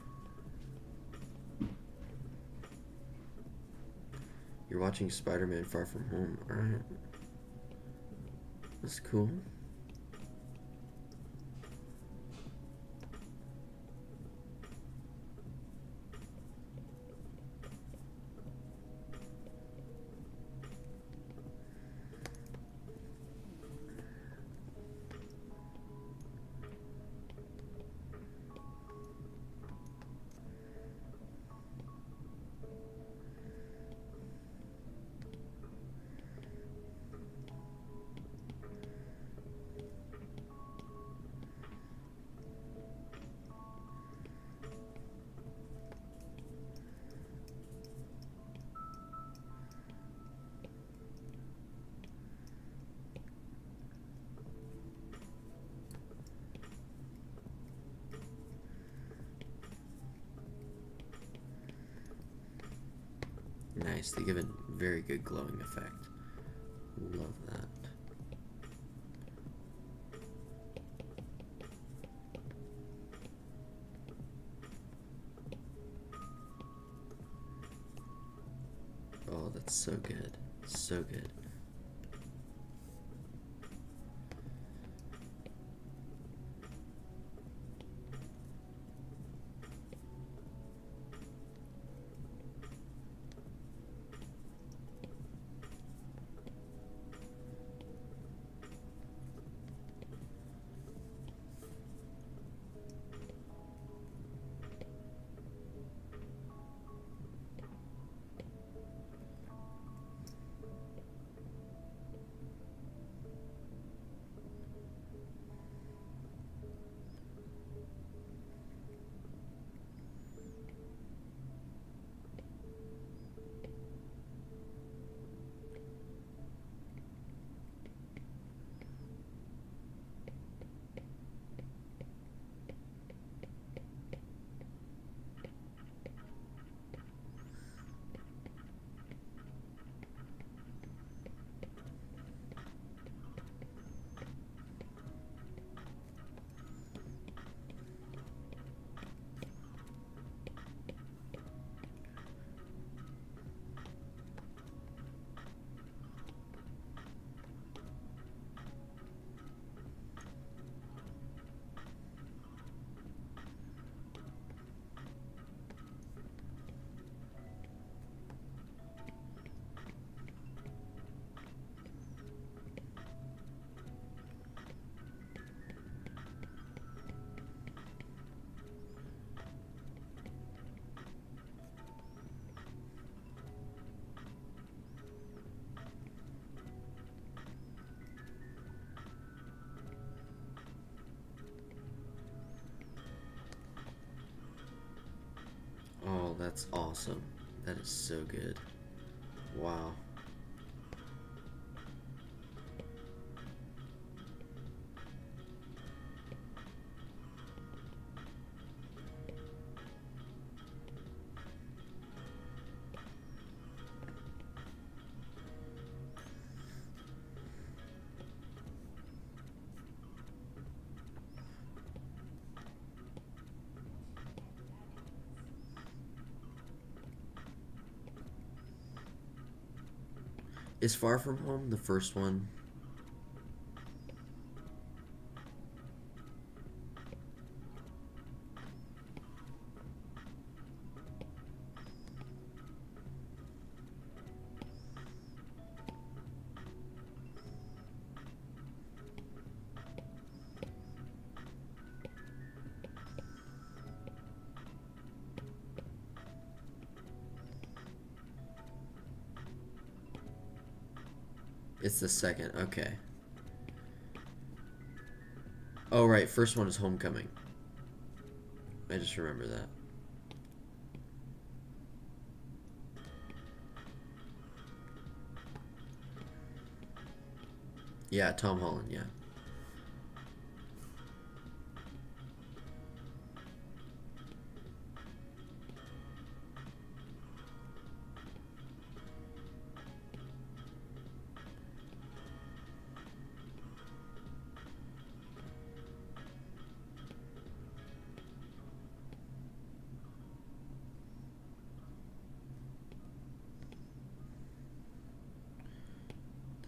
You're watching Spider-Man Far From Home. Alright. That's cool. Nice. They give a very good glowing effect. Love that. Oh, that's so good. So good. Oh, that's awesome. That is so good. Wow. Is Far From Home the first one? It's the second. Okay. Oh, right. First one is Homecoming. I just remember that. Yeah, Tom Holland, yeah.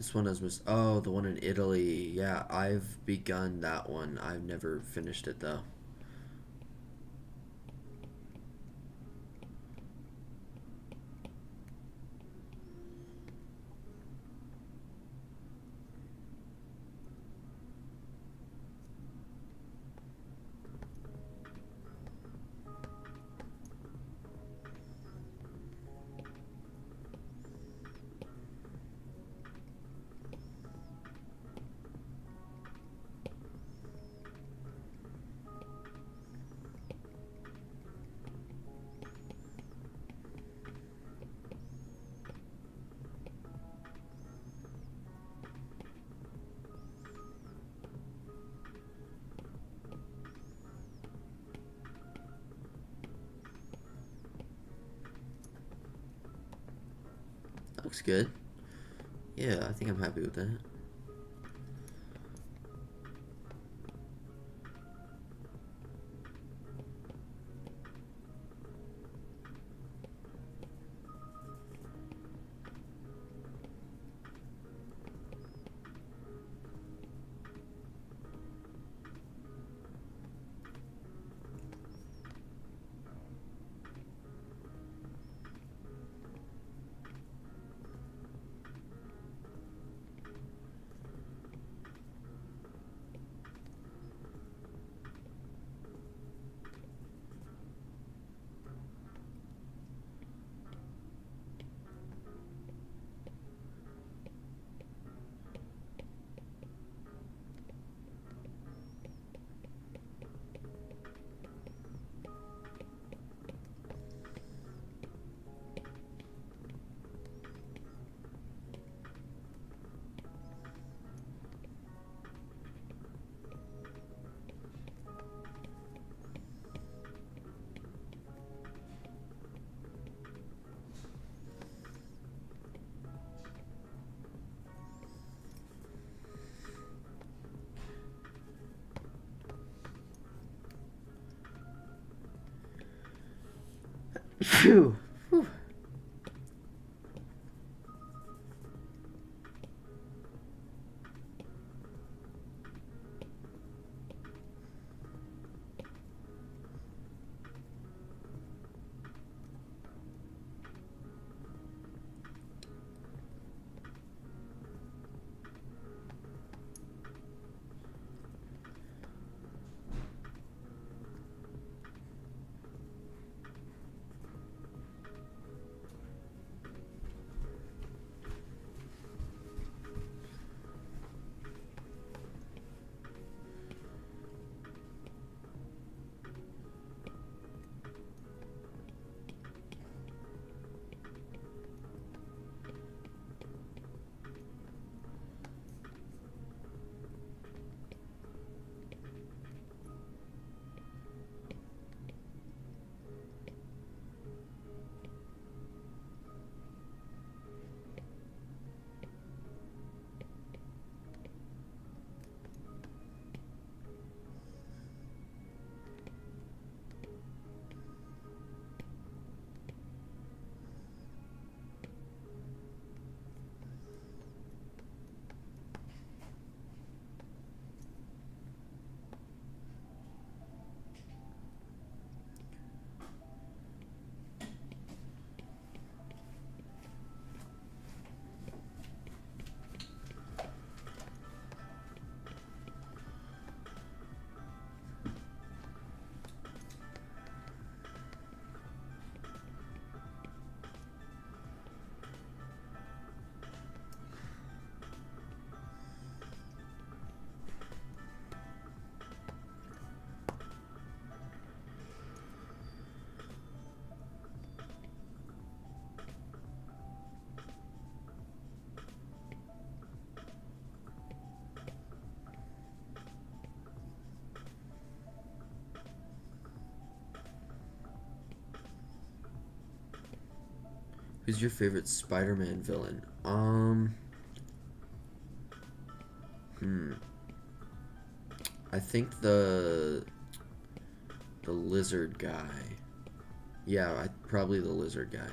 This one has oh, the one in Italy. Yeah, I've begun that one. I've never finished it though. That looks good. Yeah, I think I'm happy with that. Phew. Whew. Who's your favorite Spider-Man villain? Hmm. I think the lizard guy. Yeah, probably the lizard guy.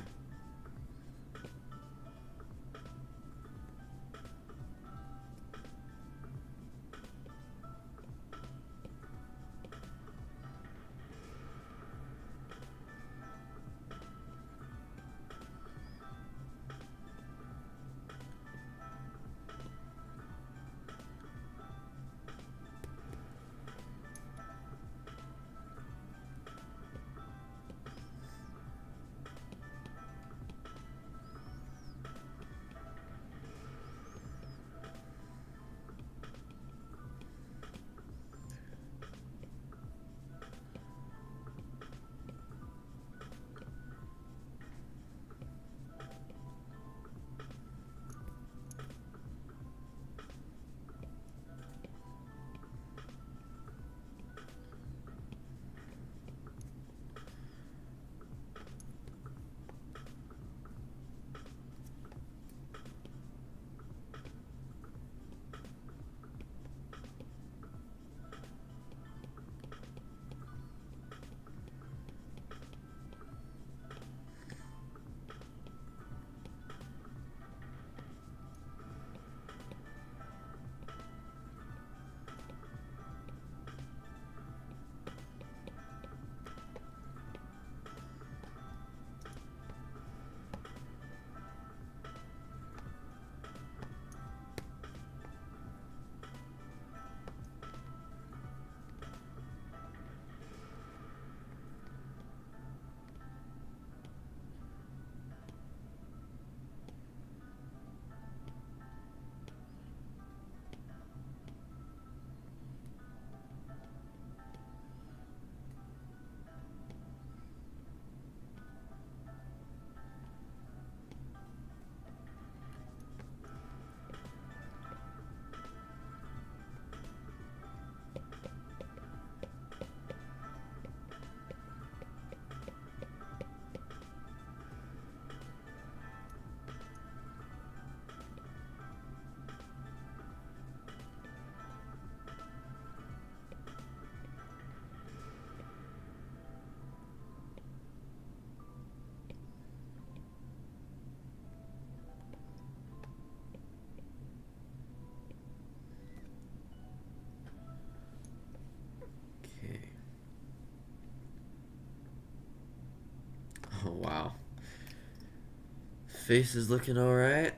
Face is looking alright.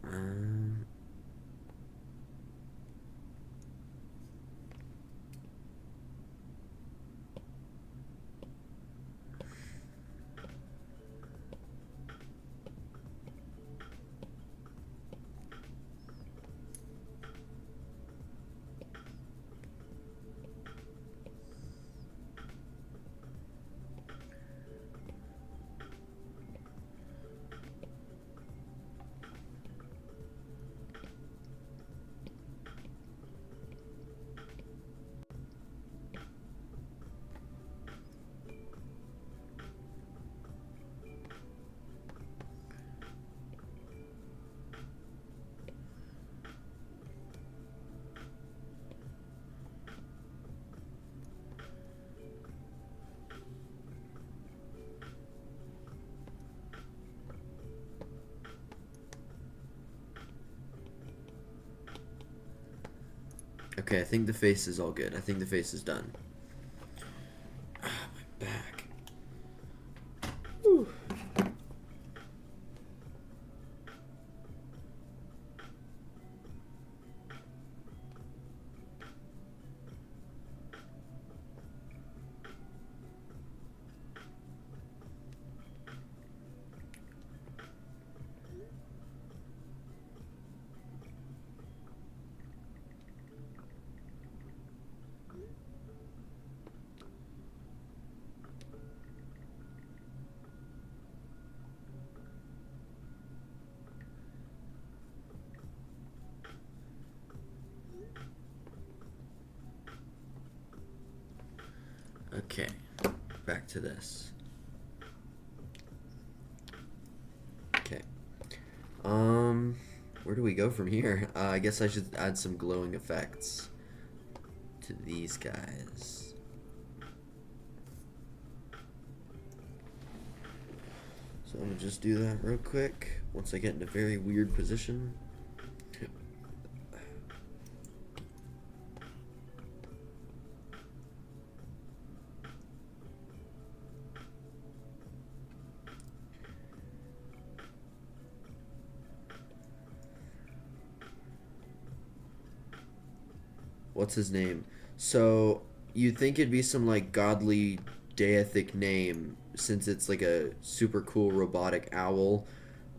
Um, okay, I think the face is all good. I think the face is done. Ah, my back. Whew. Okay, back to this. Okay. Where do we go from here? I guess I should add some glowing effects to these guys. So I'm gonna just do that real quick once I get in a very weird position. What's his name? So you'd think it'd be some like godly deific name since it's like a super cool robotic owl,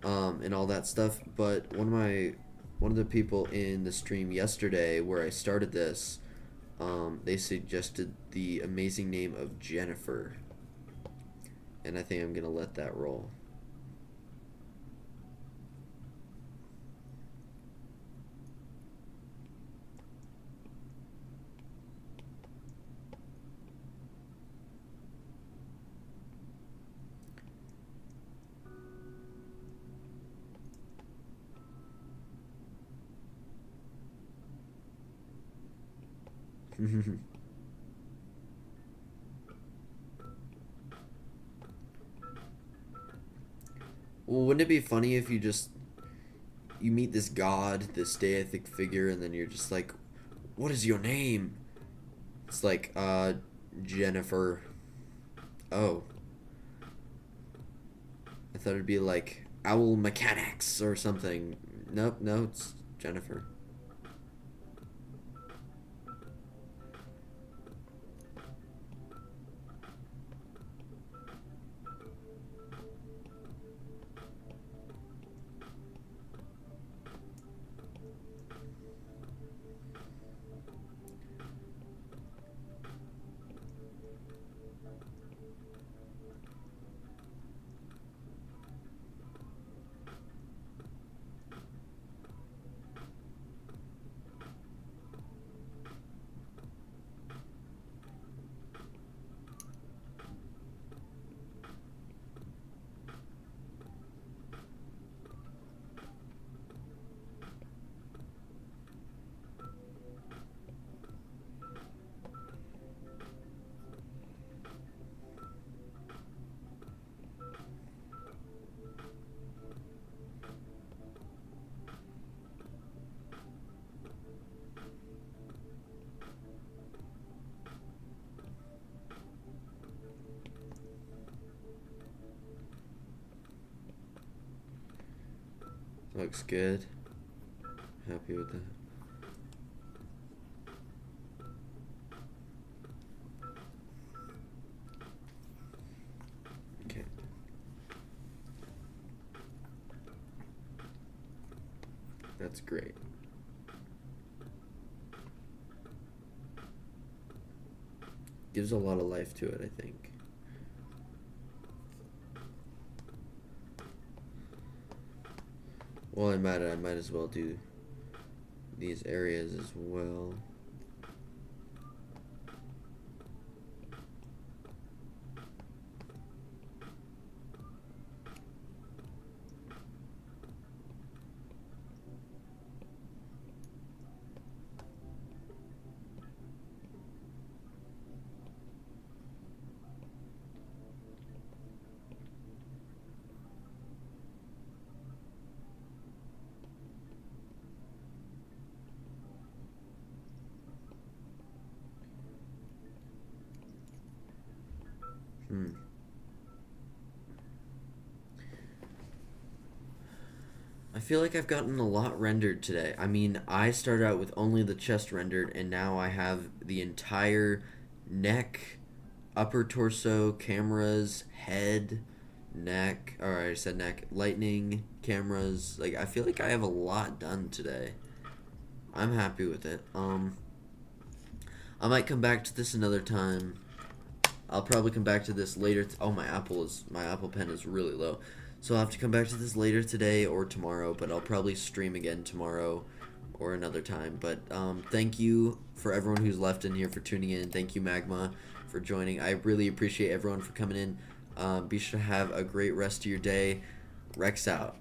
and all that stuff. But one of the people in the stream yesterday where I started this, they suggested the amazing name of Jennifer, and I think I'm gonna let that roll. Well, wouldn't it be funny if you meet this god, this deific figure, and then you're just like, "What is your name?" It's like, Jennifer. Oh, I thought it'd be like Owl Mechanics or something. Nope, no, it's Jennifer. Looks good. Happy with that. Okay. That's great. Gives a lot of life to it, I think. While I'm at it, I might as well do these areas as well. I feel like I've gotten a lot rendered today. I mean, I started out with only the chest rendered, and now I have the entire neck, upper torso, cameras, head, neck. Alright, I said neck. Lightning, cameras. Like, I feel like I have a lot done today. I'm happy with it. I might come back to this another time. I'll probably come back to this later. Oh, my Apple pen is really low. So I'll have to come back to this later today or tomorrow, but I'll probably stream again tomorrow or another time. But thank you for everyone who's left in here for tuning in. Thank you, Magma, for joining. I really appreciate everyone for coming in. Be sure to have a great rest of your day. Rex out.